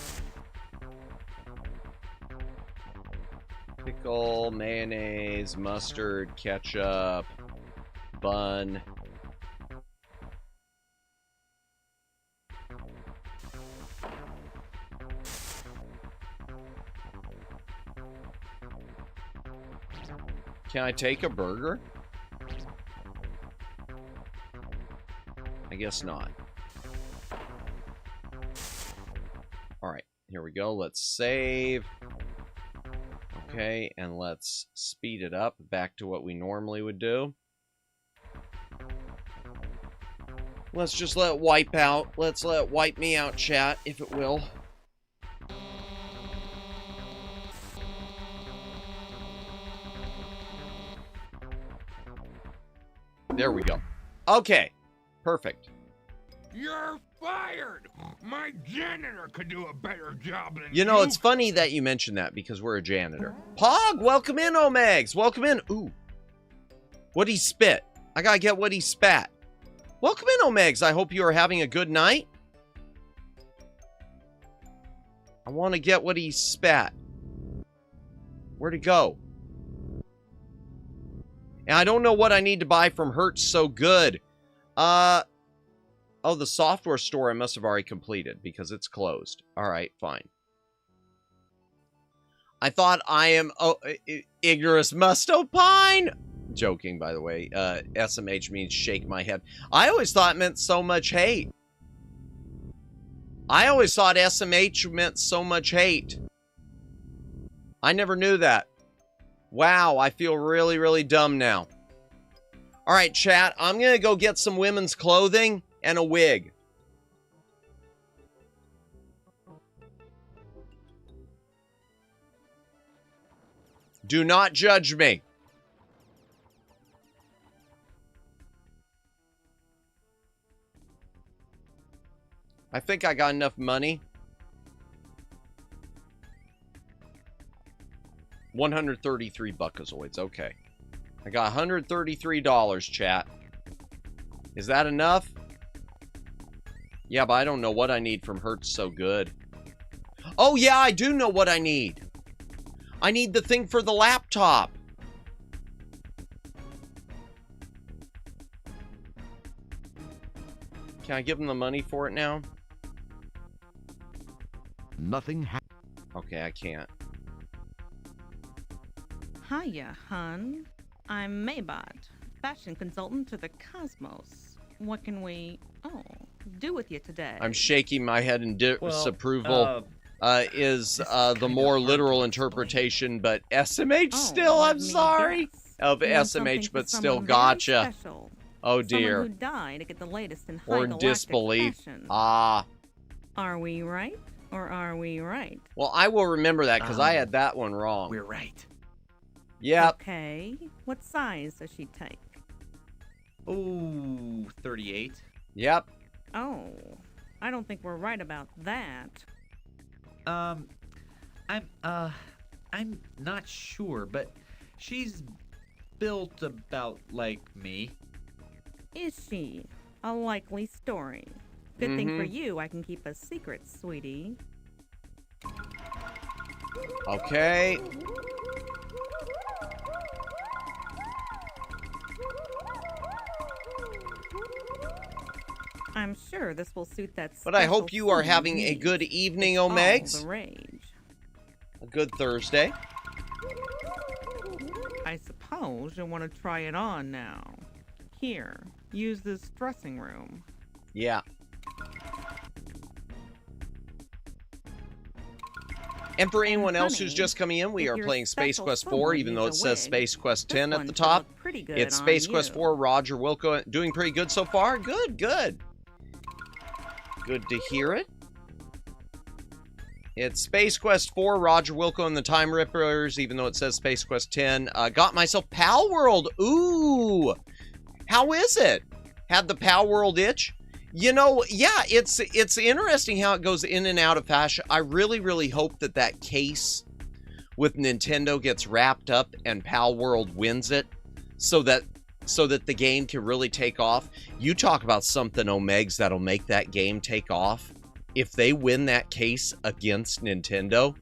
Pickle, mayonnaise, mustard, ketchup, bun. Can I take a burger? I guess not. Alright, here we go. Let's save. Okay, and let's speed it up back to what we normally would do. Let's just let it wipe out. Let's let it wipe me out, chat, if it will. There we go. Okay, perfect. You're fired! My janitor could do a better job than You know, it's funny that you mentioned that because we're a janitor. Pog, welcome in, Omegs. Welcome in. Ooh. What'd he spit? I gotta get what he spat. Welcome in, Omegs. I hope you are having a good night. I want to get what he spat. Where'd it go? And I don't know what I need to buy from Hurts So Good. Oh, the software store I must have already completed because it's closed. All right, fine. I thought I am... Oh, Ignorous must opine! Joking, by the way. SMH means shake my head. I always thought it meant so much hate. I always thought SMH meant so much hate. I never knew that. Wow, I feel really, really dumb now. All right, chat, I'm going to go get some women's clothing and a wig. Do not judge me. I think I got enough money. 133 buckazoids. Okay. I got $133, chat. Is that enough? Yeah, but I don't know what I need from Hurts So Good. Oh, yeah, I do know what I need. I need the thing for the laptop. Can I give him the money for it now? Nothing happened. Okay, I can't. Hiya, hun. I'm Maybot, fashion consultant to the Cosmos. What can we, do with you today? I'm shaking my head in disapproval. Is the more literal interpretation, but SMH still, I'm sorry. Of SMH, but still gotcha. Oh dear. Someone who died to get the latest in or in disbelief. Fashion. Ah. Are we right, or are we right? Well, I will remember that, because I had that one wrong. We're right. Yep. Okay. What size does she take? Oh, 38. Yep. Oh, I don't think we're right about that. I'm not sure, but she's built about like me. Is she? A likely story. Good thing for you, I can keep a secret, sweetie. Okay. I'm sure this will suit that. But I hope you are having a good evening, Omegs. The rage. A good Thursday. I suppose you'll want to try it on now. Here, use this dressing room. Yeah. And for anyone else who's just coming in, we are playing Space Quest 4, even though it says Space Quest 10 at the top. It's Space Quest 4, Roger Wilco, doing pretty good so far. Good, good. Good to hear it. It's Space Quest 4, Roger Wilco and the Time Rippers, even though it says Space Quest 10. Got myself Pal World. Ooh. How is it? Had the Pal World itch? You know, yeah, it's interesting how it goes in and out of fashion. I really, really hope that that case with Nintendo gets wrapped up and Pal World wins it so that the game can really take off. You talk about something, Omegs, that'll make that game take off. If they win that case against Nintendo,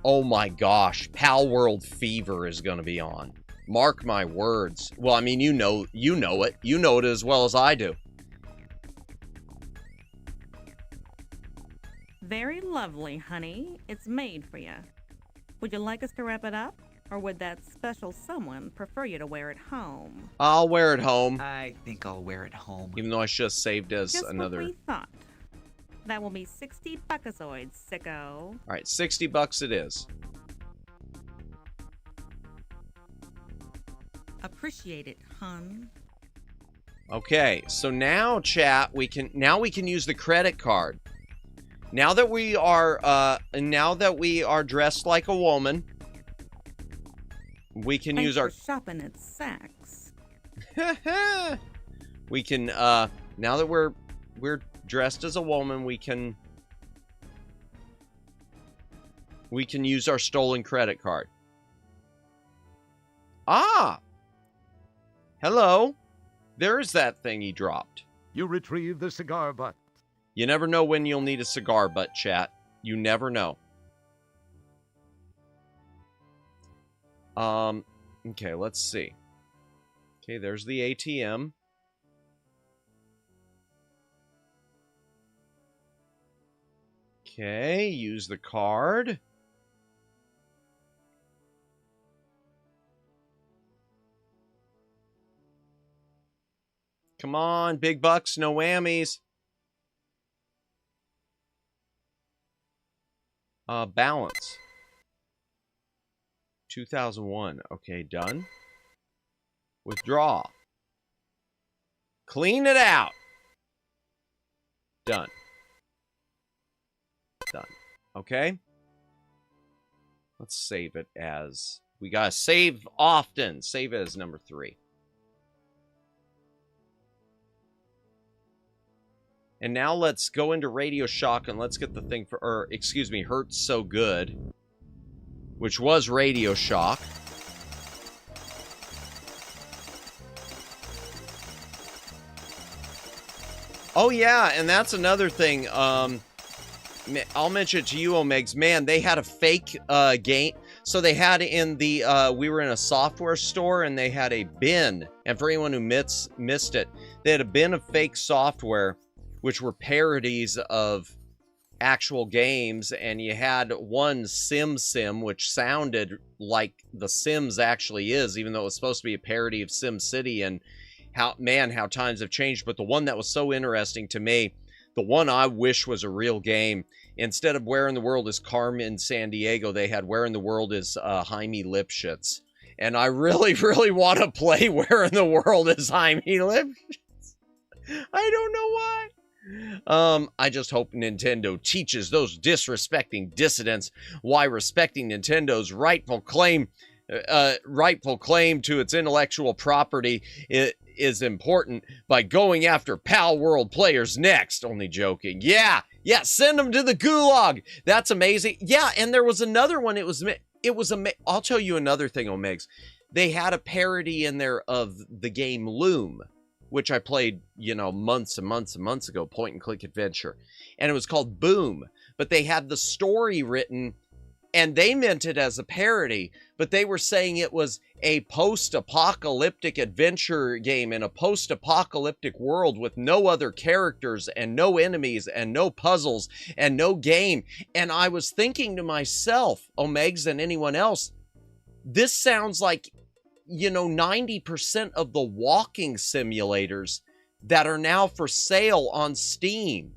oh my gosh, Pal World fever is going to be on. Mark my words. Well, I mean, you know it. You know it as well as I do. Very lovely, honey. It's made for you. Would you like us to wrap it up? Or would that special someone prefer you to wear it home? I'll wear it home. I think I'll wear it home. Even though I should have saved as Just another... what we thought. That will be 60 buckazoids, sicko. All right, 60 bucks it is. Appreciate it, hun. Okay, so now, chat, we can use the credit card. Now that we are dressed like a woman, we can use our shopping at Saks. We can now that we're dressed as a woman, we can use our stolen credit card. Ah! Hello. There's that thing he dropped. You retrieve the cigar butt. You never know when you'll need a cigar butt, chat. You never know. Okay, let's see. Okay, there's the ATM. Okay, use the card. Come on, big bucks, no whammies. Balance. 2001. Okay, done. Withdraw. Clean it out. Done. Done. Okay. Let's save it as... We gotta save often. Save it as number 3. And now let's go into Radio Shock and let's get the thing for... Or, excuse me, Hurts So Good. Which was Radio Shock. Oh, yeah, and that's another thing. I'll mention it to you, Omegs. Man, they had a fake game. So they had in the... we were in a software store, and they had a bin. And for anyone who missed it, they had a bin of fake software, which were parodies of actual games, and you had one Sim, which sounded like The Sims actually is, even though it was supposed to be a parody of Sim City, and how times have changed. But the one that was so interesting to me, the one I wish was a real game, instead of Where in the World is Carmen Sandiego, they had Where in the World is Jaime Lipschitz. And I really, really want to play Where in the World is Jaime Lipschitz. I don't know why. I just hope Nintendo teaches those disrespecting dissidents why respecting Nintendo's rightful claim to its intellectual property is important by going after Pal World players next. Only joking. Yeah, send them to the gulag. That's amazing. Yeah, and there was another one. I'll tell you another thing, Omegs. They had a parody in there of the game Loom, which I played, months and months and months ago, point-and-click adventure. And it was called Boom. But they had the story written, and they meant it as a parody, but they were saying it was a post-apocalyptic adventure game in a post-apocalyptic world with no other characters and no enemies and no puzzles and no game. And I was thinking to myself, Omegs and anyone else, this sounds like 90% of the walking simulators that are now for sale on Steam.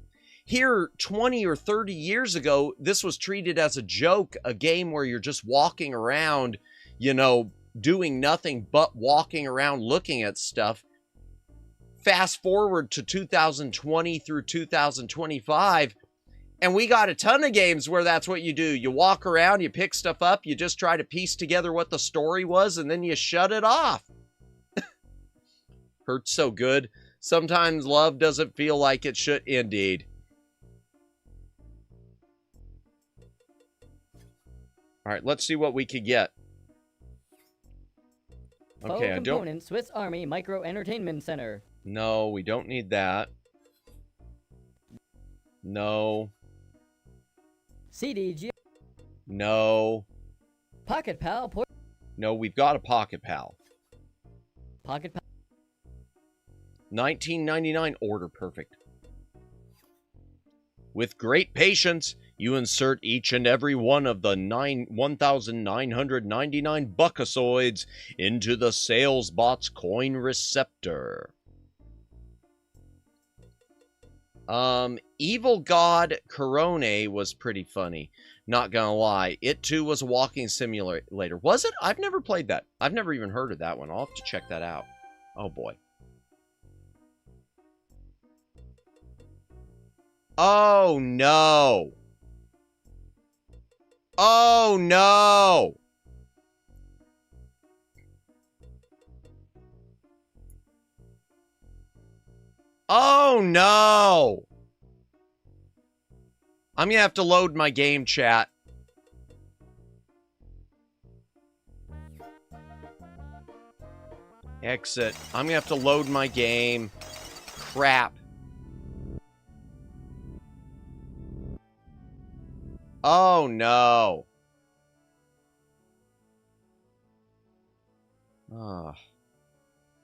Here, 20 or 30 years ago, this was treated as a joke, a game where you're just walking around, doing nothing but walking around looking at stuff. Fast forward to 2020 through 2025, and we got a ton of games where that's what you do. You walk around, you pick stuff up, you just try to piece together what the story was, and then you shut it off. Hurts so good. Sometimes love doesn't feel like it should. Indeed. All right, let's see what we could get. Okay, I don't... Component, Swiss Army Micro Entertainment Center. No, we don't need that. No. CD-ROM. No. Pocket Pal. No, we've got a Pocket Pal. Pocket Pal. 1999 order perfect. With great patience, you insert each and every one of the 1,999 buckasoids into the salesbot's coin receptor. Evil God Corone was pretty funny. Not gonna lie. It too was a walking simulator. Was it? I've never played that. I've never even heard of that one. I'll have to check that out. Oh boy. Oh no. Oh no. Oh no. I'm gonna have to load my game, chat. Exit. I'm gonna have to load my game. Crap. Oh no.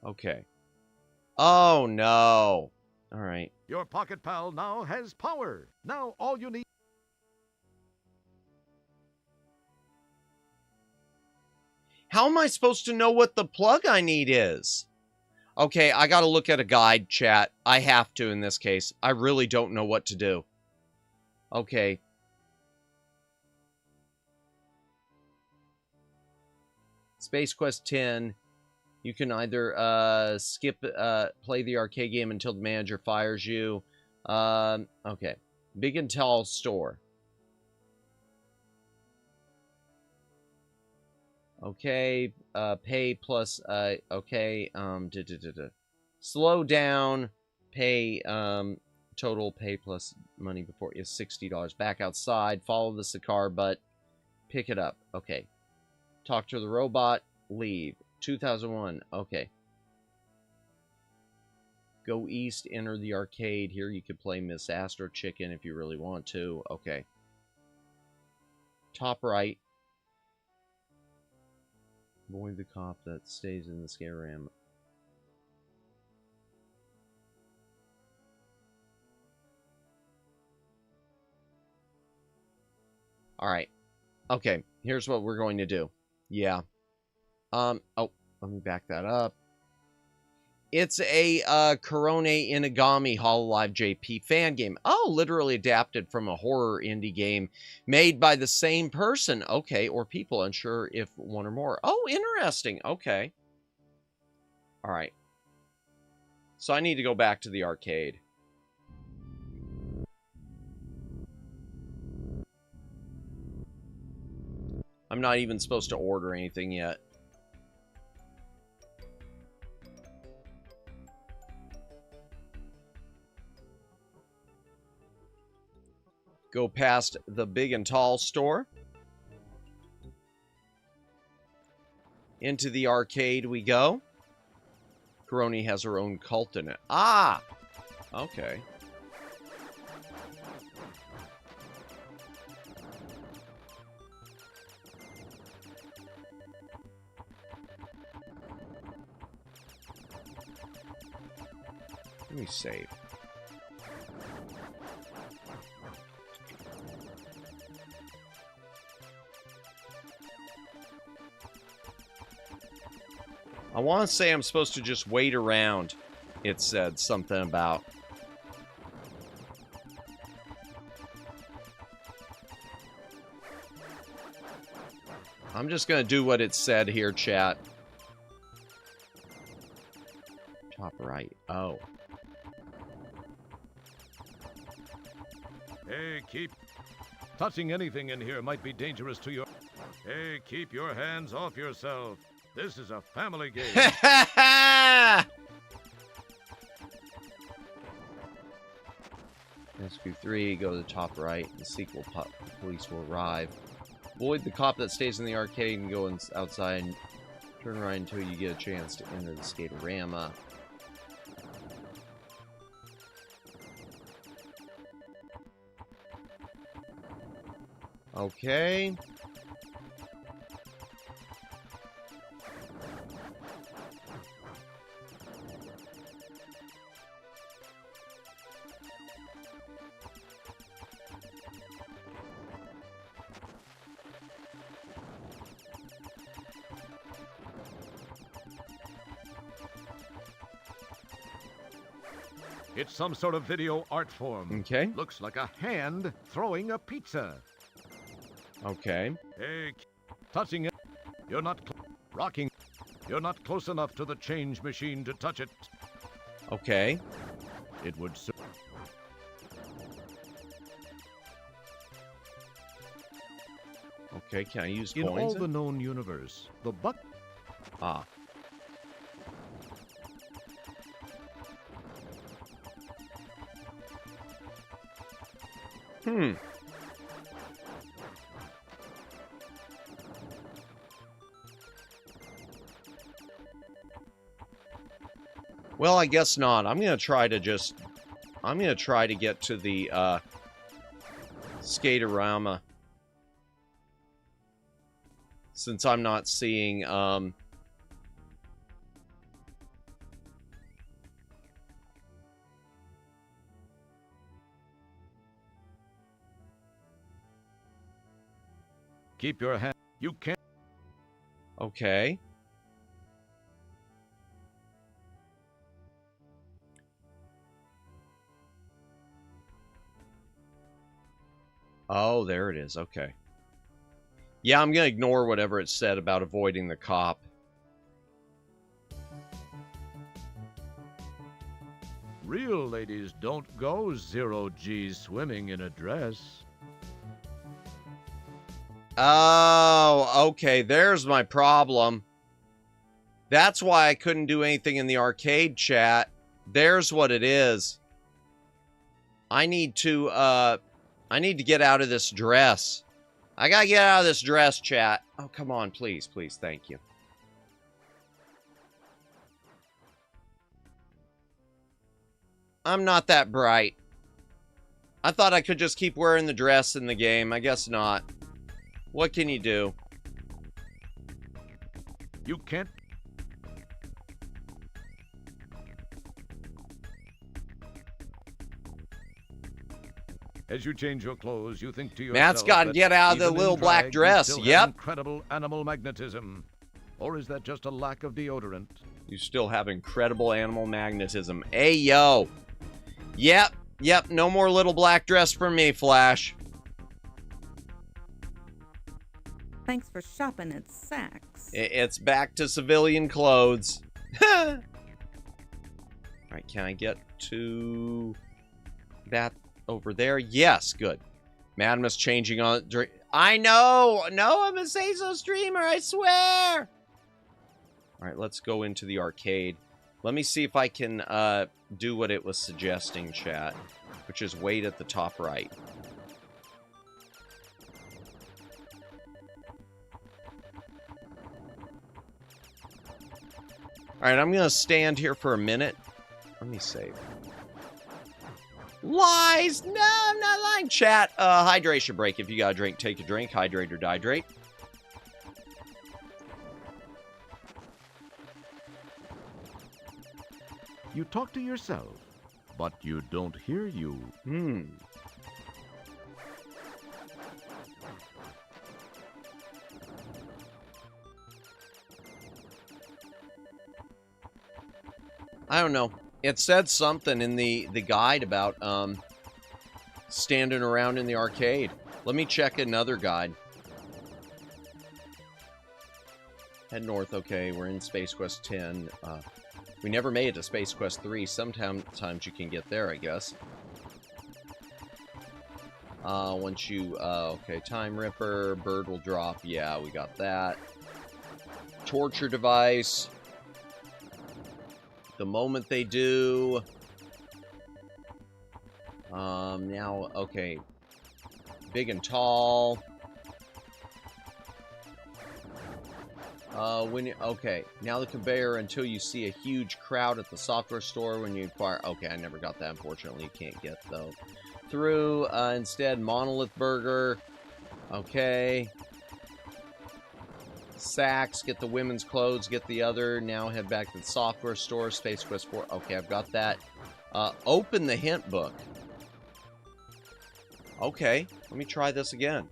Okay. Oh, no. All right. Your pocket pal now has power. Now all you need... How am I supposed to know what the plug I need is? Okay, I gotta look at a guide, chat. I have to in this case. I really don't know what to do. Okay. Space Quest 10. You can either play the arcade game until the manager fires you. Okay. Big and Tall store. Okay, pay plus, okay, slow down, pay, total pay plus money before is $60. Back outside, follow the Sakar butt, pick it up, okay. Talk to the robot, leave. 2001, okay. Go east, enter the arcade. Here you could play Miss Astro Chicken if you really want to, okay. Top right. Avoid the cop that stays in the CD-ROM. Alright. Okay, here's what we're going to do. Yeah. Oh, let me back that up. It's a Korone Inagami Hololive JP fan game. Oh, literally adapted from a horror indie game made by the same person. Okay, or people, unsure if one or more. Oh, interesting. Okay. All right. So I need to go back to the arcade. I'm not even supposed to order anything yet. Go past the Big and Tall store. Into the arcade we go. Korone has her own cult in it. Ah! Okay. Let me save. I want to say I'm supposed to just wait around. It said something about. I'm just going to do what it said here, chat. Top right. Oh. Hey, keep... Touching anything in here might be dangerous to your... Hey, keep your hands off yourself. This is a family game. SCUFF 3, go to the top right. The sequel police will arrive. Avoid the cop that stays in the arcade and go outside and turn right until you get a chance to enter the skaterama. Okay. It's some sort of video art form. Okay. Looks like a hand throwing a pizza. Okay. Hey, touching it. You're not rocking. You're not close enough to the change machine to touch it. Okay. It would... Okay, can I use in coins? In all the known universe, the buck... Ah. Hmm. Well, I guess not. I'm going to try to just... I'm going to try to get to the, skaterama. Since I'm not seeing, Keep your hand. You can't. Okay. Oh, there it is. Okay. Yeah, I'm going to ignore whatever it said about avoiding the cop. Real ladies don't go 0G swimming in a dress. Oh, okay. There's my problem. That's why I couldn't do anything in the arcade chat. There's what it is. I need to get out of this dress. I gotta get out of this dress, chat. Oh, come on, please, please, thank you. I'm not that bright. I thought I could just keep wearing the dress in the game. I guess not. What can you do? You can't. As you change your clothes, you think to yourself, Matt's got to get out of the little black dress. Yep. Incredible animal magnetism. Or is that just a lack of deodorant? You still have incredible animal magnetism. Hey, yo. Yep. Yep. No more little black dress for me, Flash. Thanks for shopping at Saks. It's back to civilian clothes. All right, can I get to that over there? Yes, good. Madness changing on. I know. No, I'm a Say-So streamer, I swear. All right, let's go into the arcade. Let me see if I can do what it was suggesting, chat, which is wait at the top right. All right, I'm going to stand here for a minute. Let me save. Lies! No, I'm not lying. Chat, hydration break. If you got a drink, take a drink. Hydrate or dihydrate. You talk to yourself, but you don't hear you. I don't know. It said something in the guide about standing around in the arcade. Let me check another guide. Head north. Okay, we're in Space Quest 10. We never made it to Space Quest 3. Sometimes you can get there, I guess. Once you... okay, Time Ripper. Bird will drop. Yeah, we got that. Torture device. The moment they do. Now, okay. Big and tall. Okay. Now the conveyor until you see a huge crowd at the software store when you acquire. Okay, I never got that. Unfortunately, you can't get though. Through, instead, Monolith Burger. Okay. Saks, get the women's clothes, get the other. Now head back to the software store, Space Quest 4. Okay, I've got that. Open the hint book. Okay, let me try this again.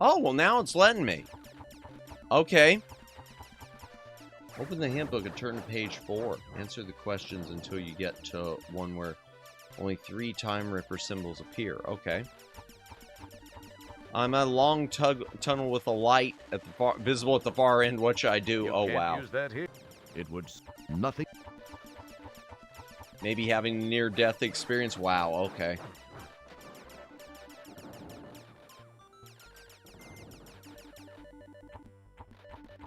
Oh, well now it's letting me. Okay. Open the hint book and turn to page 4. Answer the questions until you get to one where only 3 Time Ripper symbols appear. Okay. I'm at a long tunnel with a light at the visible at the far end. What should I do? Oh, wow. Use that here. It would nothing. Maybe having near-death experience. Wow, okay.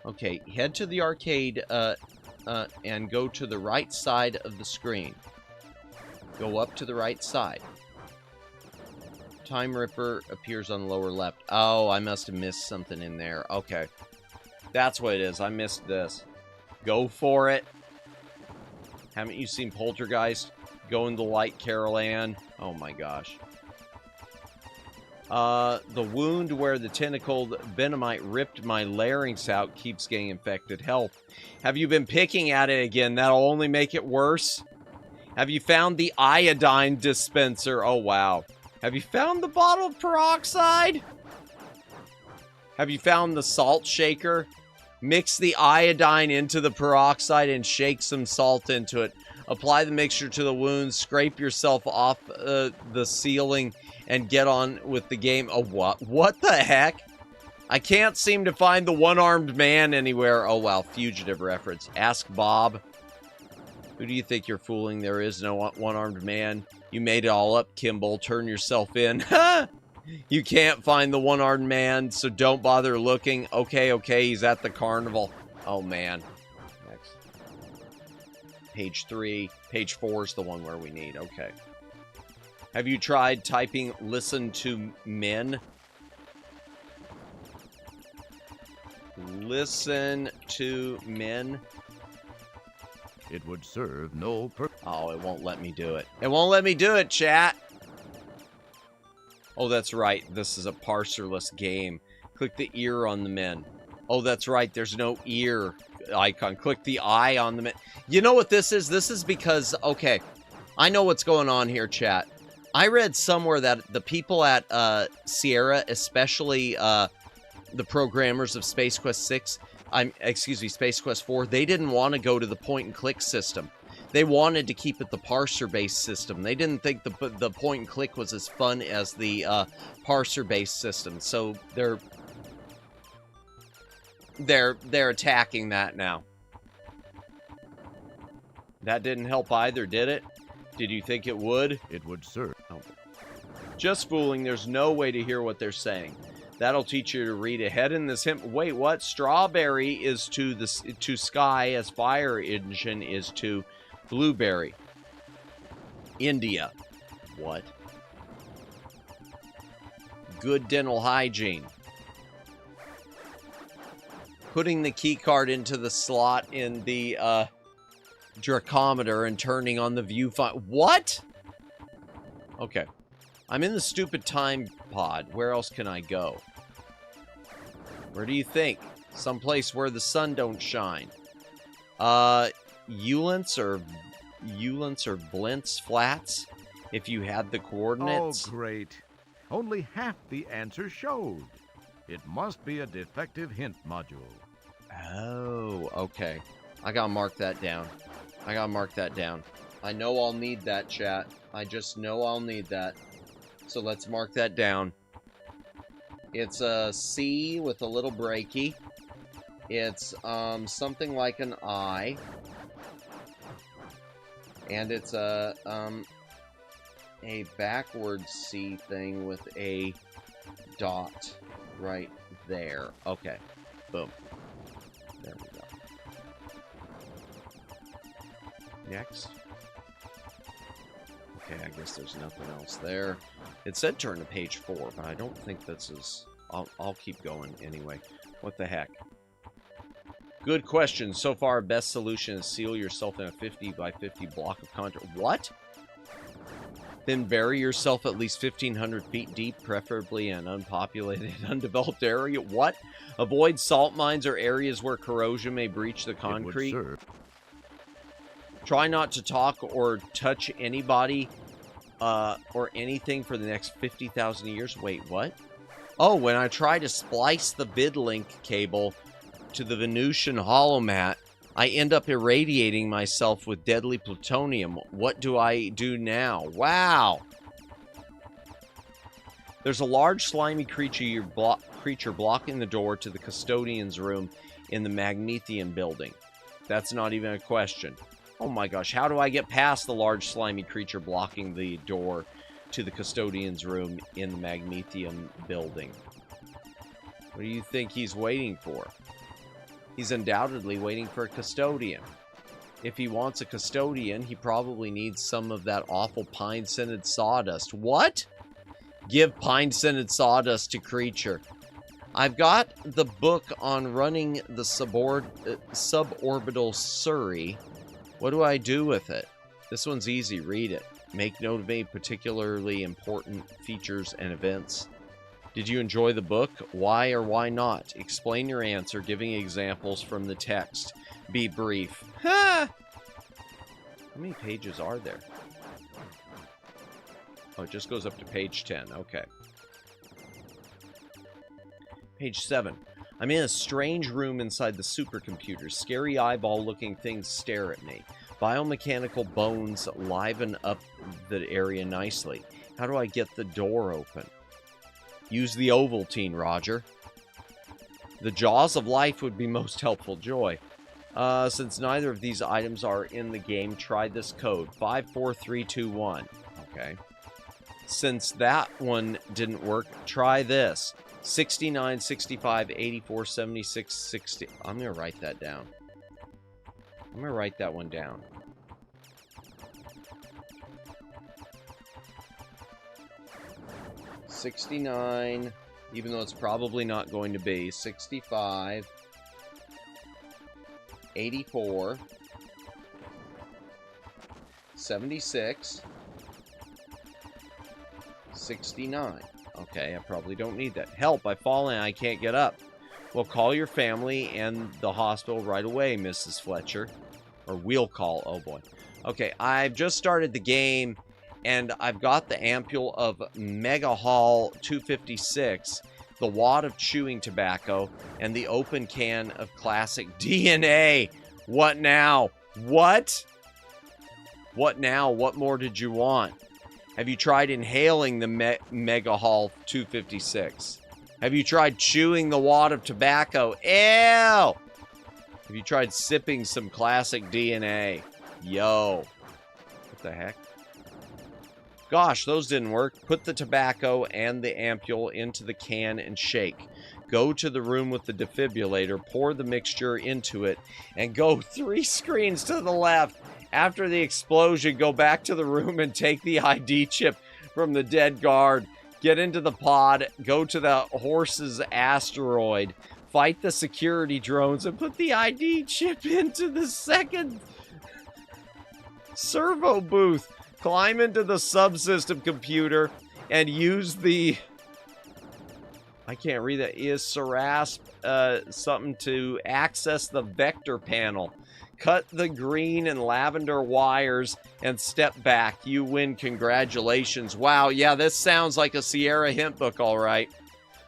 Okay, head to the arcade and go to the right side of the screen. Go up to the right side. Time Ripper appears on the lower left. Oh, I must have missed something in there. Okay. That's what it is. I missed this. Go for it. Haven't you seen Poltergeist? Go in the light, Carol Ann. Oh my gosh. The wound where the tentacled Venomite ripped my larynx out keeps getting infected. Help. Have you been picking at it again? That'll only make it worse. Have you found the iodine dispenser? Oh, wow. Have you found the bottle of peroxide? Have you found the salt shaker? Mix the iodine into the peroxide and shake some salt into it. Apply the mixture to the wound, scrape yourself off the ceiling, and get on with the game. Oh, what? What the heck? I can't seem to find the one-armed man anywhere. Oh, wow. Fugitive reference. Ask Bob. Who do you think you're fooling? There is no one-armed man. You made it all up, Kimball. Turn yourself in. You can't find the one-armed man, so don't bother looking. Okay, he's at the carnival. Oh, man. Next. Page 3. Page 4 is the one where we need. Okay. Have you tried typing listen to men? Listen to men. It would serve no purpose. Oh, it won't let me do it. It won't let me do it, chat. Oh, that's right. This is a parserless game. Click the ear on the men. Oh, that's right. There's no ear icon. Click the eye on the men. You know what this is? This is because, okay, I know what's going on here, chat. I read somewhere that the people at Sierra, especially the programmers of Space Quest 6, Space Quest 4, they didn't want to go to the point-and-click system. They wanted to keep it the parser-based system. They didn't think the point-and-click was as fun as the parser-based system. So they're attacking that now. That didn't help either, did it? Did you think it would? It would serve. Oh. Just fooling. There's no way to hear what they're saying. That'll teach you to read ahead in this hymn. Wait, what? Strawberry is to sky as fire engine is to blueberry. India. What? Good dental hygiene. Putting the key card into the slot in the dracometer and turning on the viewfinder. What? Okay. I'm in the stupid time pod. Where else can I go? Where do you think? Someplace where the sun don't shine. Eulance or Blintz Flats? If you had the coordinates. Oh, great. Only half the answer showed. It must be a defective hint module. Oh, okay. I gotta mark that down. I know I'll need that, chat. I just know I'll need that. So let's mark that down. It's a C with a little breaky. It's something like an I. And it's a backwards C thing with a dot right there. Okay. Boom. There we go. Next. Okay, I guess there's nothing else there. It said turn to page 4, but I don't think this is... I'll keep going anyway. What the heck? Good question. So far, best solution is seal yourself in a 50 by 50 block of content. What? Then bury yourself at least 1,500 feet deep, preferably in an unpopulated, undeveloped area. What? Avoid salt mines or areas where corrosion may breach the concrete. Try not to talk or touch anybody or anything for the next 50,000 years. Wait, what? Oh, when I try to splice the vidlink cable to the Venusian holomat, I end up irradiating myself with deadly plutonium. What do I do now? Wow! There's a large slimy creature blocking the door to the custodian's room in the Magnethium building. That's not even a question. Oh my gosh, how do I get past the large slimy creature blocking the door to the custodian's room in the Magnethium building? What do you think he's waiting for? He's undoubtedly waiting for a custodian. If he wants a custodian, he probably needs some of that awful pine-scented sawdust. What? Give pine-scented sawdust to creature. I've got the book on running the suborbital Surrey. What do I do with it? This one's easy. Read it. Make note of any particularly important features and events. Did you enjoy the book? Why or why not? Explain your answer, giving examples from the text. Be brief. Ha! How many pages are there? Oh, it just goes up to page 10. Okay. Page 7. I'm in a strange room inside the supercomputer. Scary eyeball-looking things stare at me. Biomechanical bones liven up the area nicely. How do I get the door open? Use the Ovaltine, Roger. The jaws of life would be most helpful. Joy. Since neither of these items are in the game, try this code. 54321. Okay. Since that one didn't work, try this. 69, 65, 84, 76, 60. I'm going to write that down. I'm going to write that one down. $69, even though it's probably not going to be. 65, 84, 76, 69. Okay, I probably don't need that. Help, I've fallen, I can't get up. Well, call your family and the hospital right away, Mrs. Fletcher. Or we'll call, oh boy. Okay, I've just started the game, and I've got the ampule of Mega Hall 256, the wad of chewing tobacco, and the open can of classic DNA. What now? What? What now? What more did you want? Have you tried inhaling the Mega Hall 256? Have you tried chewing the wad of tobacco? Ew! Have you tried sipping some classic DNA? Yo. What the heck? Gosh, those didn't work. Put the tobacco and the ampule into the can and shake. Go to the room with the defibrillator, pour the mixture into it, and go 3 screens to the left. After the explosion, go back to the room and take the ID chip from the dead guard. Get into the pod, go to the horse's asteroid, fight the security drones, and put the ID chip into the second servo booth. Climb into the subsystem computer and use the... I can't read that. Is Sarasp something to access the vector panel. Cut the green and lavender wires and step back. You win. Congratulations. Wow, yeah, this sounds like a Sierra hint book, all right.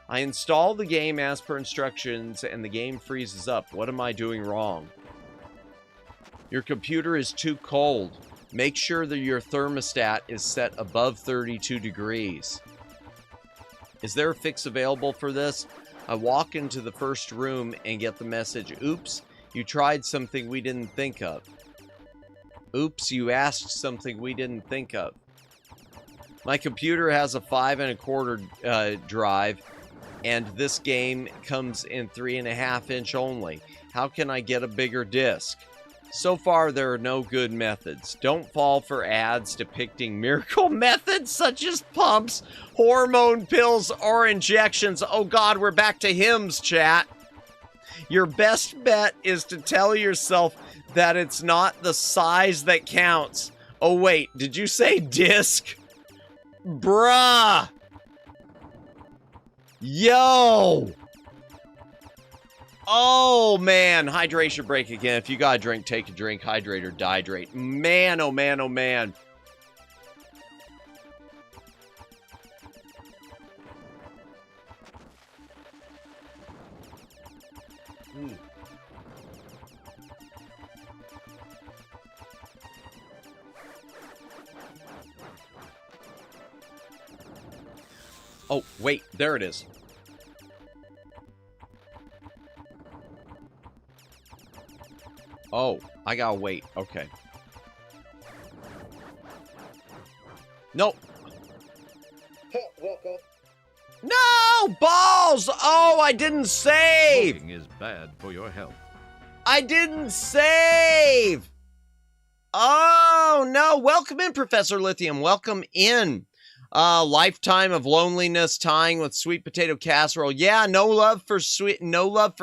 I install the game as per instructions and the game freezes up. What am I doing wrong? Your computer is too cold. Make sure that your thermostat is set above 32 degrees. Is there a fix available for this? I walk into the first room and get the message, oops, you tried something we didn't think of. Oops, you asked something we didn't think of. My computer has a 5 1/4 drive, and this game comes in 3.5 inch only. How can I get a bigger disc? So far, there are no good methods. Don't fall for ads depicting miracle methods such as pumps, hormone pills, or injections. Oh God, we're back to hymns, chat. Your best bet is to tell yourself that it's not the size that counts. Oh wait, did you say disc? Bruh! Yo! Oh, man. Hydration break again. If you got a drink, take a drink. Hydrate or dihydrate. Man, oh, man, oh, man. Oh, wait. There it is. Oh, I gotta wait. Okay. Nope. No! Balls! Oh, I didn't save! Smoking is bad for your health. I didn't save! Oh, no. Welcome in, Professor Lithium. Welcome in. Lifetime of loneliness tying with sweet potato casserole. Yeah, no love for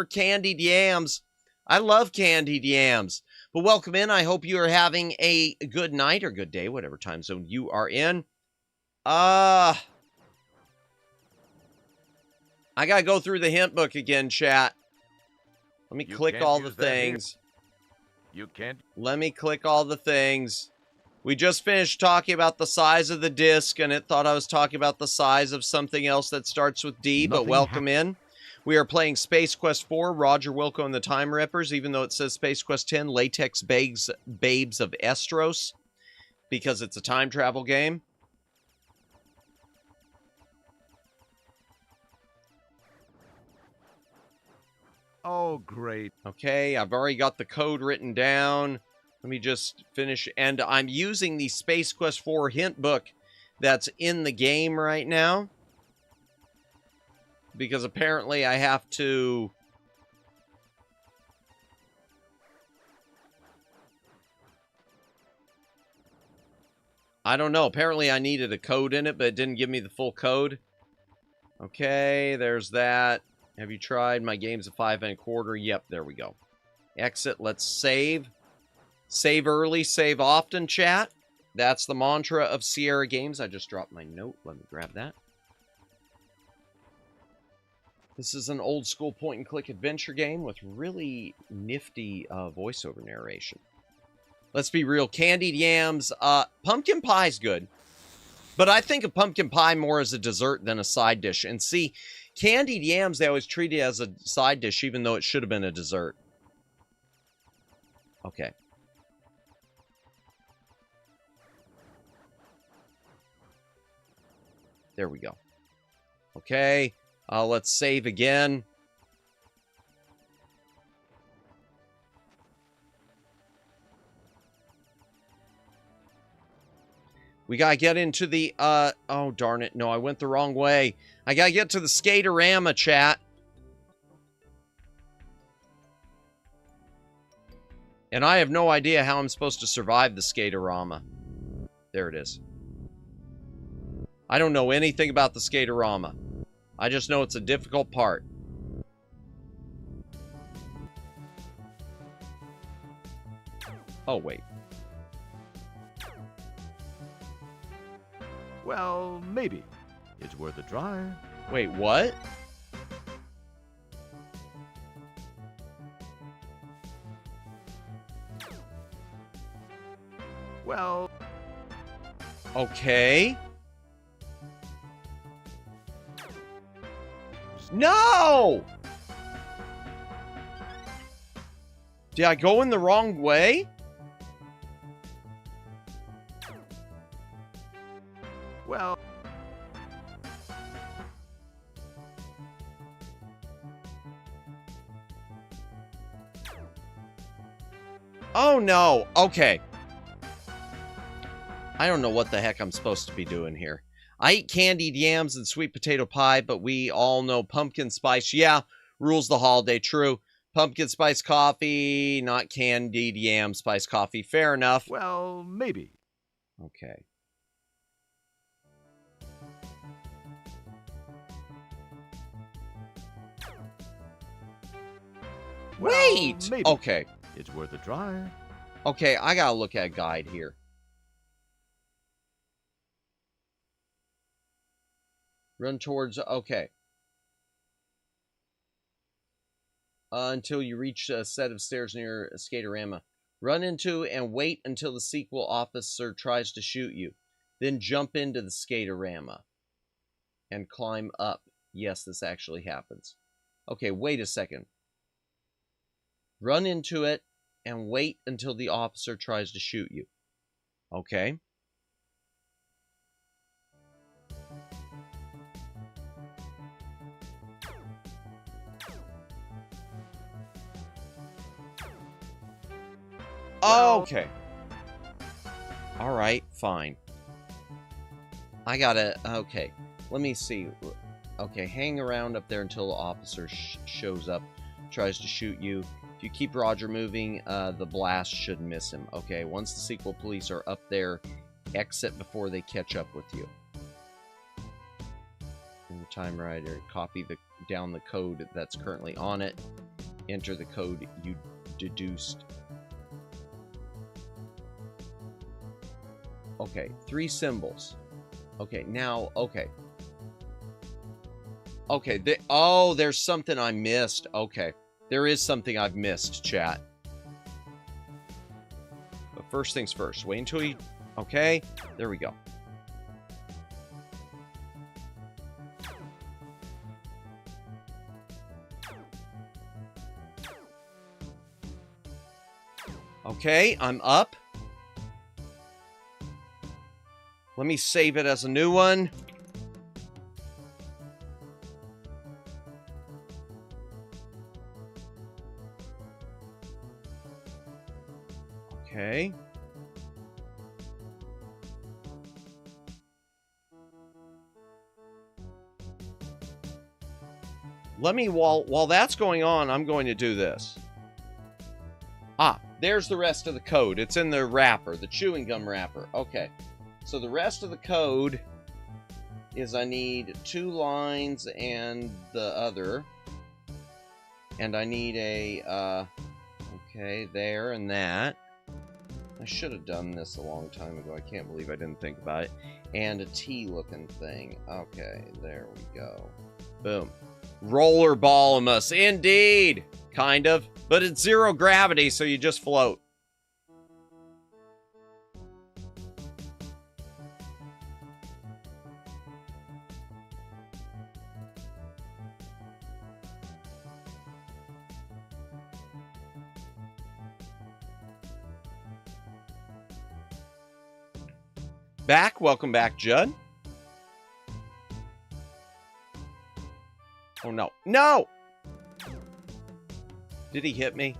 candied yams. I love candied yams. But welcome in. I hope you are having a good night or good day, whatever time zone you are in. I gotta go through the hint book again, chat. Let me click all the things. You can't. Let me click all the things. We just finished talking about the size of the disc, and it thought I was talking about the size of something else that starts with D, but welcome in. We are playing Space Quest 4, Roger Wilco and the Time Rippers, even though it says Space Quest 10, Latex Babes of Estros, because it's a time travel game. Oh, great. Okay, I've already got the code written down. Let me just finish. And I'm using the Space Quest 4 hint book that's in the game right now, because apparently I have to... I don't know. Apparently I needed a code in it, but it didn't give me the full code. Okay, there's that. Have you tried? My game's a 5 1/4. Yep, there we go. Exit. Let's save. Save early, save often, chat. That's the mantra of Sierra Games. I just dropped my note. Let me grab that. This is an old school point-and-click adventure game with really nifty voiceover narration. Let's be real. Candied yams. Pumpkin pie's good. But I think of pumpkin pie more as a dessert than a side dish. And see, candied yams, they always treat it as a side dish, even though it should have been a dessert. Okay. There we go. Okay. Let's save again. We gotta get into the, oh, darn it. No, I went the wrong way. I gotta get to the Skaterama, chat. And I have no idea how I'm supposed to survive the Skaterama. There it is. I don't know anything about the Skaterama. I just know it's a difficult part. Oh, wait. Well, maybe. It's worth a try. Wait, what? Well... Okay. No! Did I go in the wrong way? Well... Oh, no. Okay. I don't know what the heck I'm supposed to be doing here. I eat candied yams and sweet potato pie, but we all know pumpkin spice. Yeah, rules the holiday. True. Pumpkin spice coffee, not candied yam spice coffee. Fair enough. Well, maybe. Okay. Well, wait! Maybe. Okay. It's worth a try. Okay, I gotta look at a guide here. Run towards... Okay. Until you reach a set of stairs near Skaterama. Run into and wait until the sequel officer tries to shoot you. Then jump into the Skaterama. And climb up. Yes, this actually happens. Okay, wait a second. Run into it and wait until the officer tries to shoot you. Okay. Okay. Alright, fine. I gotta... Okay. Let me see. Okay, hang around up there until the officer shows up, tries to shoot you. If you keep Roger moving, the blast should miss him. Okay, once the sequel police are up there, exit before they catch up with you. In the time rider, copy down the code that's currently on it. Enter the code you deduced. Okay, 3 symbols. Okay, now, okay. Okay, oh, there's something I missed. Okay, there is something I've missed, chat. But first things first, wait until you... Okay, there we go. Okay, I'm up. Let me save it as a new one. Okay. Let me, while that's going on, I'm going to do this. Ah, there's the rest of the code. It's in the wrapper, the chewing gum wrapper. Okay. So the rest of the code is I need 2 lines and the other. And I need a, okay, there and that. I should have done this a long time ago. I can't believe I didn't think about it. And a T-looking thing. Okay, there we go. Boom. Rollerball-emus. Indeed! Kind of. But it's 0 gravity, so you just float. Back. Welcome back, Judd. Oh, no. No! Did he hit me?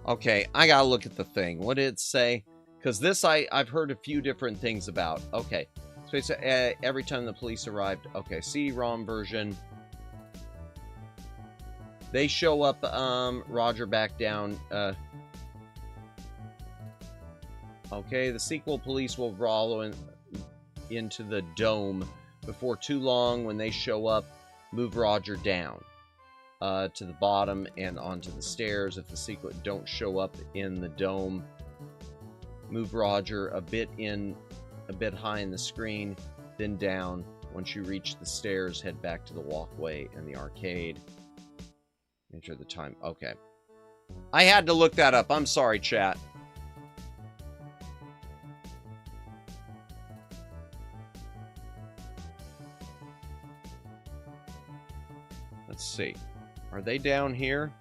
Okay, I gotta look at the thing. What did it say? Because this I've heard a few different things about. Okay, so it's every time the police arrived. Okay, CD-ROM version. They show up, Roger back down. Okay, the sequel police will follow into the dome. Before too long, when they show up, move Roger down to the bottom and onto the stairs. If the sequel don't show up in the dome, move Roger a bit high in the screen, then down. Once you reach the stairs, head back to the walkway and the arcade. Enter the time. Okay. I had to look that up. I'm sorry, chat. Let's see. Are they down here?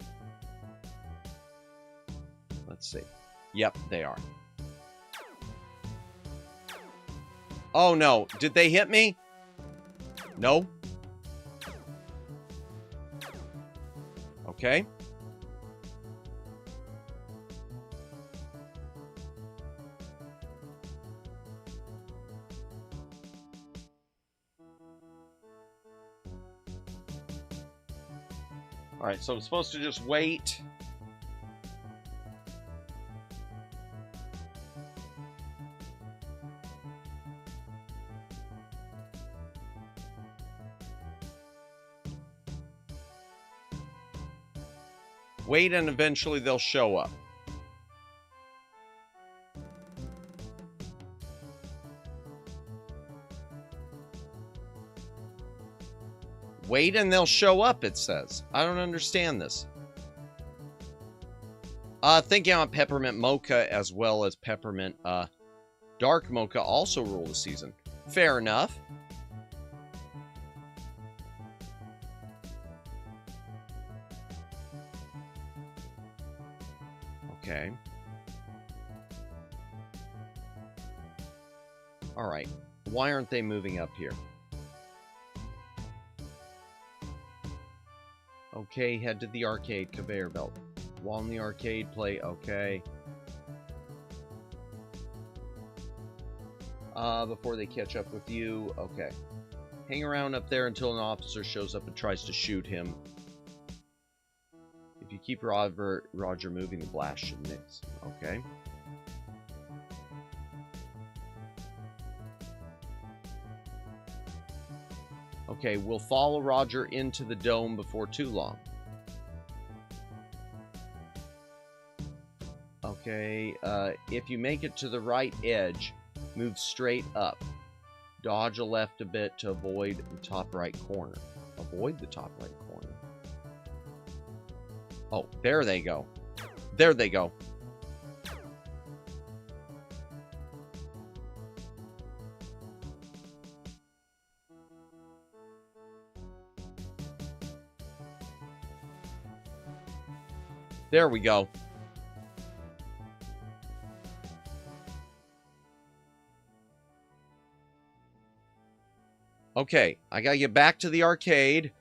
Let's see. Yep, they are. Oh, no. Did they hit me? No. Okay. All right, so I'm supposed to just wait. Wait, and eventually they'll show up. Wait and they'll show up, it says. I don't understand this. Thinking on Peppermint Mocha as well as Peppermint Dark Mocha also rule the season. Fair enough. Okay. All right. Why aren't they moving up here? Okay, head to the arcade, conveyor belt. While in the arcade, play, okay. Before they catch up with you, okay. Hang around up there until an officer shows up and tries to shoot him. If you keep Roger moving, the blast should mix. Okay. Okay, we'll follow Roger into the dome before too long. Okay, if you make it to the right edge, move straight up. Dodge a left a bit to avoid the top right corner. avoid the top right corner. Oh, there they go. There they go. There we go. Okay, I gotta get back to the arcade.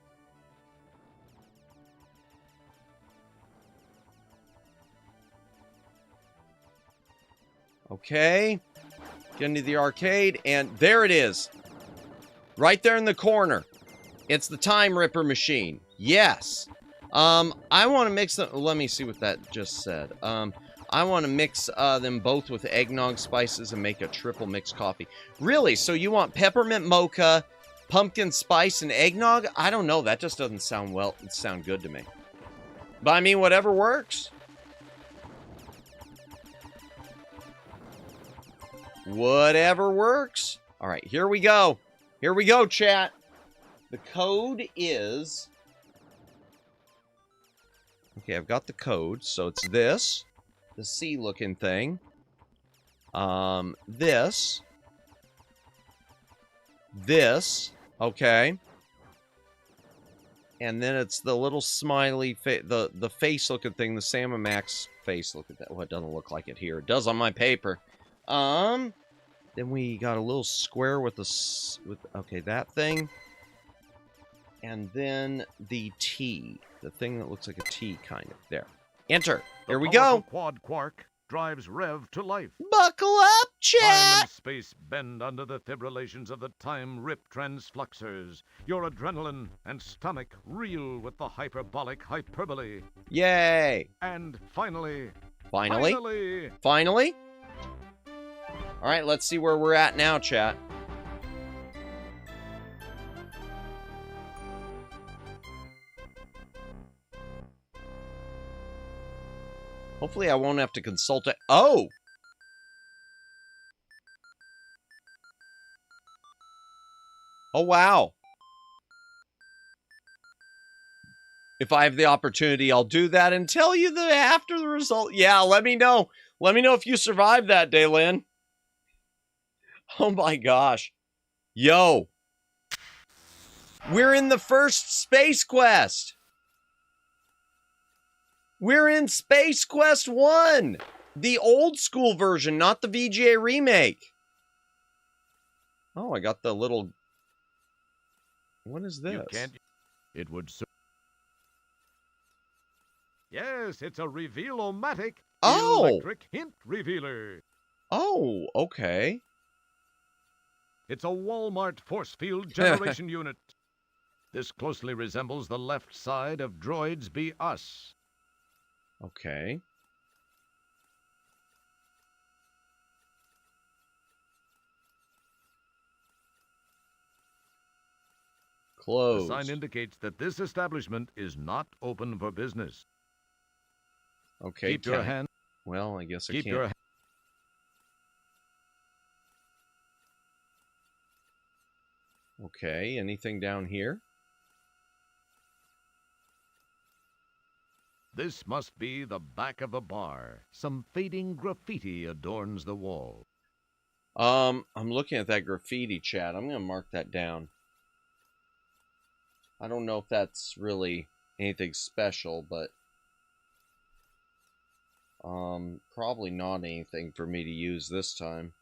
Okay. Get into the arcade, and there it is. Right there in the corner. It's the Time Ripper machine. Yes. I want to mix them. Let me see what that just said. I want to mix them both with eggnog spices and make a triple mix coffee. Really? So you want peppermint mocha, pumpkin spice, and eggnog? I don't know. That just doesn't sound good to me. But I mean, whatever works. Whatever works. All right, here we go. Here we go, chat. The code is... Okay, I've got the code. So it's this. The C-looking thing. This. This. Okay. And then it's the little smiley, the face-looking thing, the Sam and Max face. Look at that. Well, it doesn't look like it here. It does on my paper. Then we got a little square with okay, that thing. And then the T. The thing that looks like a T, kind of. There. Enter. Here we go. Quad quark drives Rev to life. Buckle up, chat! Time and space bend under the fibrillations of the time rip transfluxers. Your adrenaline and stomach reel with the hyperbolic hyperbole. Yay! And finally... Finally? Finally? All right, let's see where we're at now, chat. Hopefully I won't have to consult it. Oh! Oh, wow. If I have the opportunity, I'll do that and tell you after the result. Yeah, let me know. Let me know if you survived that day, Lynn. Oh my gosh. Yo. We're in the first Space Quest. We're in Space Quest 1. The old school version, not the VGA remake. Oh, I got the little... What is this? You can't... It would... Yes, it's a reveal-o-matic. Oh! Electric hint revealer. Oh, okay. It's a Walmart force field generation unit. This closely resembles the left side of Droids Be Us. Okay. Closed. The sign indicates that this establishment is not open for business. Okay. Keep your hand. Well, I guess I Keep can't. your. Okay. Anything down here? This must be the back of a bar. Some fading graffiti adorns the wall. I'm looking at that graffiti, chat. I'm gonna mark that down. I don't know if that's really anything special, but probably not anything for me to use this time.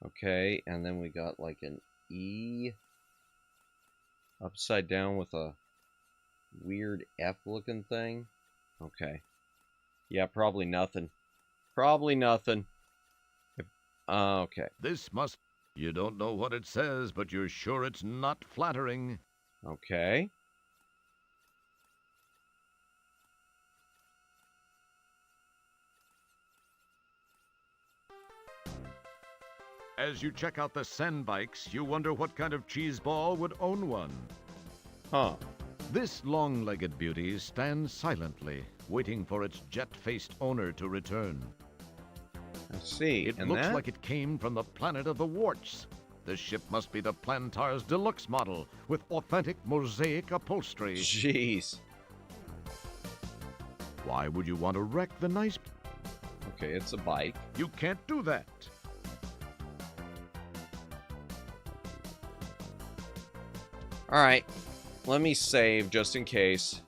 Okay, and then we got like an E upside down with a weird F looking thing. Okay. Yeah, probably nothing. Probably nothing. Okay. This must... You don't know what it says, but you're sure it's not flattering. Okay. As you check out the sand bikes, you wonder what kind of cheeseball would own one. Huh. This long-legged beauty stands silently, waiting for its jet-faced owner to return. I see. It and looks that? like it came from the planet of the warts. This ship must be the Plantar's deluxe model with authentic mosaic upholstery. Jeez. Why would you want to wreck the nice... Okay, it's a bike. You can't do that. All right. Let me save just in case.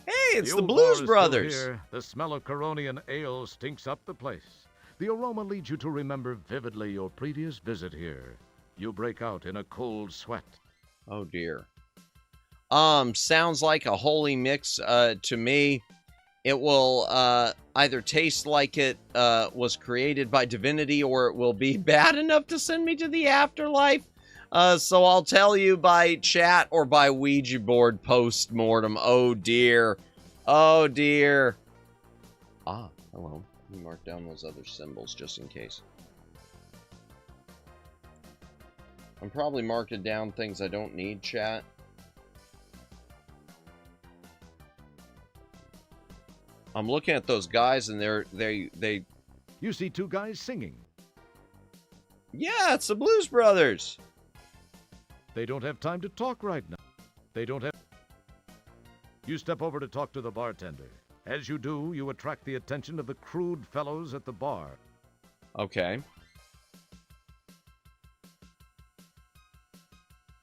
Hey, it's the old Blues bar is Brothers. still here. The smell of Coronian ale stinks up the place. The aroma leads you to remember vividly your previous visit here. You break out in a cold sweat. Oh dear. Sounds like a holy mix to me. It will either taste like it was created by divinity, or it will be bad enough to send me to the afterlife. So I'll tell you by chat or by Ouija board post-mortem. Oh dear. Oh dear. Ah, hello. Let me mark down those other symbols just in case. I'm probably marking down things I don't need, chat. I'm looking at those guys and they You see two guys singing. Yeah, it's the Blues Brothers. They don't have time to talk right now. They don't have... You step over to talk to the bartender. As you do, you attract the attention of the crude fellows at the bar. Okay.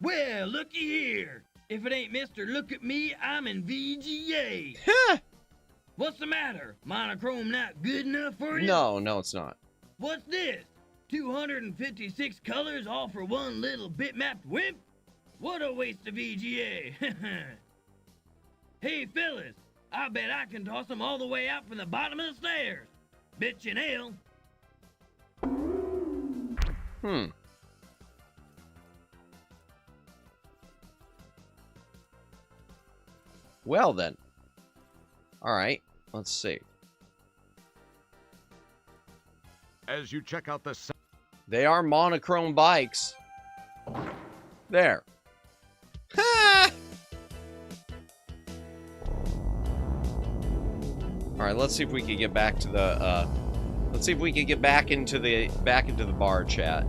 Well, looky here. If it ain't Mr. Look at Me, I'm in VGA. What's the matter? Monochrome not good enough for you? No, it's not. What's this? 256 colors all for one little bitmapped wimp? What a waste of VGA. Hey, fellas, I bet I can toss them all the way out from the bottom of the stairs. Bitch and ale. Well then. All right, let's see. As you check out the... They are monochrome bikes. There. Ha! All right, let's see if we can get back to the let's see if we can get back into the bar chat.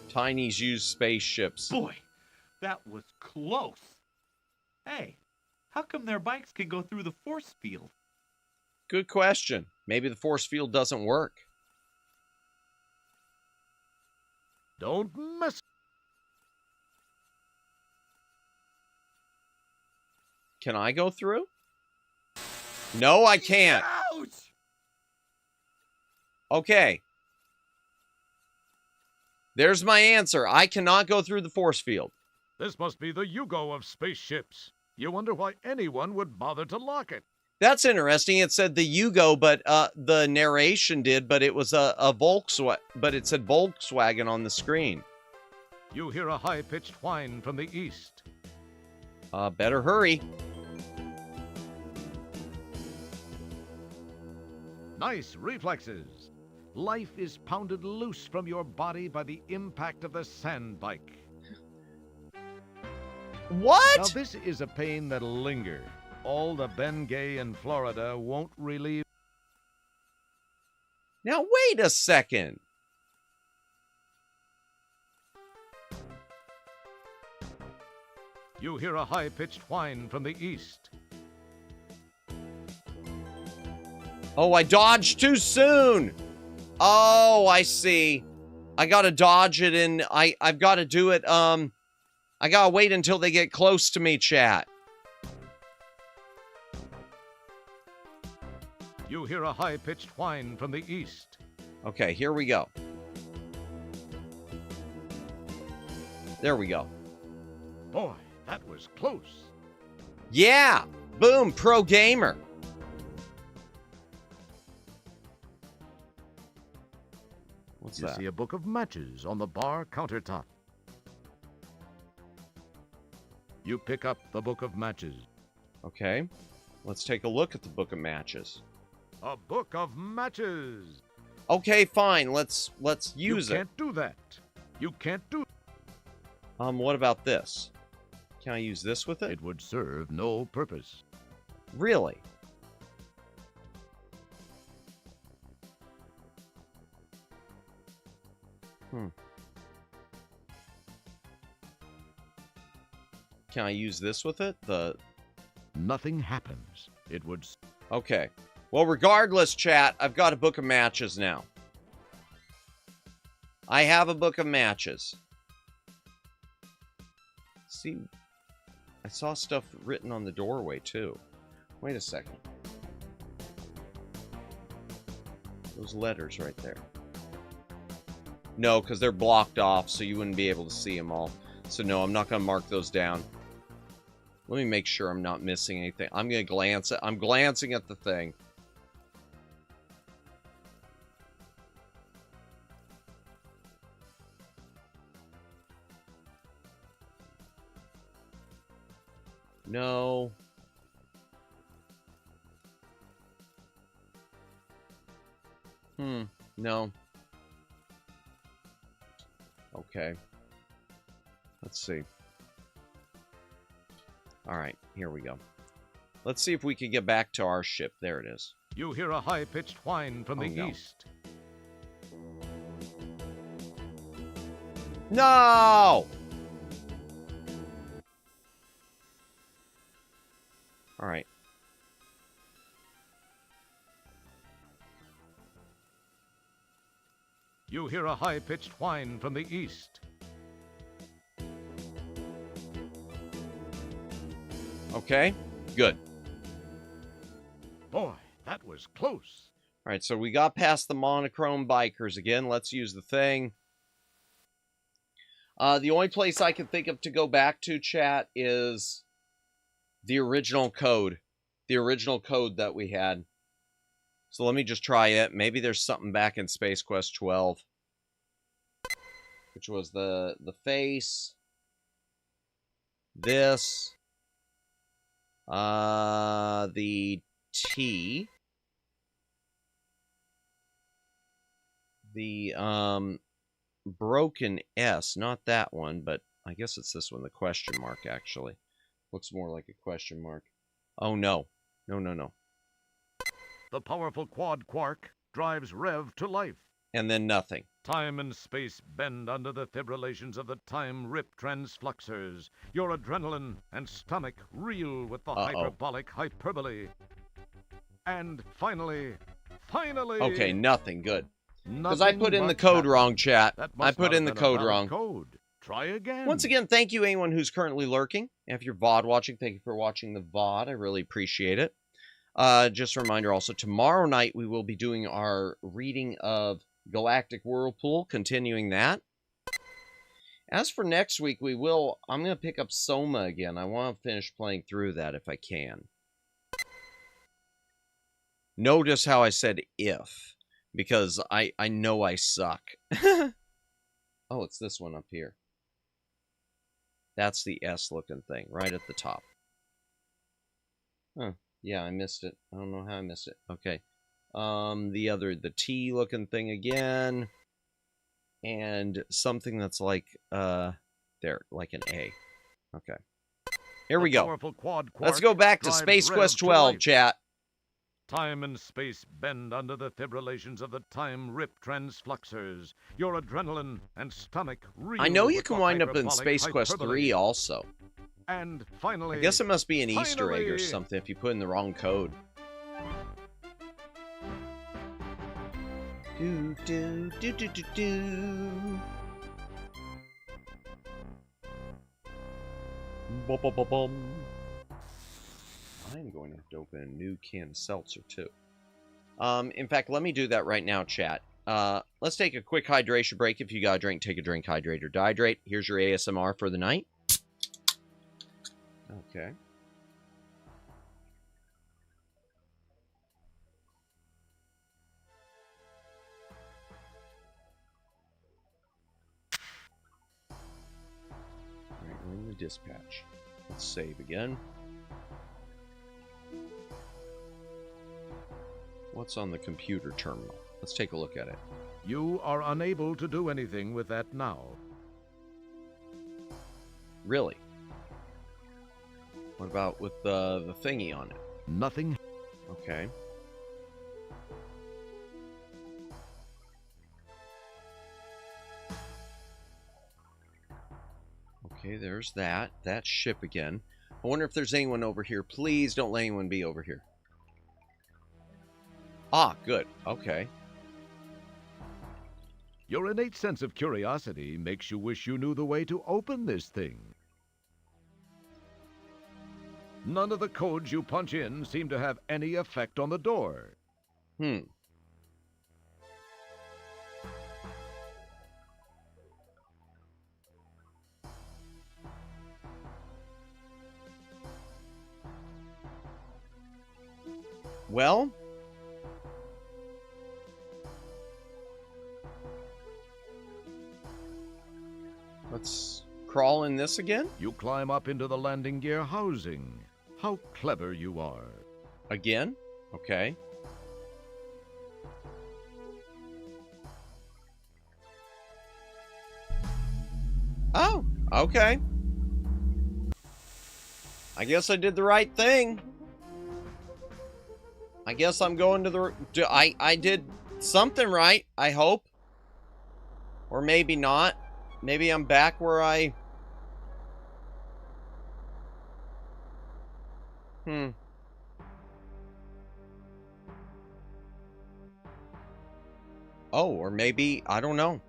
Tiny's use spaceships. Boy, that was close. Hey, how come their bikes can go through the force field? Good question. Maybe the force field doesn't work. Don't mess. Can I go through? No, I can't. Ouch! Okay. There's my answer. I cannot go through the force field. This must be the Yugo of spaceships. You wonder why anyone would bother to lock it. That's interesting. It said the Yugo, but the narration did, but it was a Volkswagen, but it said Volkswagen on the screen. You hear a high-pitched whine from the east. Better hurry. Nice reflexes. Life is pounded loose from your body by the impact of the sand bike. What? Now this is a pain that'll linger. All the Bengay in Florida won't relieve. Now wait a second. You hear a high-pitched whine from the east. Oh, I dodged too soon. Oh, I see. I gotta dodge it and I've got to do it. I gotta wait until they get close to me, chat. You hear a high-pitched whine from the east. Okay, here we go. There we go. Boy, that was close. Yeah! Boom, pro gamer. What's you that? See a book of matches on the bar countertop. You pick up the book of matches. Okay. Let's take a look at the book of matches. A book of matches. Okay, fine. Let's use it. You can't do that. You can't do. What about this? Can I use this with it? It would serve no purpose. Really? Can I use this with it? Nothing happens. It would... Okay. Well, regardless, chat, I've got a book of matches now. I have a book of matches. See, I saw stuff written on the doorway, too. Wait a second. Those letters right there. No, because they're blocked off, so you wouldn't be able to see them all. So no, I'm not going to mark those down. Let me make sure I'm not missing anything. I'm going to glance at... I'm glancing at the thing. No. No. Okay. Let's see. Alright, here we go. Let's see if we can get back to our ship. There it is. You hear a high-pitched whine from the east. No! Alright. You hear a high-pitched whine from the east. Okay, good. Boy, that was close. Alright, so we got past the monochrome bikers again. Let's use the thing. The only place I can think of to go back to, chat, is the original code. The original code that we had. So let me just try it. Maybe there's something back in Space Quest 12. Which was the face. This. The T. The, broken S. Not that one, but I guess it's this one. The question mark, actually. Looks more like a question mark. Oh, no. No. The powerful quad quark drives Rev to life. And then nothing. Time and space bend under the fibrillations of the time rip transfluxers. Your adrenaline and stomach reel with the hyperbolic hyperbole. And finally... Okay, nothing. Good. Because I put in the code wrong, chat. I put in the code wrong. Try again. Once again, thank you anyone who's currently lurking. If you're VOD watching, thank you for watching the VOD. I really appreciate it. Just a reminder also, tomorrow night we will be doing our reading of Galactic Whirlpool, continuing that. As for next week, I'm going to pick up Soma again. I want to finish playing through that if I can. Notice how I said if, because I know I suck. Oh, it's this one up here. That's the S-looking thing, right at the top. Huh. Yeah, I missed it. I don't know how I missed it. Okay. The T-looking thing again. And something that's like, there, like an A. Okay. Here we go. Let's go back to Space Quest 12, chat. Time and space bend under the fibrillations of the time rip transfluxers. Your adrenaline and stomach reel. I know you can wind up in Space Quest 3 also. And finally... I guess it must be an Easter egg or something if you put in the wrong code. Do, do, do, do, do, do. Bum. I'm going to have to open a new can of seltzer, too. In fact, let me do that right now, chat. Let's take a quick hydration break. If you got a drink, take a drink, hydrate or dehydrate. Here's your ASMR for the night. Okay. Alright, we're in the dispatch. Let's save again. What's on the computer terminal? Let's take a look at it. You are unable to do anything with that now. Really? What about with the thingy on it? Nothing. Okay. Okay, there's that. That ship again. I wonder if there's anyone over here. Please don't let anyone be over here. Ah, good. Okay. Your innate sense of curiosity makes you wish you knew the way to open this thing. None of the codes you punch in seem to have any effect on the door. Well, let's crawl in this again. You climb up into the landing gear housing. How clever you are. Again? Okay. Oh, okay. I guess I did the right thing. I guess I'm going to the... I did something right, I hope. Or maybe not. Maybe I'm back where I... Oh, or maybe... I don't know.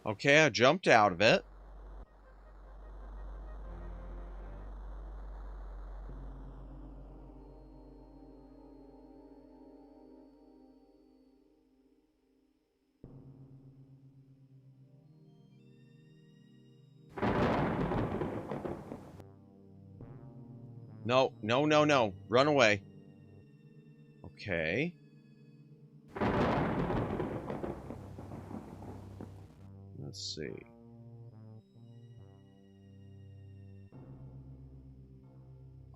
Okay, I jumped out of it. No, no, no, no. Run away. Okay. Let's see.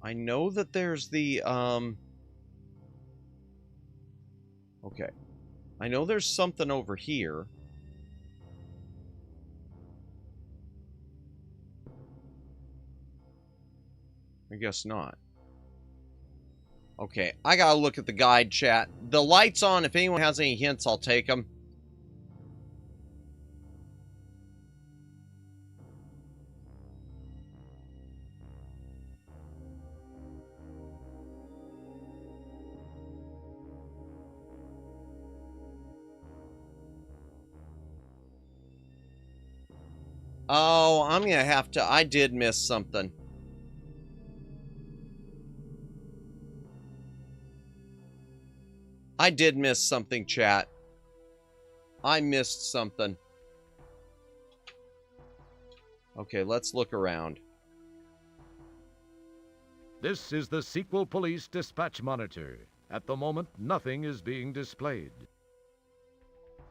I know that there's the, okay. I know there's something over here. I guess not. Okay, I gotta look at the guide, chat. The light's on. If anyone has any hints, I'll take them. Oh, I'm gonna have to... I did miss something. I did miss something, chat. I missed something. Okay, let's look around. This is the Sequel Police Dispatch Monitor. At the moment, nothing is being displayed.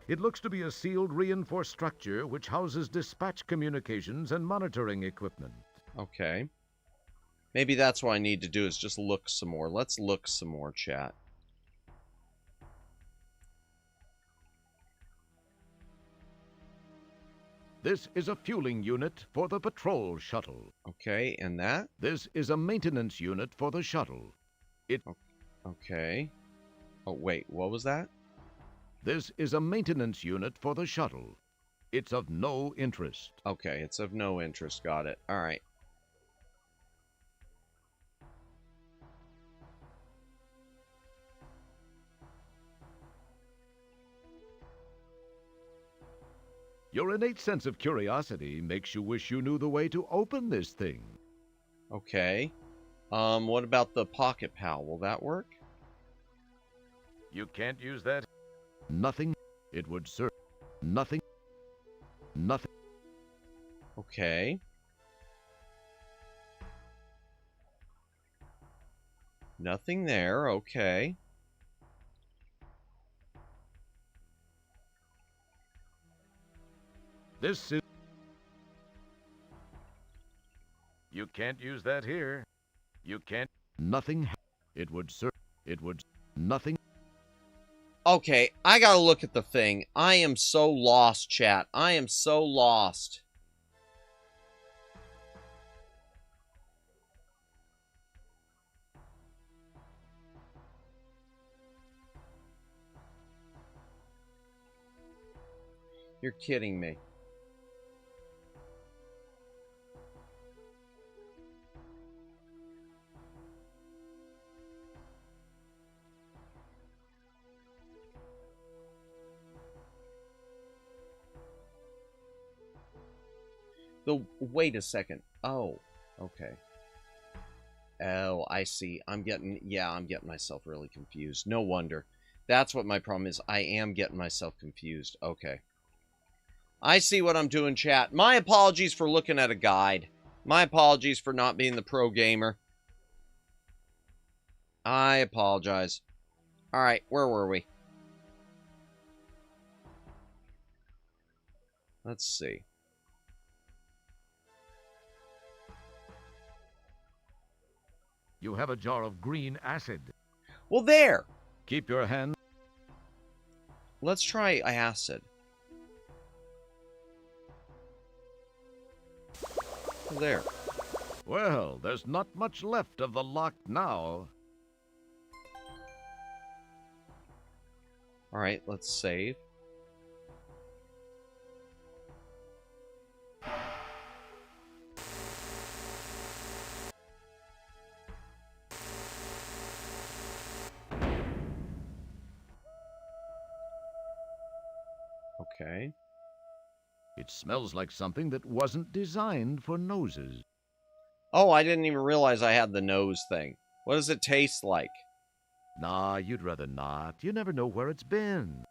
It looks to be a sealed, reinforced structure which houses dispatch communications and monitoring equipment. Okay. Maybe that's what I need to do is just look some more. Let's look some more, chat. This is a fueling unit for the patrol shuttle. Okay, and that? This is a maintenance unit for the shuttle. Okay. Oh, wait, what was that? This is a maintenance unit for the shuttle. It's of no interest. Okay, it's of no interest. Got it. All right. Your innate sense of curiosity makes you wish you knew the way to open this thing. Okay. What about the pocket pal? Will that work? You can't use that. Nothing. It would serve. Nothing. Nothing. Okay. Nothing there. Okay. This is... You can't use that here. You can't. Nothing. It would serve. It would. Nothing. Okay, I gotta look at the thing. I am so lost, chat. I am so lost. You're kidding me. Wait a second. Oh, okay. Oh, I see. I'm getting myself really confused. No wonder. That's what my problem is. I am getting myself confused. Okay. I see what I'm doing, chat. My apologies for looking at a guide. My apologies for not being the pro gamer. I apologize. Alright, where were we? Let's see. You have a jar of green acid. Well, there. Keep your hand. Let's try acid. There. Well, there's not much left of the lock now. Alright, let's save. Okay. It smells like something that wasn't designed for noses. Oh, I didn't even realize I had the nose thing. What does it taste like? Nah, you'd rather not. You never know where it's been.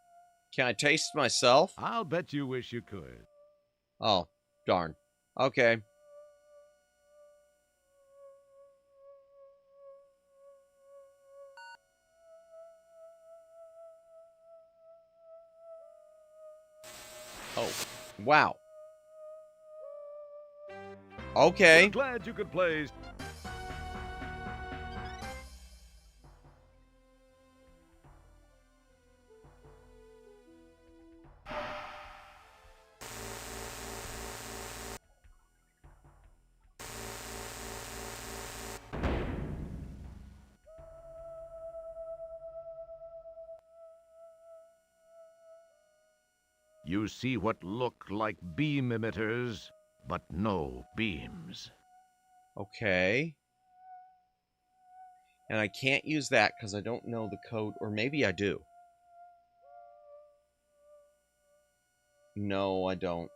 Can I taste myself? I'll bet you wish you could. Oh, darn. Okay. Oh, wow. Okay. We're glad you could play. You see what look like beam emitters, but no beams. Okay. And I can't use that because I don't know the code, or maybe I do. No, I don't.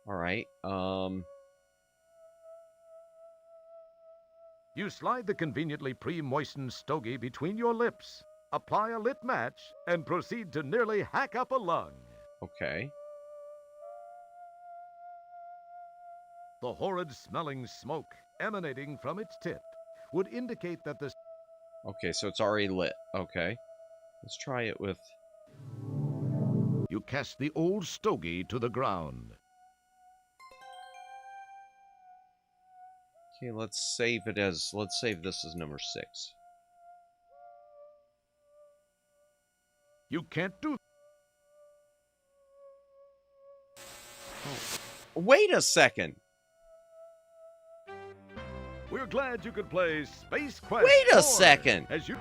Alright, You slide the conveniently pre-moistened stogie between your lips, apply a lit match, and proceed to nearly hack up a lung. Okay. The horrid-smelling smoke emanating from its tip would indicate that the... Okay, so it's already lit. Okay. Let's try it with... You cast the old stogie to the ground. Okay, let's save this as number 6. You can't do... Oh. Wait a second! We're glad you could play Space Quest. Wait a 4 second! As you...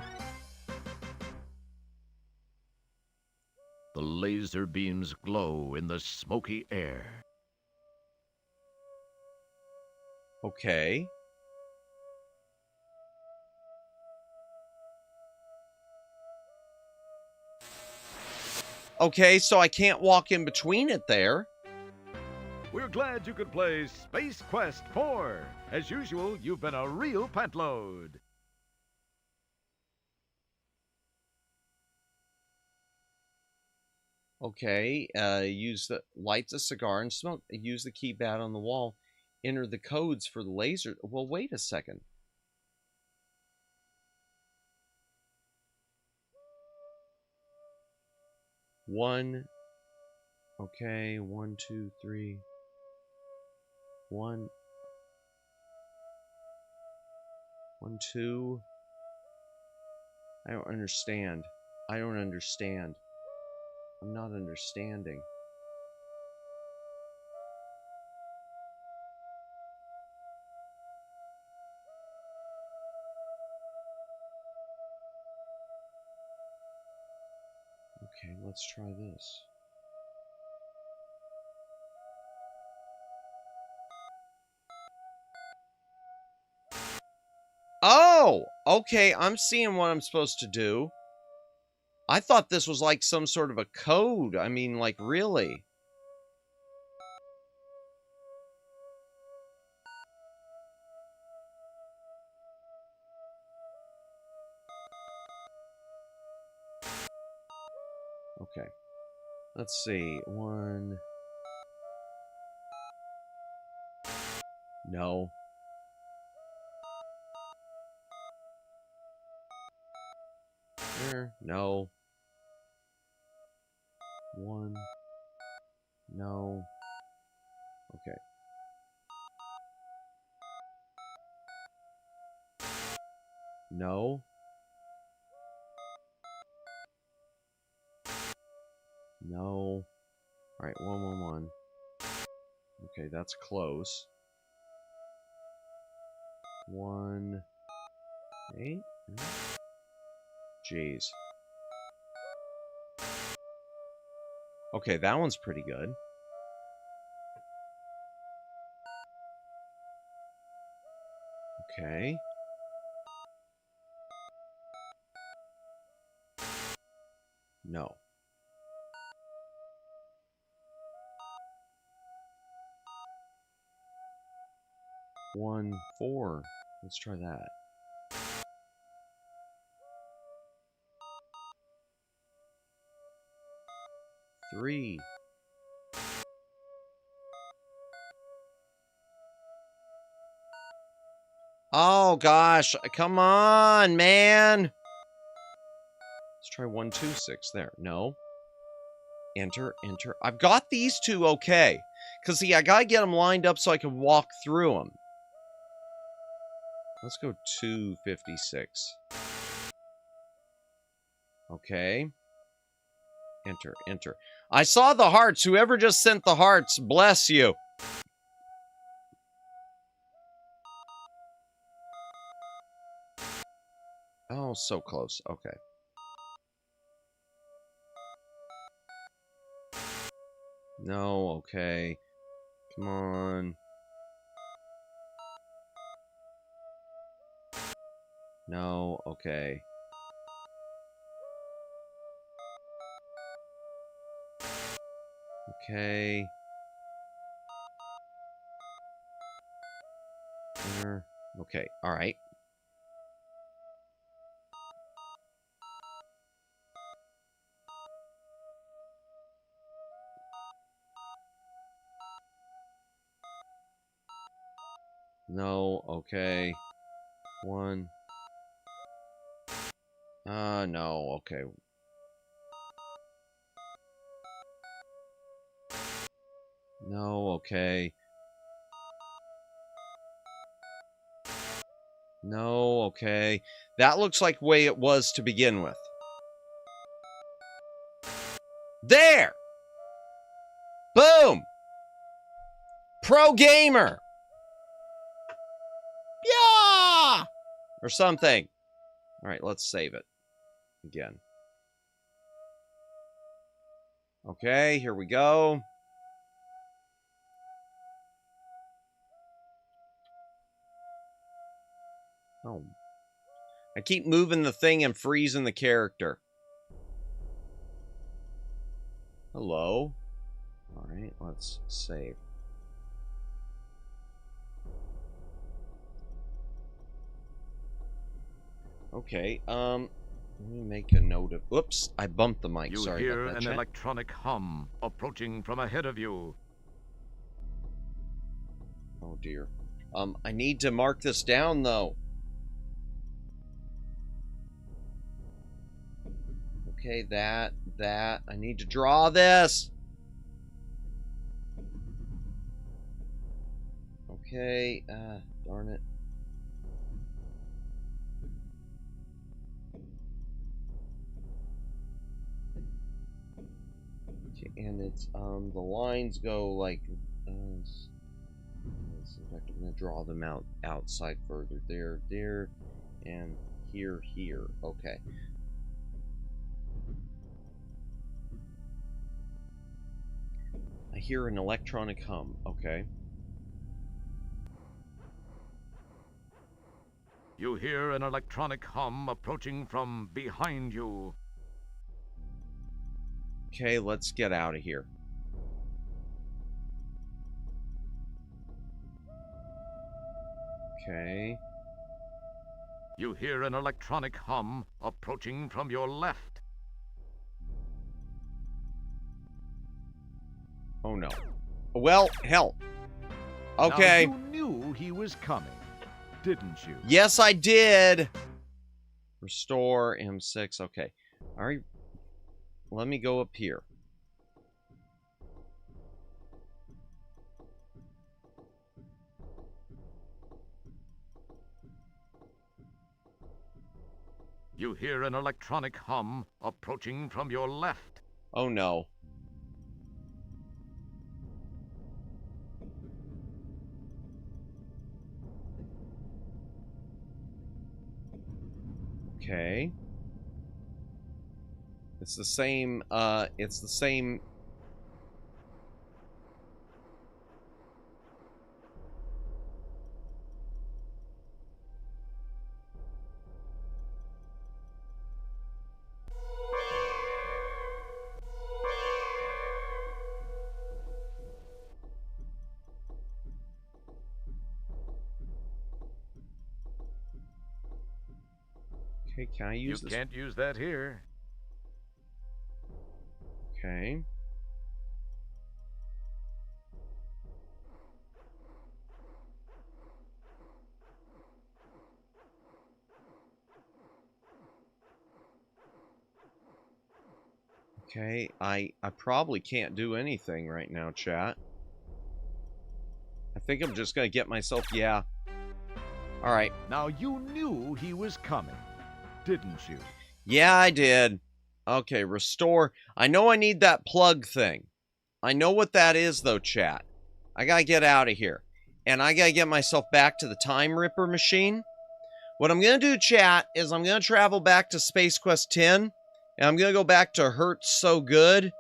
The laser beams glow in the smoky air. Okay. Okay, so I can't walk in between it there. We're glad you could play Space Quest 4. As usual, you've been a real pantload. Okay, lights a cigar and smoke. Use the keypad on the wall. Enter the codes for the laser. Well, wait a second. Okay, 1, 2, 3. 1, 1, 2. I don't understand. I don't understand. I'm not understanding. Okay, let's try this. Oh! Okay, I'm seeing what I'm supposed to do. I thought this was like some sort of a code. I mean, like, really? Okay. Let's see. 1. No. There. No. 1. No. Okay. No. No. Alright, 1, 1, 1. Okay, that's close. 1. 8. Jeez. Okay, that one's pretty good. Okay. No. One, 4. Let's try that. Three. Oh gosh, come on, man. Let's try 1, 2, 6 there. No. Enter, enter. I've got these two okay. Because, see, I gotta get them lined up so I can walk through them. Let's go 256. Okay. Enter, enter. I saw the hearts. Whoever just sent the hearts, bless you. Oh, so close. Okay. No, okay. Come on. No, okay. Okay. There. Okay, alright. No, okay. 1. No, okay. No, okay. No, okay. That looks like the way it was to begin with. There! Boom! Pro gamer! Yeah! Or something. Alright, let's save it. Again. Okay, here we go. Oh. I keep moving the thing and freezing the character. Hello? Alright, let's save. Okay, let me make a note of... Whoops, I bumped the mic. Sorry You hear about that, an chat. electronic hum approaching from ahead of you. Oh dear. I need to mark this down though. Okay, that. I need to draw this. Okay, darn it. Okay, and it's, the lines go like, let's see if I'm gonna draw them out outside further. There, and here. Okay. I hear an electronic hum. Okay. You hear an electronic hum approaching from behind you. Okay, let's get out of here. Okay. You hear an electronic hum approaching from your left. Oh no. Well, hell. Okay. Now, you knew he was coming, didn't you? Yes, I did. Restore M6. Okay. All right. Let me go up here. You hear an electronic hum approaching from your left. Oh no. Okay. It's the same, Okay, can I use this? You can't use that here. Okay. Okay, I probably can't do anything right now, chat. I think I'm just gonna get myself, yeah. Alright. Now you knew he was coming, didn't you? Yeah, I did. Okay, restore. I know I need that plug thing. I know what that is, though, chat. I gotta get out of here. And I gotta get myself back to the Time Ripper machine. What I'm gonna do, chat, is I'm gonna travel back to Space Quest 10. And I'm gonna go back to Hurts So Good.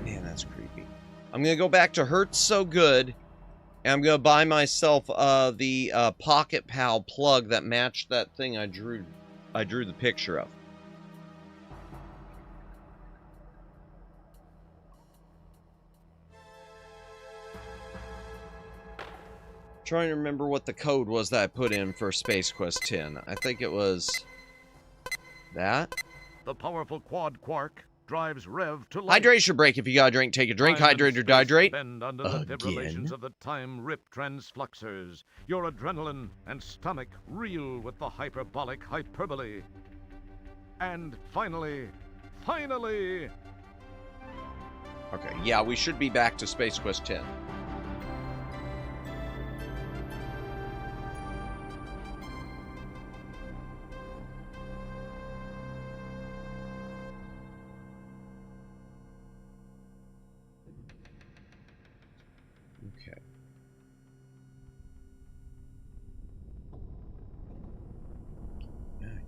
Man, that's creepy. I'm gonna go back to Hurts So Good. And I'm gonna buy myself the Pocket Pal plug that matched that thing I drew the picture of. Trying to remember what the code was that I put in for Space Quest 10. I think it was that. The powerful quad quark drives Rev to life. Hydration break. If you gotta drink, take a drink. Hydrate or dehydrate. Bend under the fibrillations of the time rip transfluxers. Your adrenaline and stomach reel with the hyperbolic hyperbole. And finally... Okay, yeah, we should be back to Space Quest 10.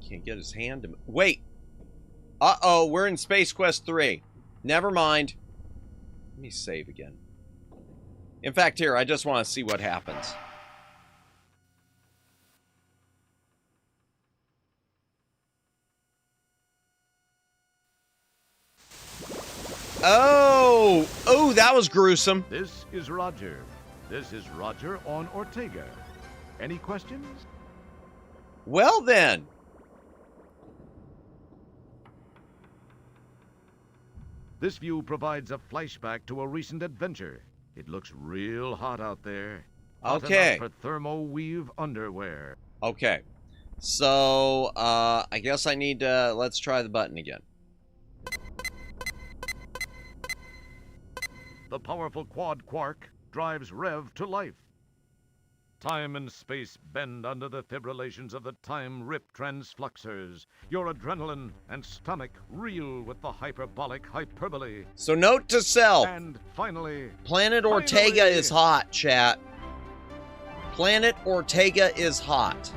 Can't get his hand to... Wait! Uh-oh, we're in Space Quest 3. Never mind. Let me save again. In fact, here, I just want to see what happens. Oh! Oh, that was gruesome. This is Roger. This is Roger on Ortega. Any questions? Well, then. This view provides a flashback to a recent adventure. It looks real hot out there. Hot Okay. enough for thermo weave underwear. Okay. So, I guess I need to... Let's try the button again. The powerful quad quark drives Rev to life. Time and space bend under the fibrillations of the time rip transfluxers. Your adrenaline and stomach reel with the hyperbolic hyperbole. So note to self. And finally, Planet Ortega is hot, chat. Planet Ortega is hot.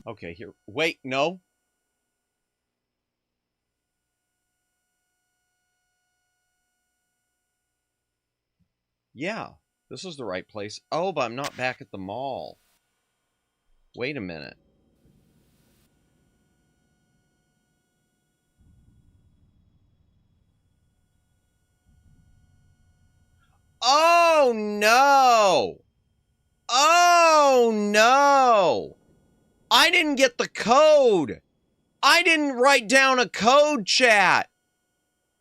Okay, here. Wait, no. Yeah, this is the right place. Oh, but I'm not back at the mall. Wait a minute. Oh, no. Oh, no. I didn't get the code. I didn't write down a code, chat.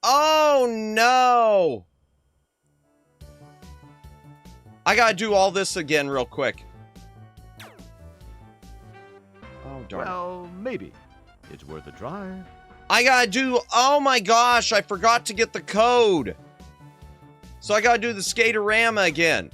Oh, no. I gotta do all this again real quick. Oh, darn. Well, maybe. It's worth a try. I gotta do... Oh, my gosh. I forgot to get the code. So I gotta do the skaterama again.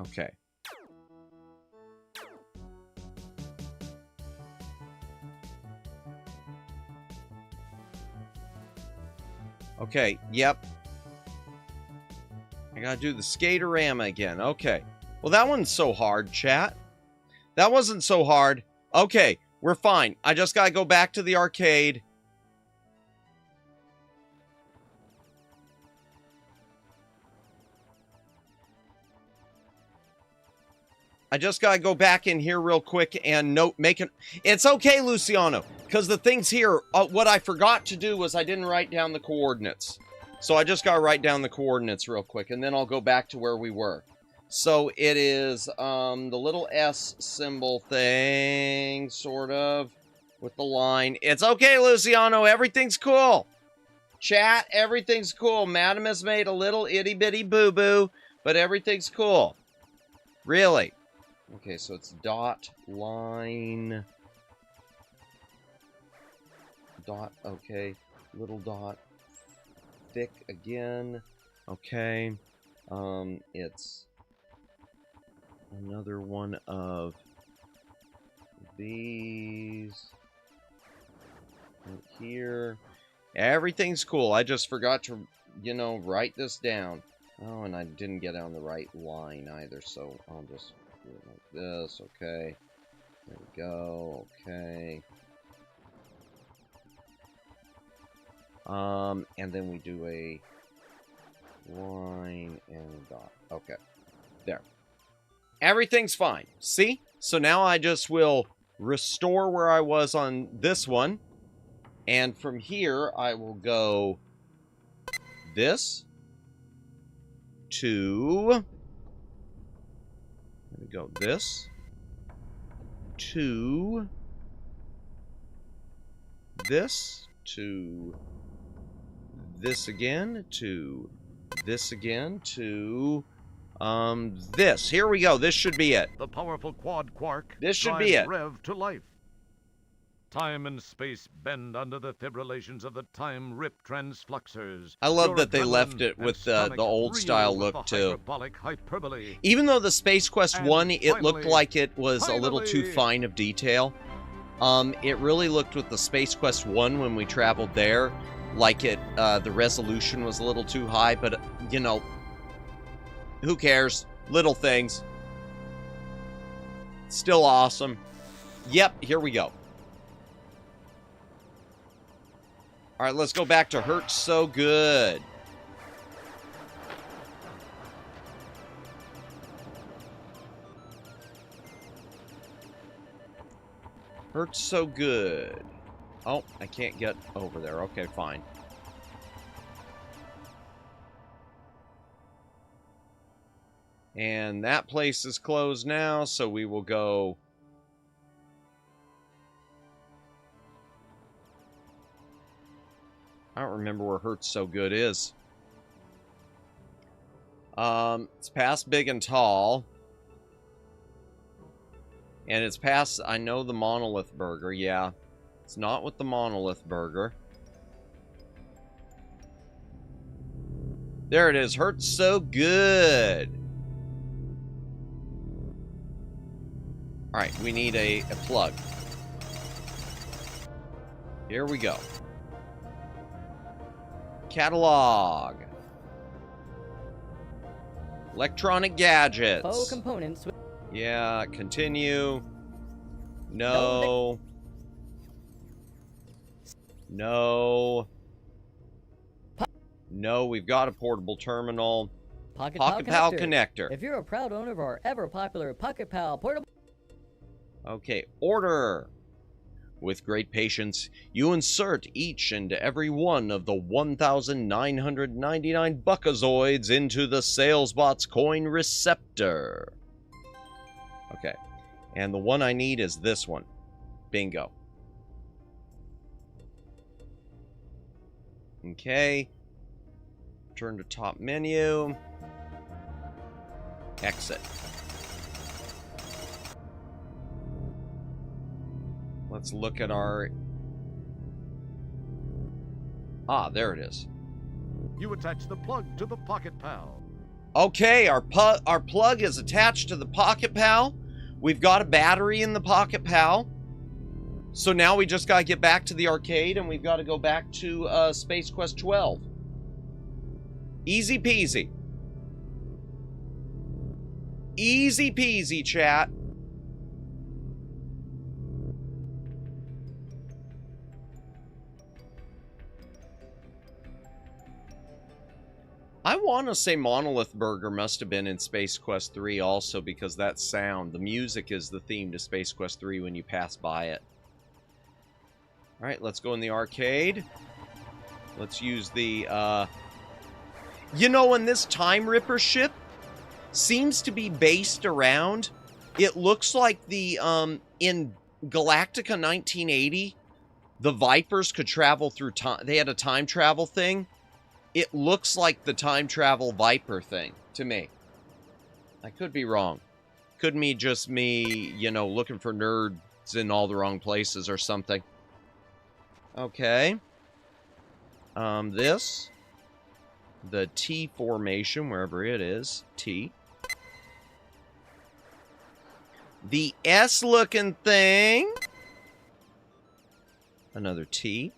Okay. Okay, yep. I gotta do the skaterama again. Okay. Well, that one's so hard, chat. That wasn't so hard. Okay, we're fine. I just gotta go back to the arcade. I just gotta go back in here real quick and make it. It's okay, Luciano, because the things here, what I forgot to do was I didn't write down the coordinates. So I just gotta write down the coordinates real quick, and then I'll go back to where we were. So it is the little S symbol thing, sort of, with the line. It's okay, Luciano, everything's cool. Chat, everything's cool. Madam has made a little itty-bitty boo-boo, but everything's cool. Really. Okay, so it's dot, line, dot, okay, little dot, thick again, okay, it's another one of these, right here, everything's cool. I just forgot to, write this down. Oh, and I didn't get on the right line either, so I'll just do it like this, okay. There we go, okay. And then we do a line and a dot. Okay, there. Everything's fine. See? So now I just will restore where I was on this one. And from here, I will go this to... There we go. This to... This to... This again to... This again to... This. Here we go. This should be it. The powerful quad quark. This should be it. Rev to life. Time and space bend under the fibrillations of the time rip transfluxers. I love that they left it with the old style look too. Even though the Space Quest 1, it looked like it was a little too fine of detail. It really looked with the Space Quest 1 when we traveled there, like the resolution was a little too high, but who cares? Little things. Still awesome. Yep, here we go. Alright, let's go back to Hurt So Good. Hurts so good. Oh, I can't get over there. Okay, fine. And that place is closed now, so we will go... I don't remember where Hurts So Good is. It's past Big and Tall. And it's past, I know, the Monolith Burger, yeah. It's not with the Monolith Burger. There it is, Hurts So Good. Alright, we need a plug. Here we go. Catalog. Electronic gadgets. Faux components. Yeah, continue. No. No. No, we've got a portable terminal. Pocket Pal connector. If you're a proud owner of our ever-popular Pocket Pal portable... Okay, order. With great patience, you insert each and every one of the 1,999 Buckazoids into the SalesBot's coin receptor. Okay, and the one I need is this one. Bingo. Okay. Turn to top menu. Exit. Let's look at our... Ah, there it is. You attach the plug to the Pocket Pal. Okay, our plug is attached to the Pocket Pal. We've got a battery in the Pocket Pal. So now we just gotta get back to the arcade and we've got to go back to Space Quest 12. Easy peasy. Easy peasy, chat. I want to say Monolith Burger must have been in Space Quest 3 also because that sound, the music is the theme to Space Quest 3 when you pass by it. Alright, let's go in the arcade. Let's use the, You know, when this Time Ripper ship seems to be based around, it looks like the, in Galactica 1980, the Vipers could travel through time. They had a time travel thing. It looks like the time travel Viper thing to me. I could be wrong. Could be just me, you know, looking for nerds in all the wrong places or something. Okay. This. The T formation, wherever it is. T. The S-looking thing. Another T.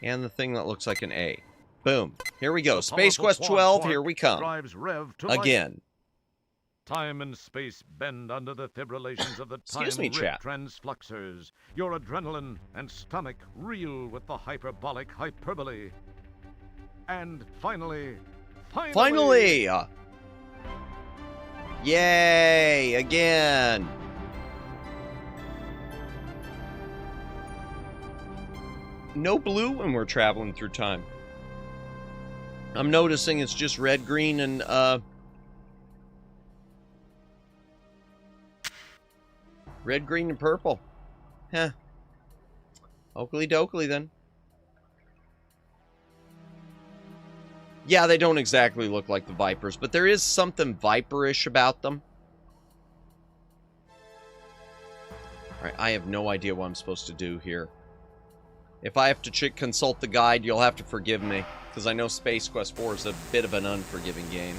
And the thing that looks like an A. Boom. Here we go. Space Quest 12, here we come. Again. Time and space bend under the fibrillations of the Excuse me, chat. transfluxers. Your adrenaline and stomach reel with the hyperbolic hyperbole. And finally... Finally! Yay! Again! No blue when we're traveling through time. I'm noticing it's just red, green, and, red, green, and purple. Huh. Oakley dokley, then. Yeah, they don't exactly look like the Vipers, but there is something Viperish about them. Alright, I have no idea what I'm supposed to do here. If I have to consult the guide, you'll have to forgive me, because I know Space Quest 4 is a bit of an unforgiving game.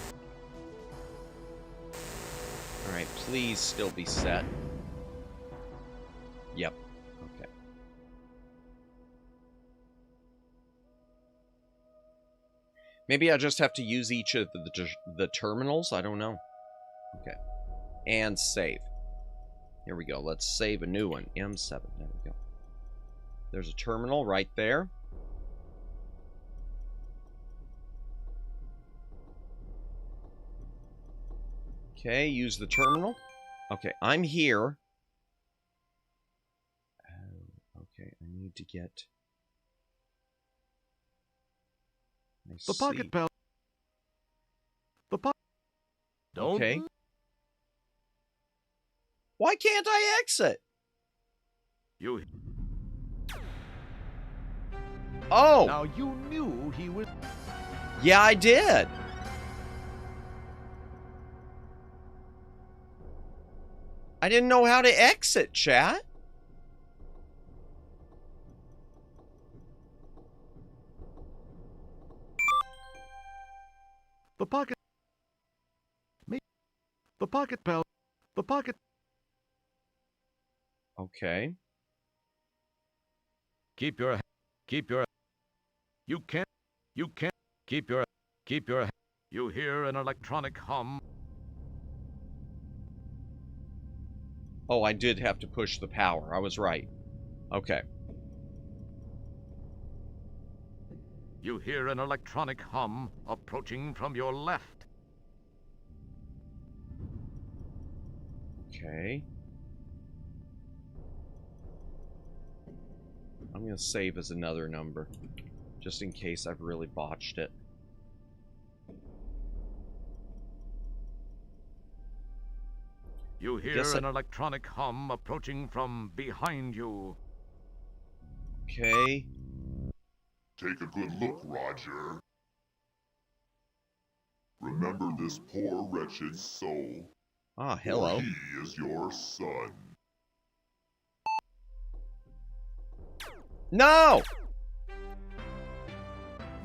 Alright, please still be set. Yep. Okay. Maybe I just have to use each of the terminals? I don't know. Okay. And save. Here we go. Let's save a new one. M7. There we go. There's a terminal right there. Okay, use the terminal. Okay, I'm here. to get... The pocket bell. The pocket. Okay. Why can't I exit? You. Oh! Now you knew he was... Yeah, I did. I didn't know how to exit, chat. The pocket. The pocket bell. The pocket. Okay. Keep your. You can't. Keep your. You hear an electronic hum. Oh, I did have to push the power. I was right. Okay. You hear an electronic hum approaching from your left. Okay. I'm going to save as another number, just in case I've really botched it. You hear an electronic hum approaching from behind you. Okay. Take a good look, Roger. Remember this poor, wretched soul. Ah, hello. For he is your son. No!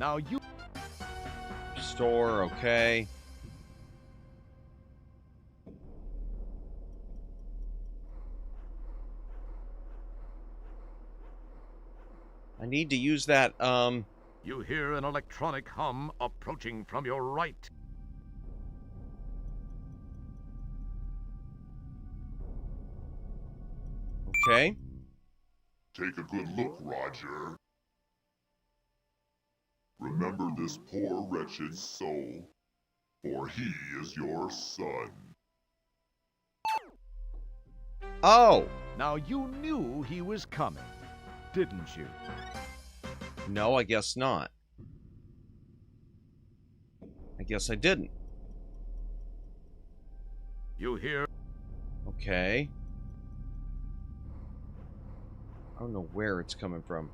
Now you... Store, okay. I need to use that, You hear an electronic hum approaching from your right. Okay. Take a good look, Roger. Remember this poor, wretched soul, for he is your son. Oh! Now you knew he was coming, didn't you? No, I guess not. I guess I didn't. You hear... Okay. I don't know where it's coming from.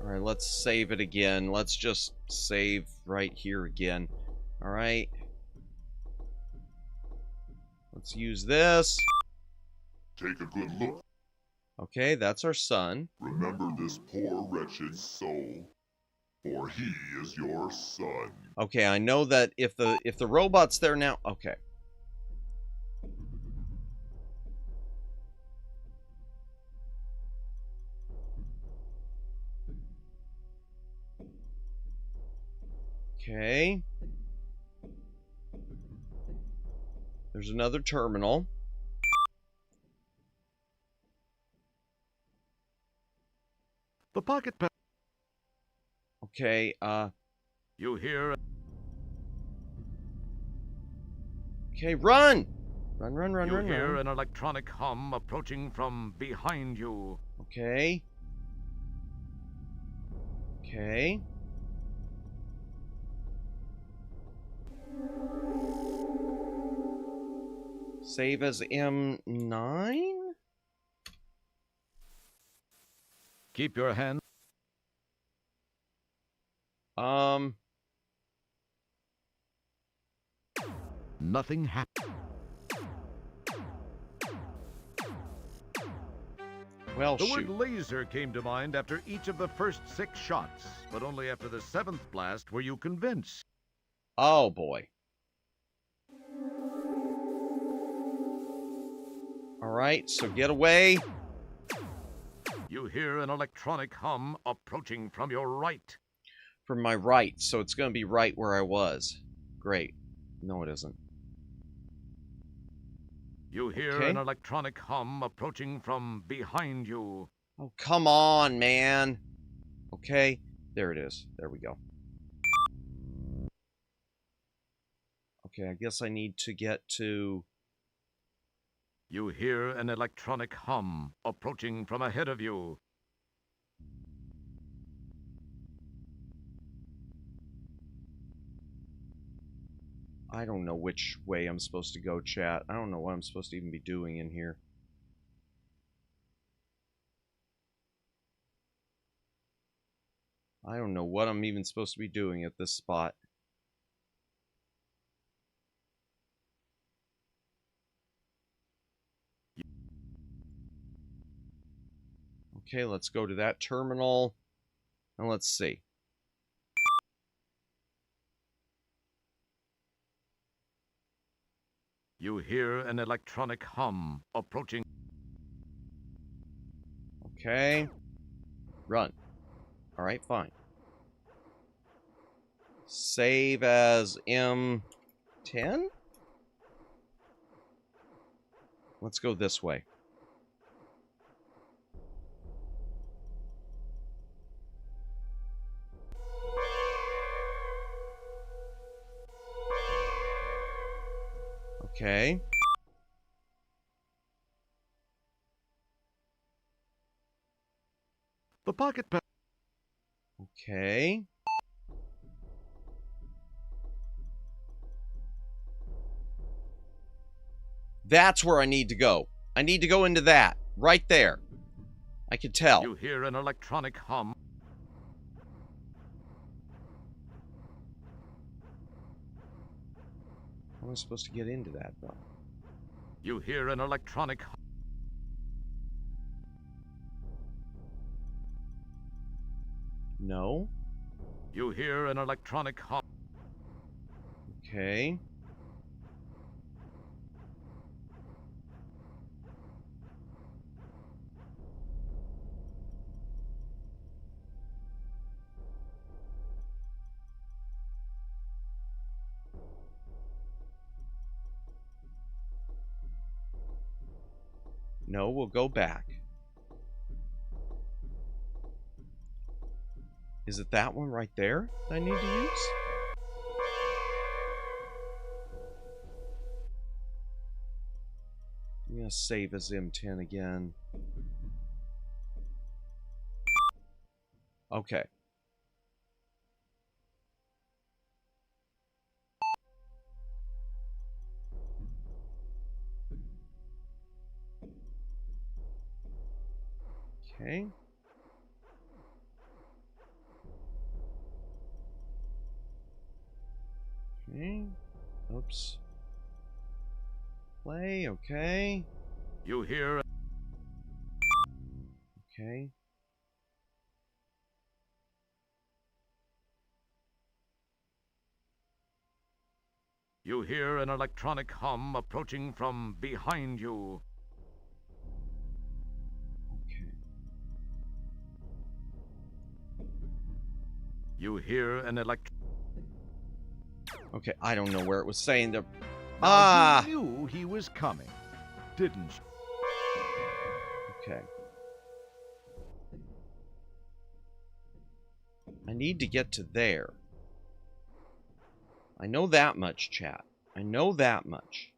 Alright, let's save it again. Let's just save right here again. Alright. Let's use this. Take a good look. Okay, that's our son. Remember this poor, wretched soul, for he is your son. Okay, I know that if the robot's there now... Okay. Okay. There's another terminal. The pocket bell. Okay, You hear... Okay, run! Run, You hear an electronic hum approaching from behind you. Okay. Okay. Save as M9? Keep your hand... Nothing happened. Well, the shoot. word laser came to mind after each of the first 6 shots, but only after the 7th blast were you convinced. Oh, boy. Alright, so get away. You hear an electronic hum approaching from your right. From my right, so it's going to be right where I was. Great. No, it isn't. You hear an electronic hum approaching from behind you. Oh, come on, man. Okay. There it is. There we go. Okay, I guess I need to get to... You hear an electronic hum approaching from ahead of you. I don't know which way I'm supposed to go, chat. I don't know what I'm supposed to even be doing in here. I don't know what I'm even supposed to be doing at this spot. Okay, let's go to that terminal. And let's see. You hear an electronic hum approaching. Okay. Run. Alright, fine. Save as M10? Let's go this way. Okay. The pocket pen. Okay. That's where I need to go. I need to go into that. Right there. I can tell. You hear an electronic hum. How am I supposed to get into that, though? You hear an electronic hum. No. You hear an electronic hum. Okay. No, we'll go back. Is it that one right there that I need to use? I'm gonna save as M10 again. Okay. Okay. Okay. Oops. Play, okay. You hear. Okay. You hear an electronic hum approaching from behind you. Okay. You hear an Okay, I don't know where it was saying to... Now, you knew he was coming, didn't you? Okay. I need to get to there. I know that much, chat. I know that much.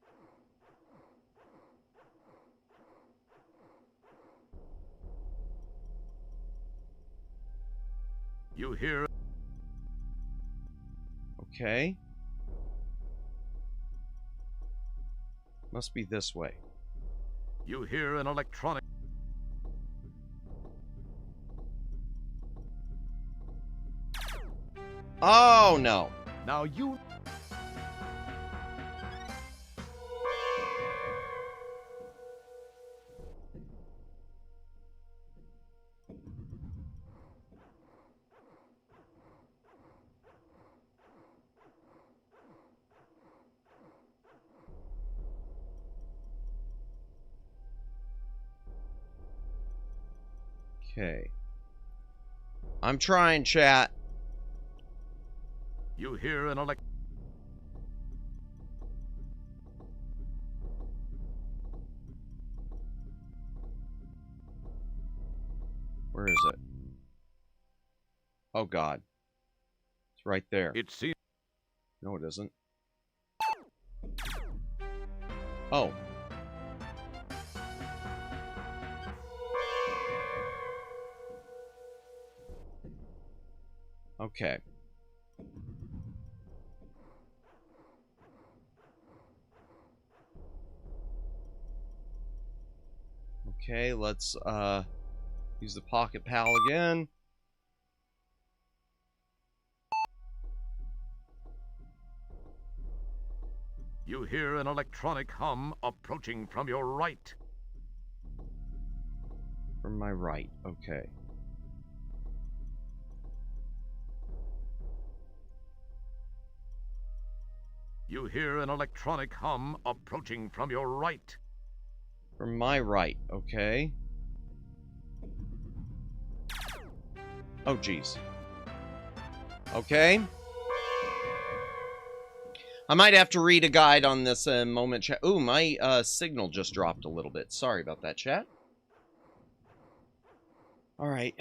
You hear. Okay. Must be this way. You hear an electronic. Oh, no. Now you. Okay. I'm trying, chat. You hear an Where is it? Oh, God. It's right there. It seems... No, it isn't. Oh. Okay. Okay, let's use the Pocket Pal again. You hear an electronic hum approaching from your right. From my right, okay. You hear an electronic hum approaching from your right. From my right, okay. Oh, jeez. Okay. I might have to read a guide on this moment, chat. Ooh, my signal just dropped a little bit. Sorry about that, chat. All right.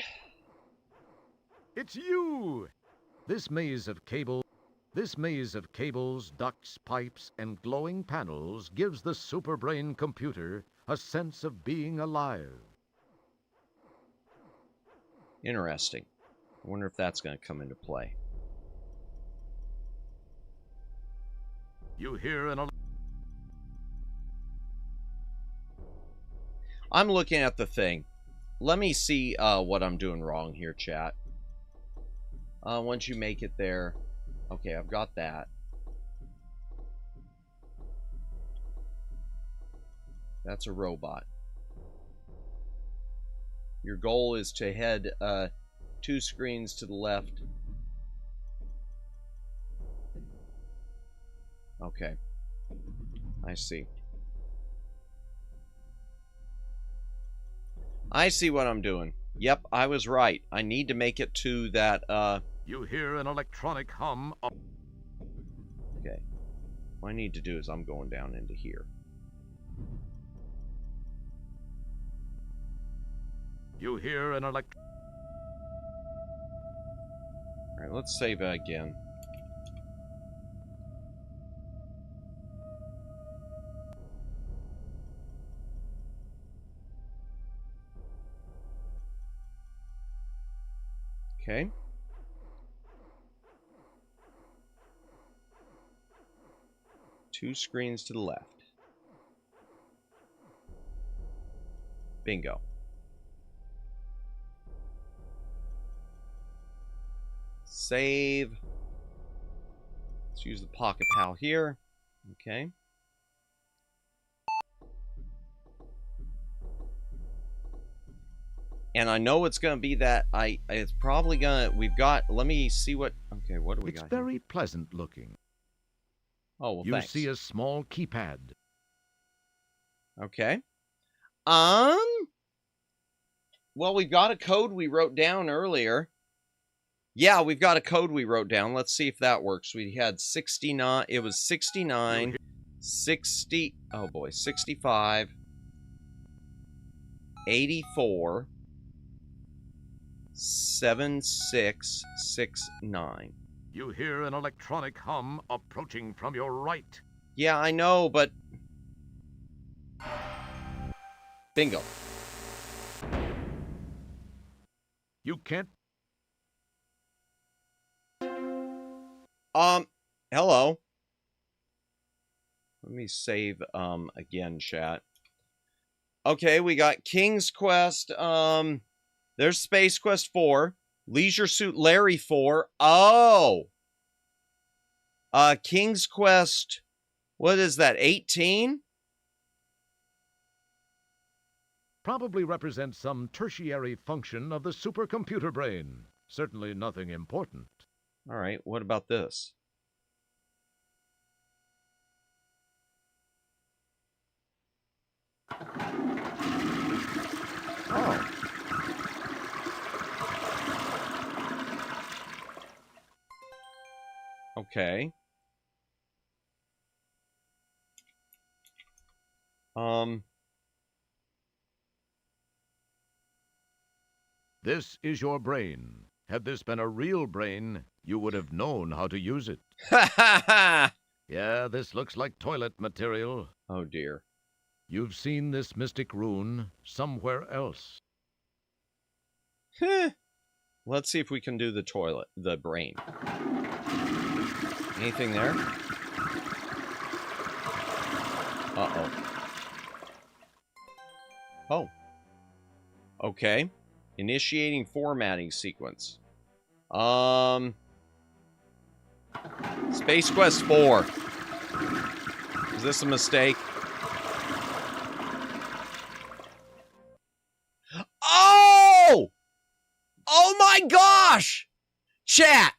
It's you! This maze of cables, ducts, pipes, and glowing panels gives the superbrain computer a sense of being alive. Interesting. I wonder if that's going to come into play. You hear an... I'm looking at the thing. Let me see what I'm doing wrong here, chat. Once you make it there... Okay, I've got that. That's a robot. Your goal is to head 2 screens to the left. Okay. I see. I see what I'm doing. Yep, I was right. I need to make it to that, You hear an electronic hum. Okay. What I need to do is I'm going down into here. You hear an Alright, let's save it again. Okay. Two screens to the left. Bingo. Save. Let's use the Pocket Pal here. Okay. And I know it's going to be that it's probably going to, we've got, let me see what, okay, what do we got It's very pleasant looking. Oh, well, you thanks. see a small keypad. Okay. Well, we've got a code we wrote down earlier. Yeah, we've got a code we wrote down. Let's see if that works. We had 69, it was 69, 60, oh boy, 65, 84, 7669. You hear an electronic hum approaching from your right. Yeah, I know, but... Bingo. You can't... Hello. Let me save, again, chat. Okay, we got King's Quest, there's Space Quest 4. Leisure Suit Larry 4. Oh! King's Quest, what is that, 18? Probably represents some tertiary function of the supercomputer brain. Certainly nothing important. All right, what about this? Oh. Okay. This is your brain. Had this been a real brain, you would have known how to use it. Ha ha ha! Yeah, this looks like toilet material. Oh dear. You've seen this mystic rune somewhere else. Let's see if we can do the brain. Anything there? Uh-oh. Oh. Okay. Initiating formatting sequence. Space Quest 4. Is this a mistake? Oh! Oh my gosh! Chat,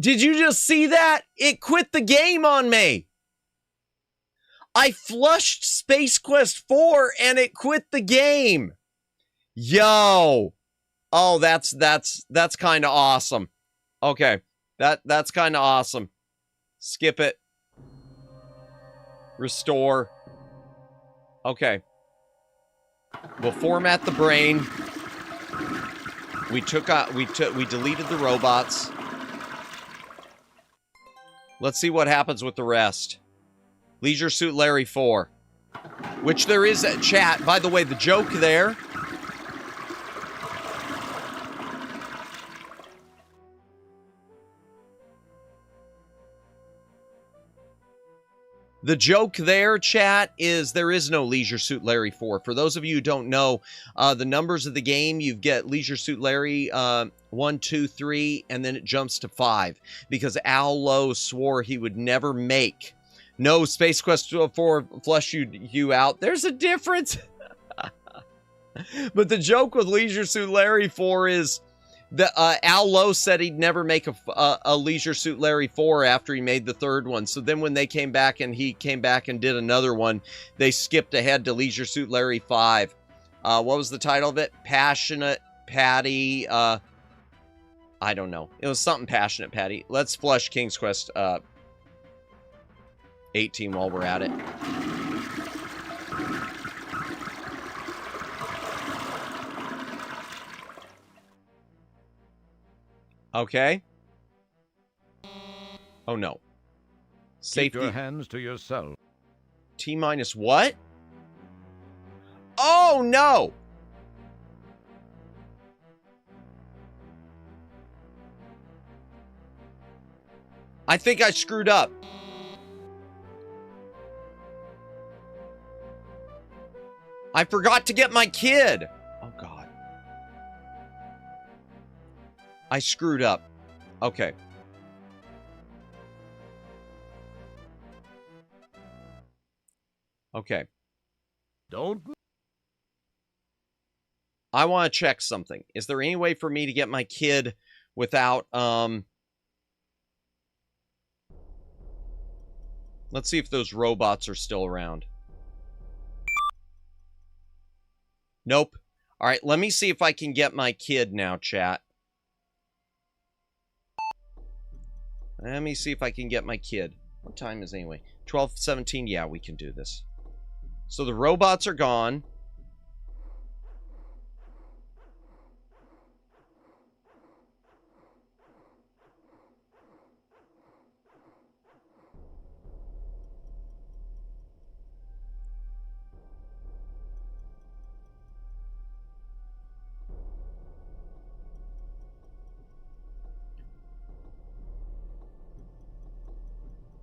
did you just see that? It quit the game on me. I flushed Space Quest 4 and it quit the game. Yo. Oh, that's kind of awesome. Okay. That's kind of awesome. Skip it. Restore. Okay. We'll format the brain. We deleted the robots. Let's see what happens with the rest. Leisure Suit Larry 4. Which there is a chat. By the way, the joke there. The joke there, chat, is there is no Leisure Suit Larry 4. For those of you who don't know, the numbers of the game, you get Leisure Suit Larry 1, 2, 3, and then it jumps to 5. Because Al Lowe swore he would never make no Space Quest 4 flush you out. There's a difference. But the joke with Leisure Suit Larry 4 is that Al Lowe said he'd never make a Leisure Suit Larry 4 after he made the third one. So then when they came back and he came back and did another one, they skipped ahead to Leisure Suit Larry 5. What was the title of it? Passionate Patty. I don't know. It was something Passionate Patty. Let's flush King's Quest 18 while we're at it. Okay. Oh no. Safety. Keep your hands to yourself. T-minus what? Oh no! I think I screwed up. I forgot to get my kid. Oh God. I screwed up. Okay. Okay. Don't. I want to check something. Is there any way for me to get my kid without, let's see if those robots are still around. Nope. All right, let me see if I can get my kid now, chat. Let me see if I can get my kid. What time is it anyway? 12:17. Yeah, we can do this. So the robots are gone.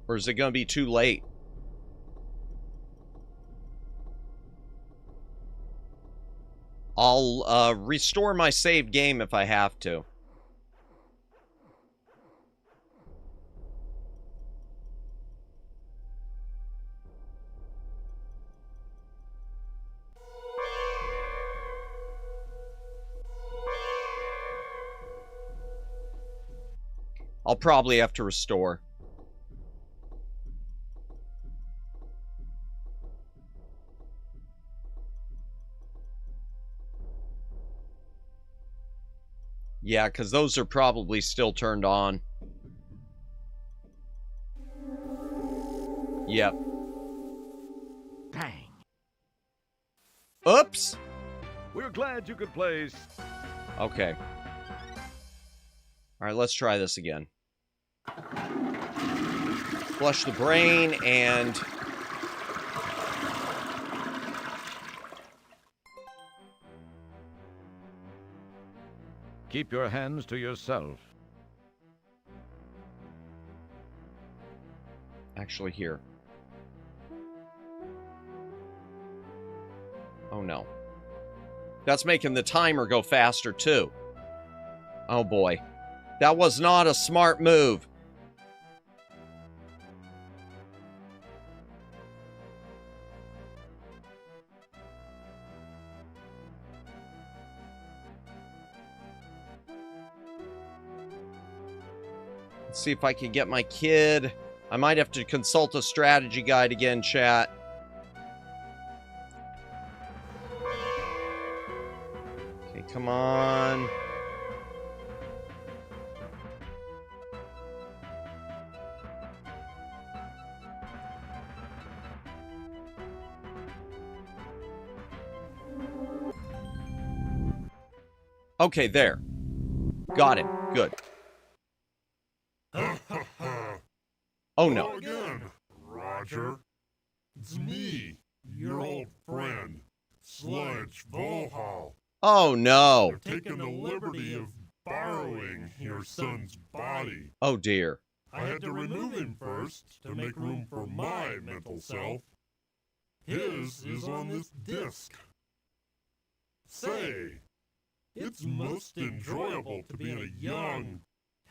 Or is it going to be too late? I'll restore my saved game if I have to. I'll probably have to restore. Yeah, because those are probably still turned on. Yep. Dang. Oops. We're glad you could play. Okay. All right, let's try this again. Flush the brain and... Keep your hands to yourself. Actually, here. Oh, no. That's making the timer go faster, too. Oh, boy. That was not a smart move. Let's see if I can get my kid. I might have to consult a strategy guide again, chat. Okay, come on. Okay, there. Got it. Good. Oh, no. Hello again, Roger. It's me, your old friend, Sludge Volhall. Oh, no. I've taken the liberty of borrowing your son's body. Oh, dear. I had to remove him first to make room for my mental self. His is on this disc. Say, it's most enjoyable to be in a young,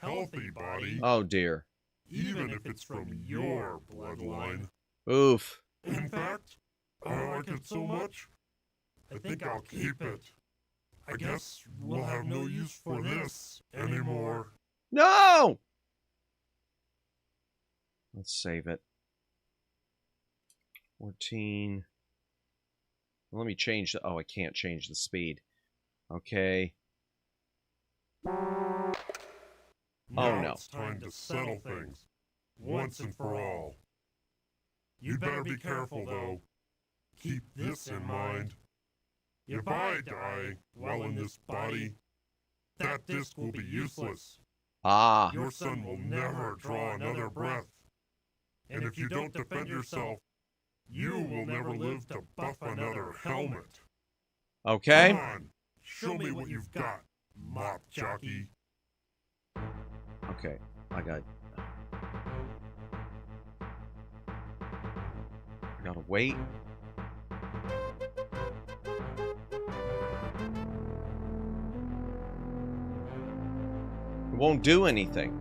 healthy body. Oh, dear. Even if it's from your bloodline. Oof. In fact, I like it so much, I think I'll keep it. I guess we'll have no use for this anymore. No! Let's save it. 14. Let me change the... Oh, I can't change the speed. Okay. Now it's time to settle things, once and for all. You'd better be careful, though. Keep this in mind. If I die while in this body, that disc will be useless. Ah. Your son will never draw another breath. And if you don't defend yourself, you will never live to buff another helmet. Okay. Come on, show me what you've got, mop jockey. Okay, I gotta wait. It won't do anything.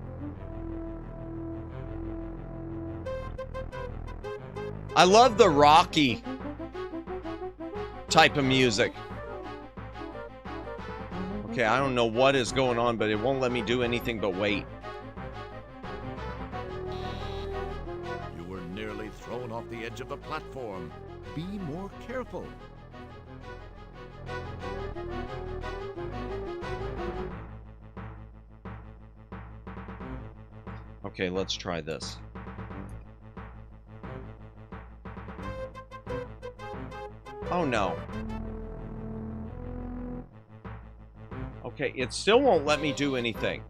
I love the Rocky type of music. Okay, I don't know what is going on, but it won't let me do anything but wait. You were nearly thrown off the edge of the platform. Be more careful. Okay, let's try this. Oh no. Okay, it still won't let me do anything.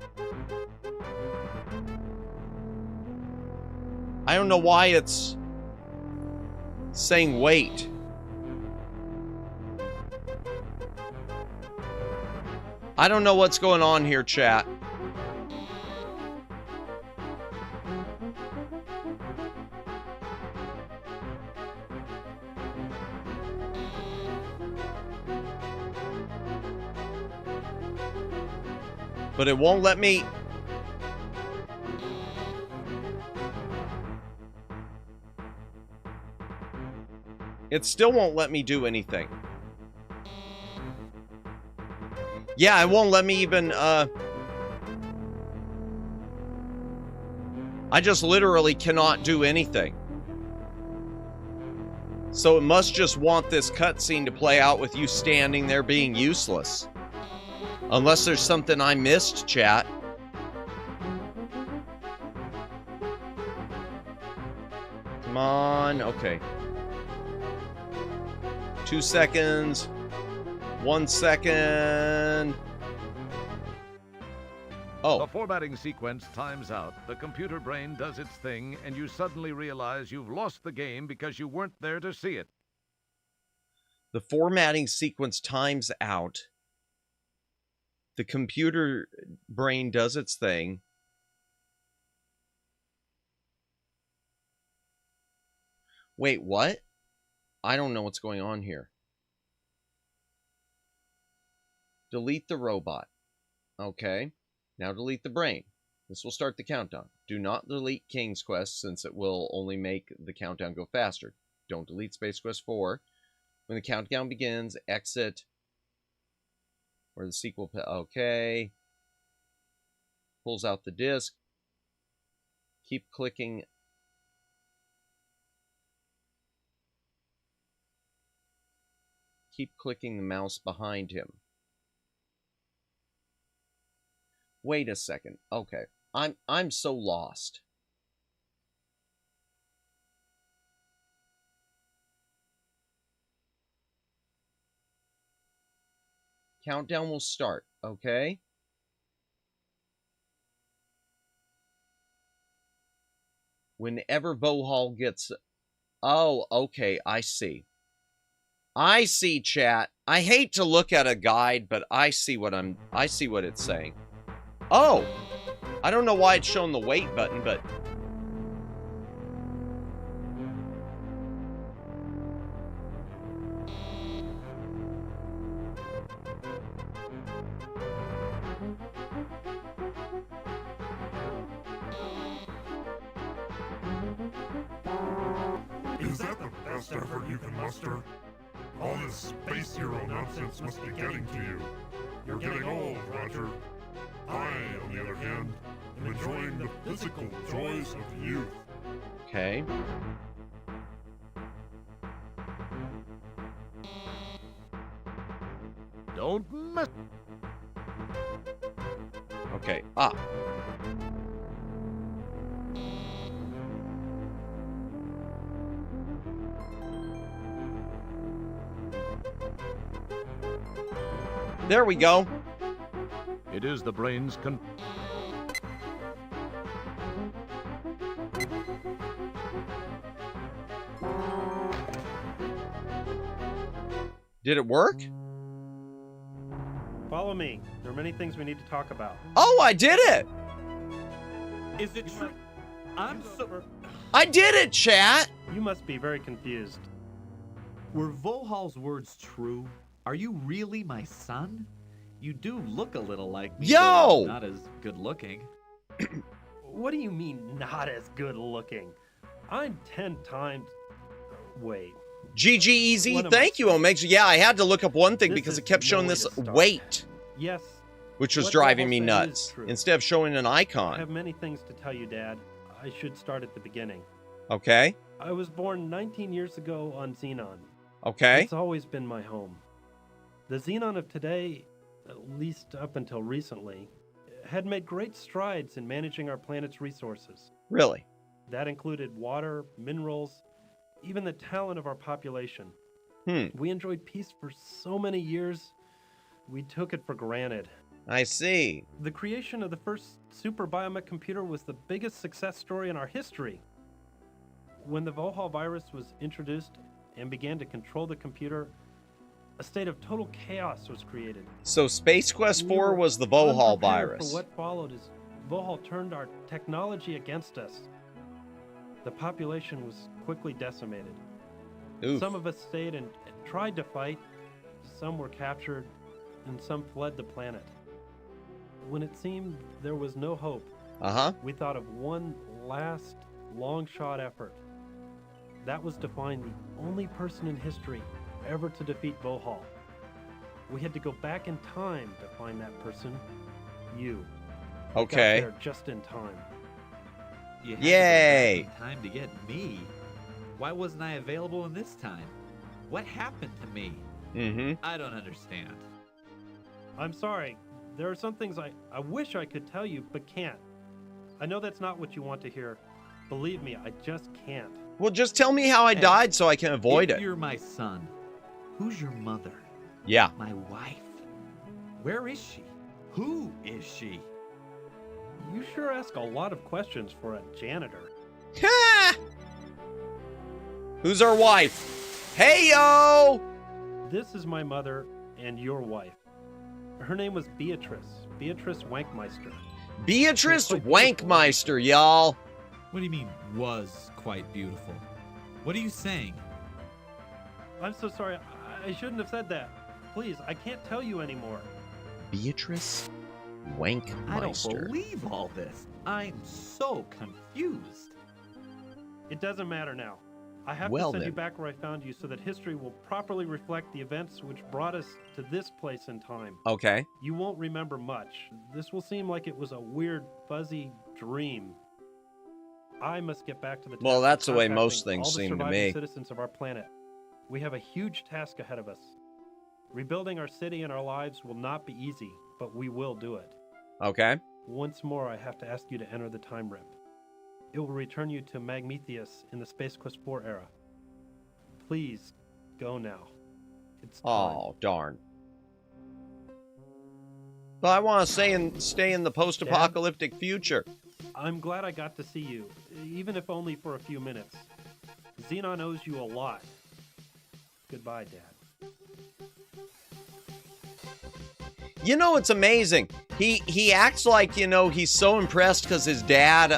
I don't know why it's saying wait. I don't know what's going on here, chat. But it won't let me... It still won't let me do anything. Yeah, it won't let me even, I just literally cannot do anything. So it must just want this cutscene to play out with you standing there being useless. Unless there's something I missed, chat. Come on, okay. 2 seconds. 1 second. Oh. The formatting sequence times out, the computer brain does its thing, and you suddenly realize you've lost the game because you weren't there to see it. The formatting sequence times out. The computer brain does its thing. Wait, what? I don't know what's going on here. Delete the robot. Okay. Now delete the brain. This will start the countdown. Do not delete King's Quest since it will only make the countdown go faster. Don't delete Space Quest 4. When the countdown begins, exit where the sequel... Okay. Pulls out the disc. Keep clicking. Keep clicking the mouse behind him. Wait a second. Okay. I'm so lost. Countdown will start, okay? Whenever Vohal gets... Oh, okay, I see. I see, chat. I hate to look at a guide, but I see what it's saying. Oh! I don't know why it's showing the wait button, but... Is that the best effort you can muster? All this space hero nonsense must be getting to you. You're getting old, Roger. I, on the other hand, am enjoying the physical joys of youth. Okay. Don't mess. Okay. Ah. There we go. It is the brain's Did it work? Follow me. There are many things we need to talk about. Oh, I did it! Is it true? I'm so... I did it, chat! You must be very confused. Were Vohal's words true? Are you really my son? You do look a little like me, Yo! Not as good looking. What do you mean, not as good looking? I'm 10 times... Wait. GG Easy, thank you, Omega. Yeah, I had to look up one thing This because is it kept no showing way this to start. weight, Yes. which was what driving Vohal me said is nuts. true. Instead of showing an I icon. have many things to tell you, Dad. I should start at the beginning. Okay. I was born 19 years ago on Xenon. Okay. It's always been my home. The Xenon of today, at least up until recently, had made great strides in managing our planet's resources. Really? That included water, minerals, even the talent of our population. We enjoyed peace for so many years, we took it for granted. I see. The creation of the first super biomech computer was the biggest success story in our history. When the Vohal virus was introduced and began to control the computer, a state of total chaos was created. So Space Quest We 4 were was the Vohal unprepared virus. For what followed is Vohal turned our technology against us. The population was quickly decimated. Oof. Some of us stayed and tried to fight, some were captured, and some fled the planet. When it seemed there was no hope, we thought of one last long-shot effort. That was to find the only person in history ever to defeat Vohal. We had to go back in time to find that person, you. We Okay. got there just in time. You had to go Yay! back in time to get me. Why wasn't I available in this time? What happened to me? I don't understand. I'm sorry. There are some things I wish I could tell you, but can't. I know that's not what you want to hear. Believe me, I just can't. Well, just tell me how I died so I can avoid if it. You're my son. Who's your mother? Yeah. My wife. Where is she? Who is she? You sure ask a lot of questions for a janitor. Who's our wife? Hey, yo! This is my mother and your wife. Her name was Beatrice Wankmeister. Beatrice Wankmeister, y'all. What do you mean, was quite beautiful? What are you saying? I'm so sorry. I shouldn't have said that. Please, I can't tell you anymore. Beatrice Wankmeister. I don't believe all this. I'm so confused. It doesn't matter now. I have to send you back where I found you so that history will properly reflect the events which brought us to this place in time. Okay. You won't remember much. This will seem like it was a weird, fuzzy dream. I must get back to the task. Well, that's the way contacting most things all the seem to surviving me. Citizens of our planet. We have a huge task ahead of us. Rebuilding our city and our lives will not be easy, but we will do it. Okay. Once more, I have to ask you to enter the time rip. It will return you to Magmetheus in the Space Quest 4 era. Please, go now. It's time. Oh, darn. But I want to stay in the post-apocalyptic future. I'm glad I got to see you, even if only for a few minutes. Xenon owes you a lot. Goodbye, Dad. You know, it's amazing. He acts like, you know, he's so impressed because his dad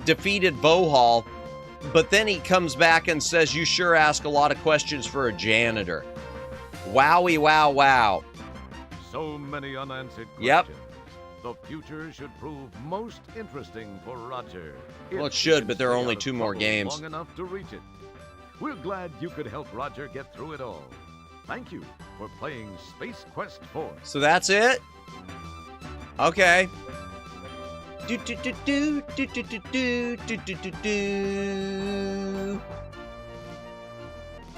defeated Vohal, but then he comes back and says, you sure ask a lot of questions for a janitor. Wowie, wow, wow. So many unanswered questions. Yep. The future should prove most interesting for Roger. Well, it should, but there are only 2 more games. Long enough to reach it. We're glad you could help Roger get through it all. Thank you for playing Space Quest 4. So that's it? Okay. Do do do do do do do do do do do do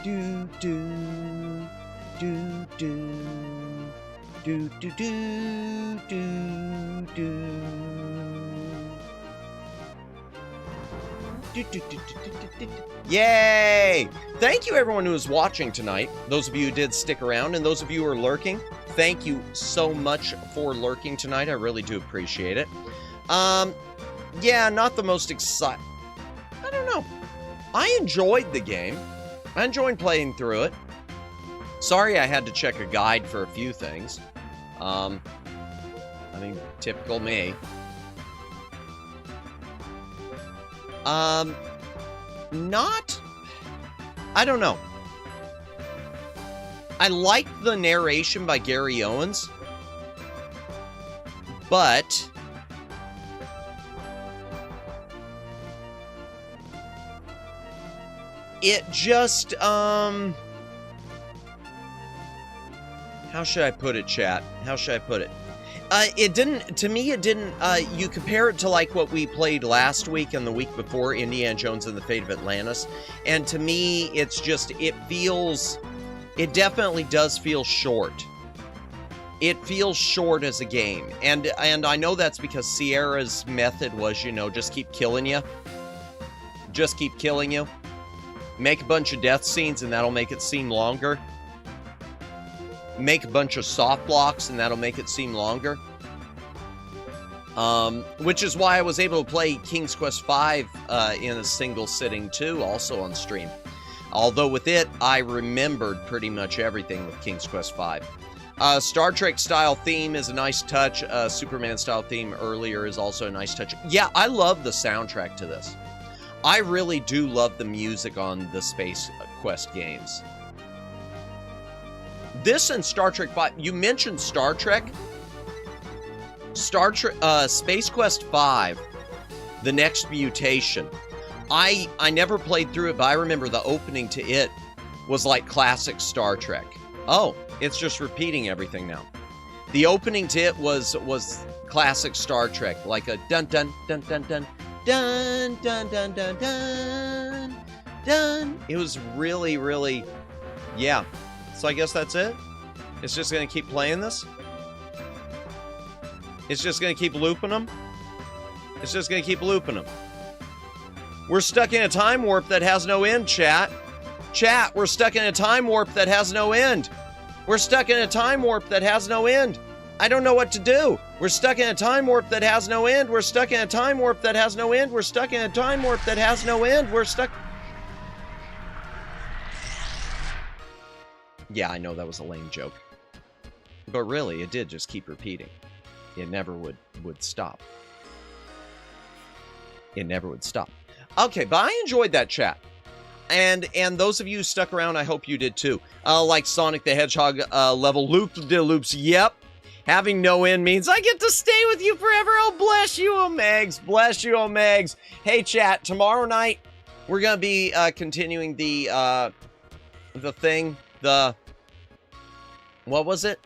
do do do do do do do do. Yay! Thank you everyone who was watching tonight. Those of you who did stick around, and those of you who are lurking, thank you so much for lurking tonight. I really do appreciate it. Yeah, not the most exciting. I don't know. I enjoyed the game. I enjoyed playing through it. Sorry I had to check a guide for a few things. I mean, typical me. I don't know. I liked the narration by Gary Owens, but it just, how should I put it, chat? How should I put it? It didn't, to me, it didn't, you compare it to like what we played last week and the week before, Indiana Jones and the Fate of Atlantis, and to me, it's just, it definitely does feel short. It feels short as a game, and I know that's because Sierra's method was, you know, just keep killing you. Just keep killing you. Make a bunch of death scenes and that'll make it seem longer. Make a bunch of soft blocks and that'll make it seem longer. Which is why I was able to play King's Quest V in a single sitting too, also on stream. Although with it, I remembered pretty much everything with King's Quest V. Star Trek style theme is a nice touch. Superman style theme earlier is also a nice touch. Yeah, I love the soundtrack to this. I really do love the music on the Space Quest games. This and Star Trek 5, you mentioned Star Trek. Space Quest 5, The Next Mutation. I never played through it, but I remember the opening to it was like classic Star Trek. Oh, it's just repeating everything now. The opening to it was classic Star Trek, like a dun dun dun dun dun dun dun dun dun dun dun. It was really, really, yeah. So I guess that's it. It's just gonna keep playing this. It's just gonna keep looping them. It's just gonna keep looping them. We're stuck in a time warp that has no end, chat. Chat, we're stuck in a time warp that has no end. We're stuck in a time warp that has no end. I don't know what to do. We're stuck in a time warp that has no end. We're stuck in a time warp that has no end. We're stuck in a time warp that has no end. We're stuck... Yeah, I know that was a lame joke. But really, it did just keep repeating. It never would stop. It never would stop. Okay, but I enjoyed that chat. And those of you who stuck around, I hope you did too. Like Sonic the Hedgehog level loop-de-loops. Yep. Having no end means I get to stay with you forever. Oh, bless you, Omegs. Bless you, Omegs. Hey, chat. Tomorrow night, we're going to be continuing the thing. What was it?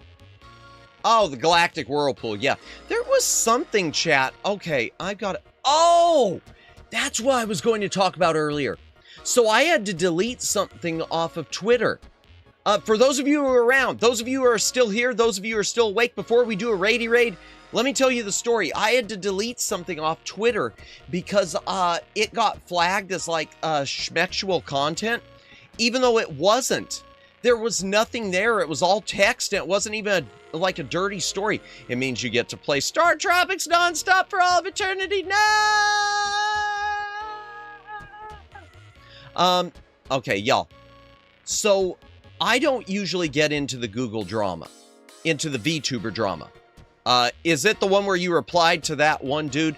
Oh, the Galactic Whirlpool. Yeah. There was something, chat. Okay, I've got it. Oh! That's what I was going to talk about earlier. So I had to delete something off of Twitter. For those of you who are around, those of you who are still here, those of you who are still awake, before we do a raidy raid, let me tell you the story. I had to delete something off Twitter because it got flagged as like schmexual content, even though it wasn't. There was nothing there. It was all text. And it wasn't even like a dirty story. It means you get to play Star Tropics nonstop for all of eternity. No! Okay, y'all. So I don't usually get into the Google drama, into the VTuber drama. Is it the one where you replied to that one dude?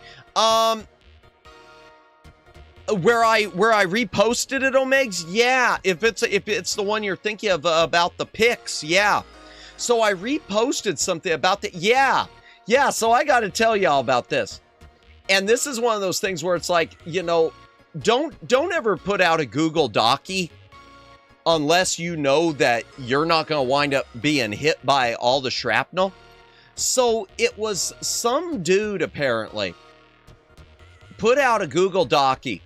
Where I reposted it, Omegs? Yeah, if it's the one you're thinking of about the pics, yeah. So I reposted something about that. Yeah, so I got to tell y'all about this. And this is one of those things where it's like, you know, don't ever put out a Google Docie unless you know that you're not going to wind up being hit by all the shrapnel. So it was some dude apparently put out a Google Docie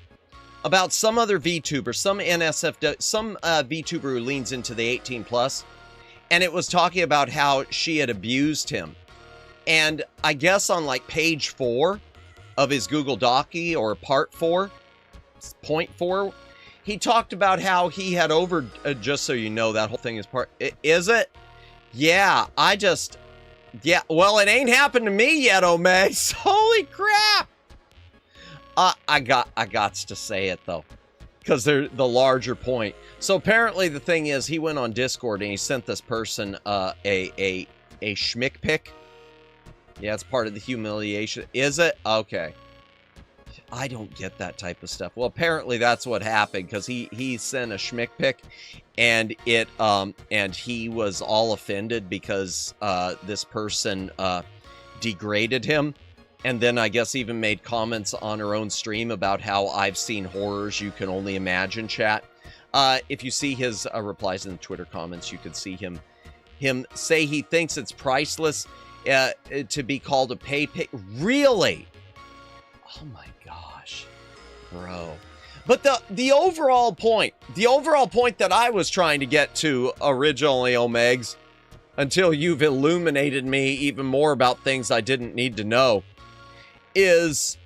about some other VTuber, some NSFW, some VTuber who leans into the 18 plus. And it was talking about how she had abused him. And I guess on like page 4 of his Google Docie, or part 4, point 4, he talked about how he had just so you know, that whole thing is is it? Yeah, yeah, well, it ain't happened to me yet, Omegs. Holy crap. I got to say it though, because they're the larger point. So apparently the thing is, he went on Discord and he sent this person a schmick pic. Yeah, it's part of the humiliation. Is it? Okay. I don't get that type of stuff. Well, apparently that's what happened, because he sent a schmick pic, and and he was all offended because this person degraded him, and then I guess even made comments on her own stream about how I've seen horrors you can only imagine, chat. If you see his replies in the Twitter comments, you can see him say he thinks it's priceless to be called a pay pic. Really? Oh my gosh, bro. But the overall point that I was trying to get to originally, Omegs, until you've illuminated me even more about things I didn't need to know, is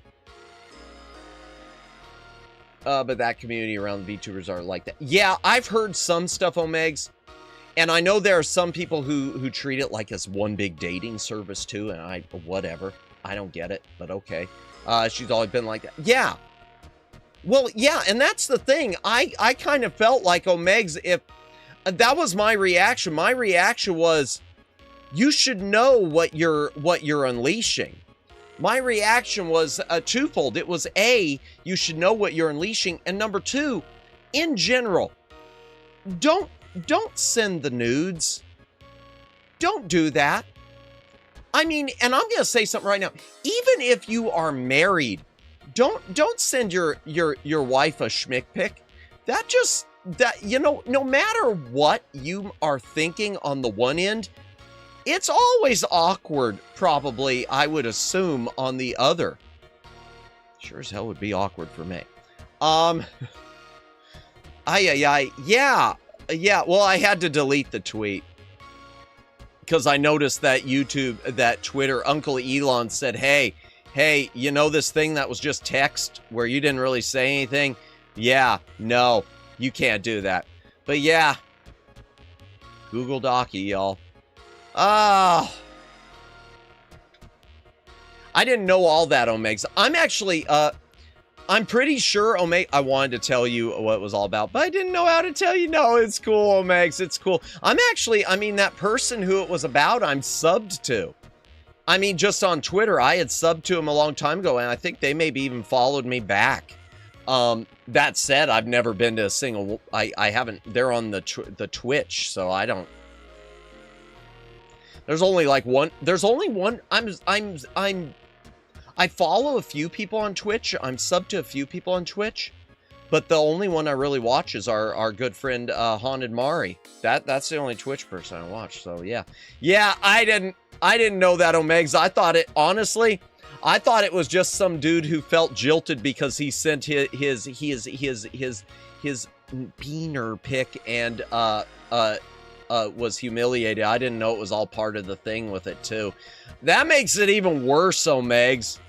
but that community around the VTubers are like that. Yeah, I've heard some stuff, Omegs, and I know there are some people who treat it like it's one big dating service too, and whatever. I don't get it, but okay. She's always been like that. Yeah. Well, yeah, and that's the thing. I kind of felt like, Omegs, if that was my reaction. My reaction was, you should know what you're unleashing. My reaction was twofold. It was A, you should know what you're unleashing, and number 2, in general, don't send the nudes. Don't do that. I mean, and I'm going to say something right now. Even if you are married, don't send your wife a schmick pic. That you know, no matter what you are thinking on the one end, it's always awkward, probably, I would assume, on the other. Sure as hell would be awkward for me. Yeah, well, I had to delete the tweet, because I noticed that Twitter, Uncle Elon said, hey, you know this thing that was just text where you didn't really say anything? Yeah, no, you can't do that. But yeah, Google Docie, y'all. I didn't know all that, Omegs. I'm actually, I'm pretty sure, Omeg, I wanted to tell you what it was all about, but I didn't know how to tell you. No, it's cool, Omegs, it's cool. I'm actually, I mean, that person who it was about, I'm subbed to. I mean, just on Twitter, I had subbed to him a long time ago, and I think they maybe even followed me back. That said, I've never been to a single, I haven't, they're on the Twitch, so I don't. There's only like one, I follow a few people on Twitch. I'm subbed to a few people on Twitch, but the only one I really watch is our good friend Haunted Mari. That's the only Twitch person I watch. So yeah, I didn't know that, Omegs. I thought it, honestly, I thought it was just some dude who felt jilted because he sent his beaner pic and was humiliated. I didn't know it was all part of the thing with it too. That makes it even worse, Omegs.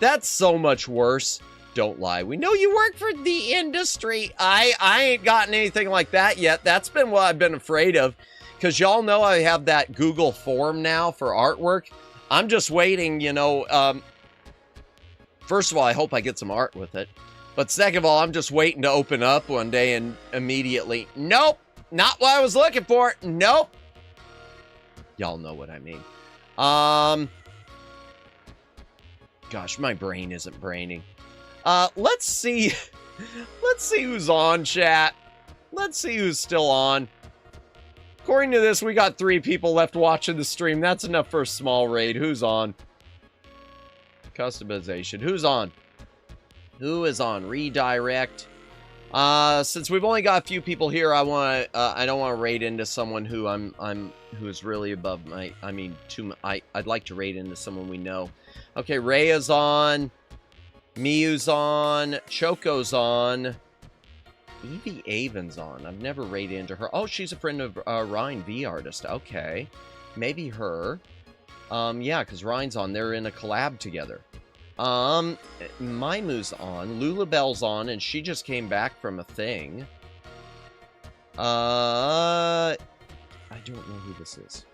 That's so much worse. Don't lie. We know you work for the industry. I ain't gotten anything like that yet. That's been what I've been afraid of. Because y'all know I have that Google form now for artwork. I'm just waiting, you know. First of all, I hope I get some art with it. But second of all, I'm just waiting to open up one day and immediately, nope, not what I was looking for. Nope. Y'all know what I mean. Gosh, my brain isn't braining. Let's see. Let's see who's on, chat. Let's see who's still on. According to this, we got 3 people left watching the stream. That's enough for a small raid. Who's on? Customization. Who's on? Who is on? Redirect. Since we've only got a few people here, I don't want to raid into someone who who is really above my, I'd like to raid into someone we know. Okay, Rhea's on, Miyu's on, Choco's on, Evie Avon's on. I've never raided into her. Oh, she's a friend of Ryan, V Artist. Okay, maybe her. Yeah, because Ryan's on. They're in a collab together. Maimu's on, Lulabelle's on, and she just came back from a thing. I don't know who this is.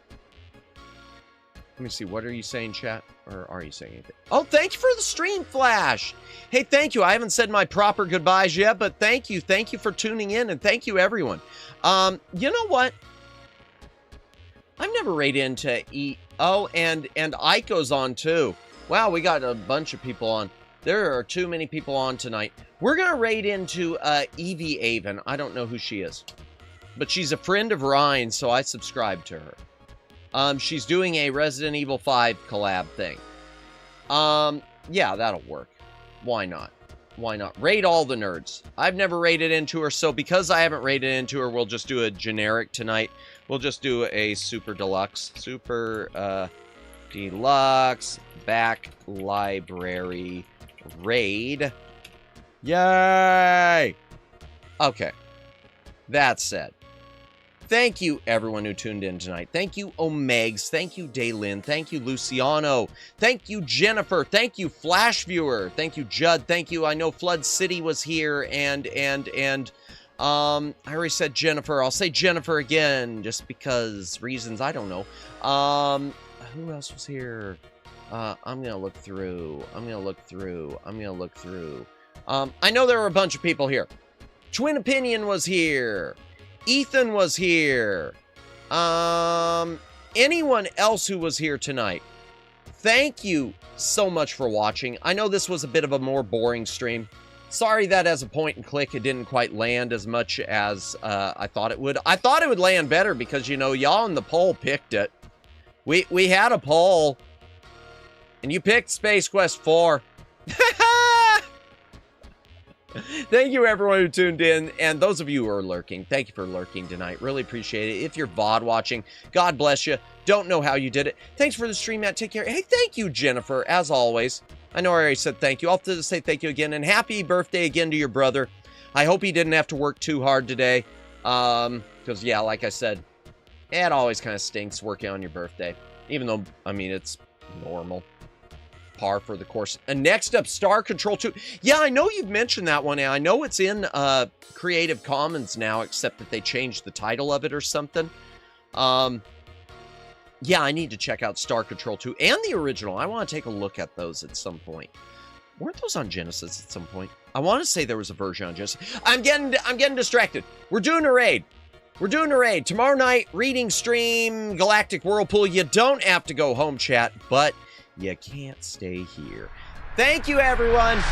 Let me see, what are you saying, chat? Or are you saying anything? Oh, thank you for the stream flash! Hey, thank you. I haven't said my proper goodbyes yet, but thank you. Thank you for tuning in, and thank you, everyone. You know what? I've never raided into Oh, and Aiko's on, too. Wow, we got a bunch of people on. There are too many people on tonight. We're going to raid into Evie Avon. I don't know who she is. But she's a friend of Ryan, so I subscribe to her. She's doing a Resident Evil 5 collab thing. Yeah, that'll work. Why not? Why not? Raid all the nerds. I've never raided into her, so because I haven't raided into her, we'll just do a generic tonight. We'll just do a super deluxe. Super deluxe back library raid. Yay! Okay. That said, thank you, everyone who tuned in tonight. Thank you, Omegs. Thank you, Daylin. Thank you, Luciano. Thank you, Jennifer. Thank you, Flash Viewer. Thank you, Judd. Thank you. I know Flood City was here, and I already said Jennifer. I'll say Jennifer again, just because reasons I don't know. Who else was here? I'm gonna look through. I know there were a bunch of people here. Twin Opinion was here. Ethan was here. Anyone else who was here tonight, thank you so much for watching. I know this was a bit of a more boring stream. Sorry that as a point and click, it didn't quite land as much as I thought it would. I thought it would land better because, you know, y'all in the poll picked it. We had a poll, and you picked Space Quest 4. Thank you, everyone who tuned in, and those of you who are lurking, thank you for lurking tonight. Really appreciate it. If you're VOD watching, God bless you. Don't know how you did it. Thanks for the stream, Matt. Take care. Hey, thank you, Jennifer, as always. I know I already said thank you. I'll have to say thank you again, and happy birthday again to your brother. I hope he didn't have to work too hard today, because, yeah, like I said, it always kind of stinks working on your birthday, even though, I mean, it's normal. Par for the course. And next up, Star Control 2. Yeah, I know you've mentioned that one. I know it's in Creative Commons now, except that they changed the title of it or something. Yeah, I need to check out Star Control 2 and the original. I want to take a look at those at some point. Weren't those on Genesis at some point? I want to say there was a version on Genesis. I'm getting distracted. We're doing a raid. Tomorrow night, reading stream, Galactic Whirlpool. You don't have to go home, chat, but you can't stay here. Thank you, everyone.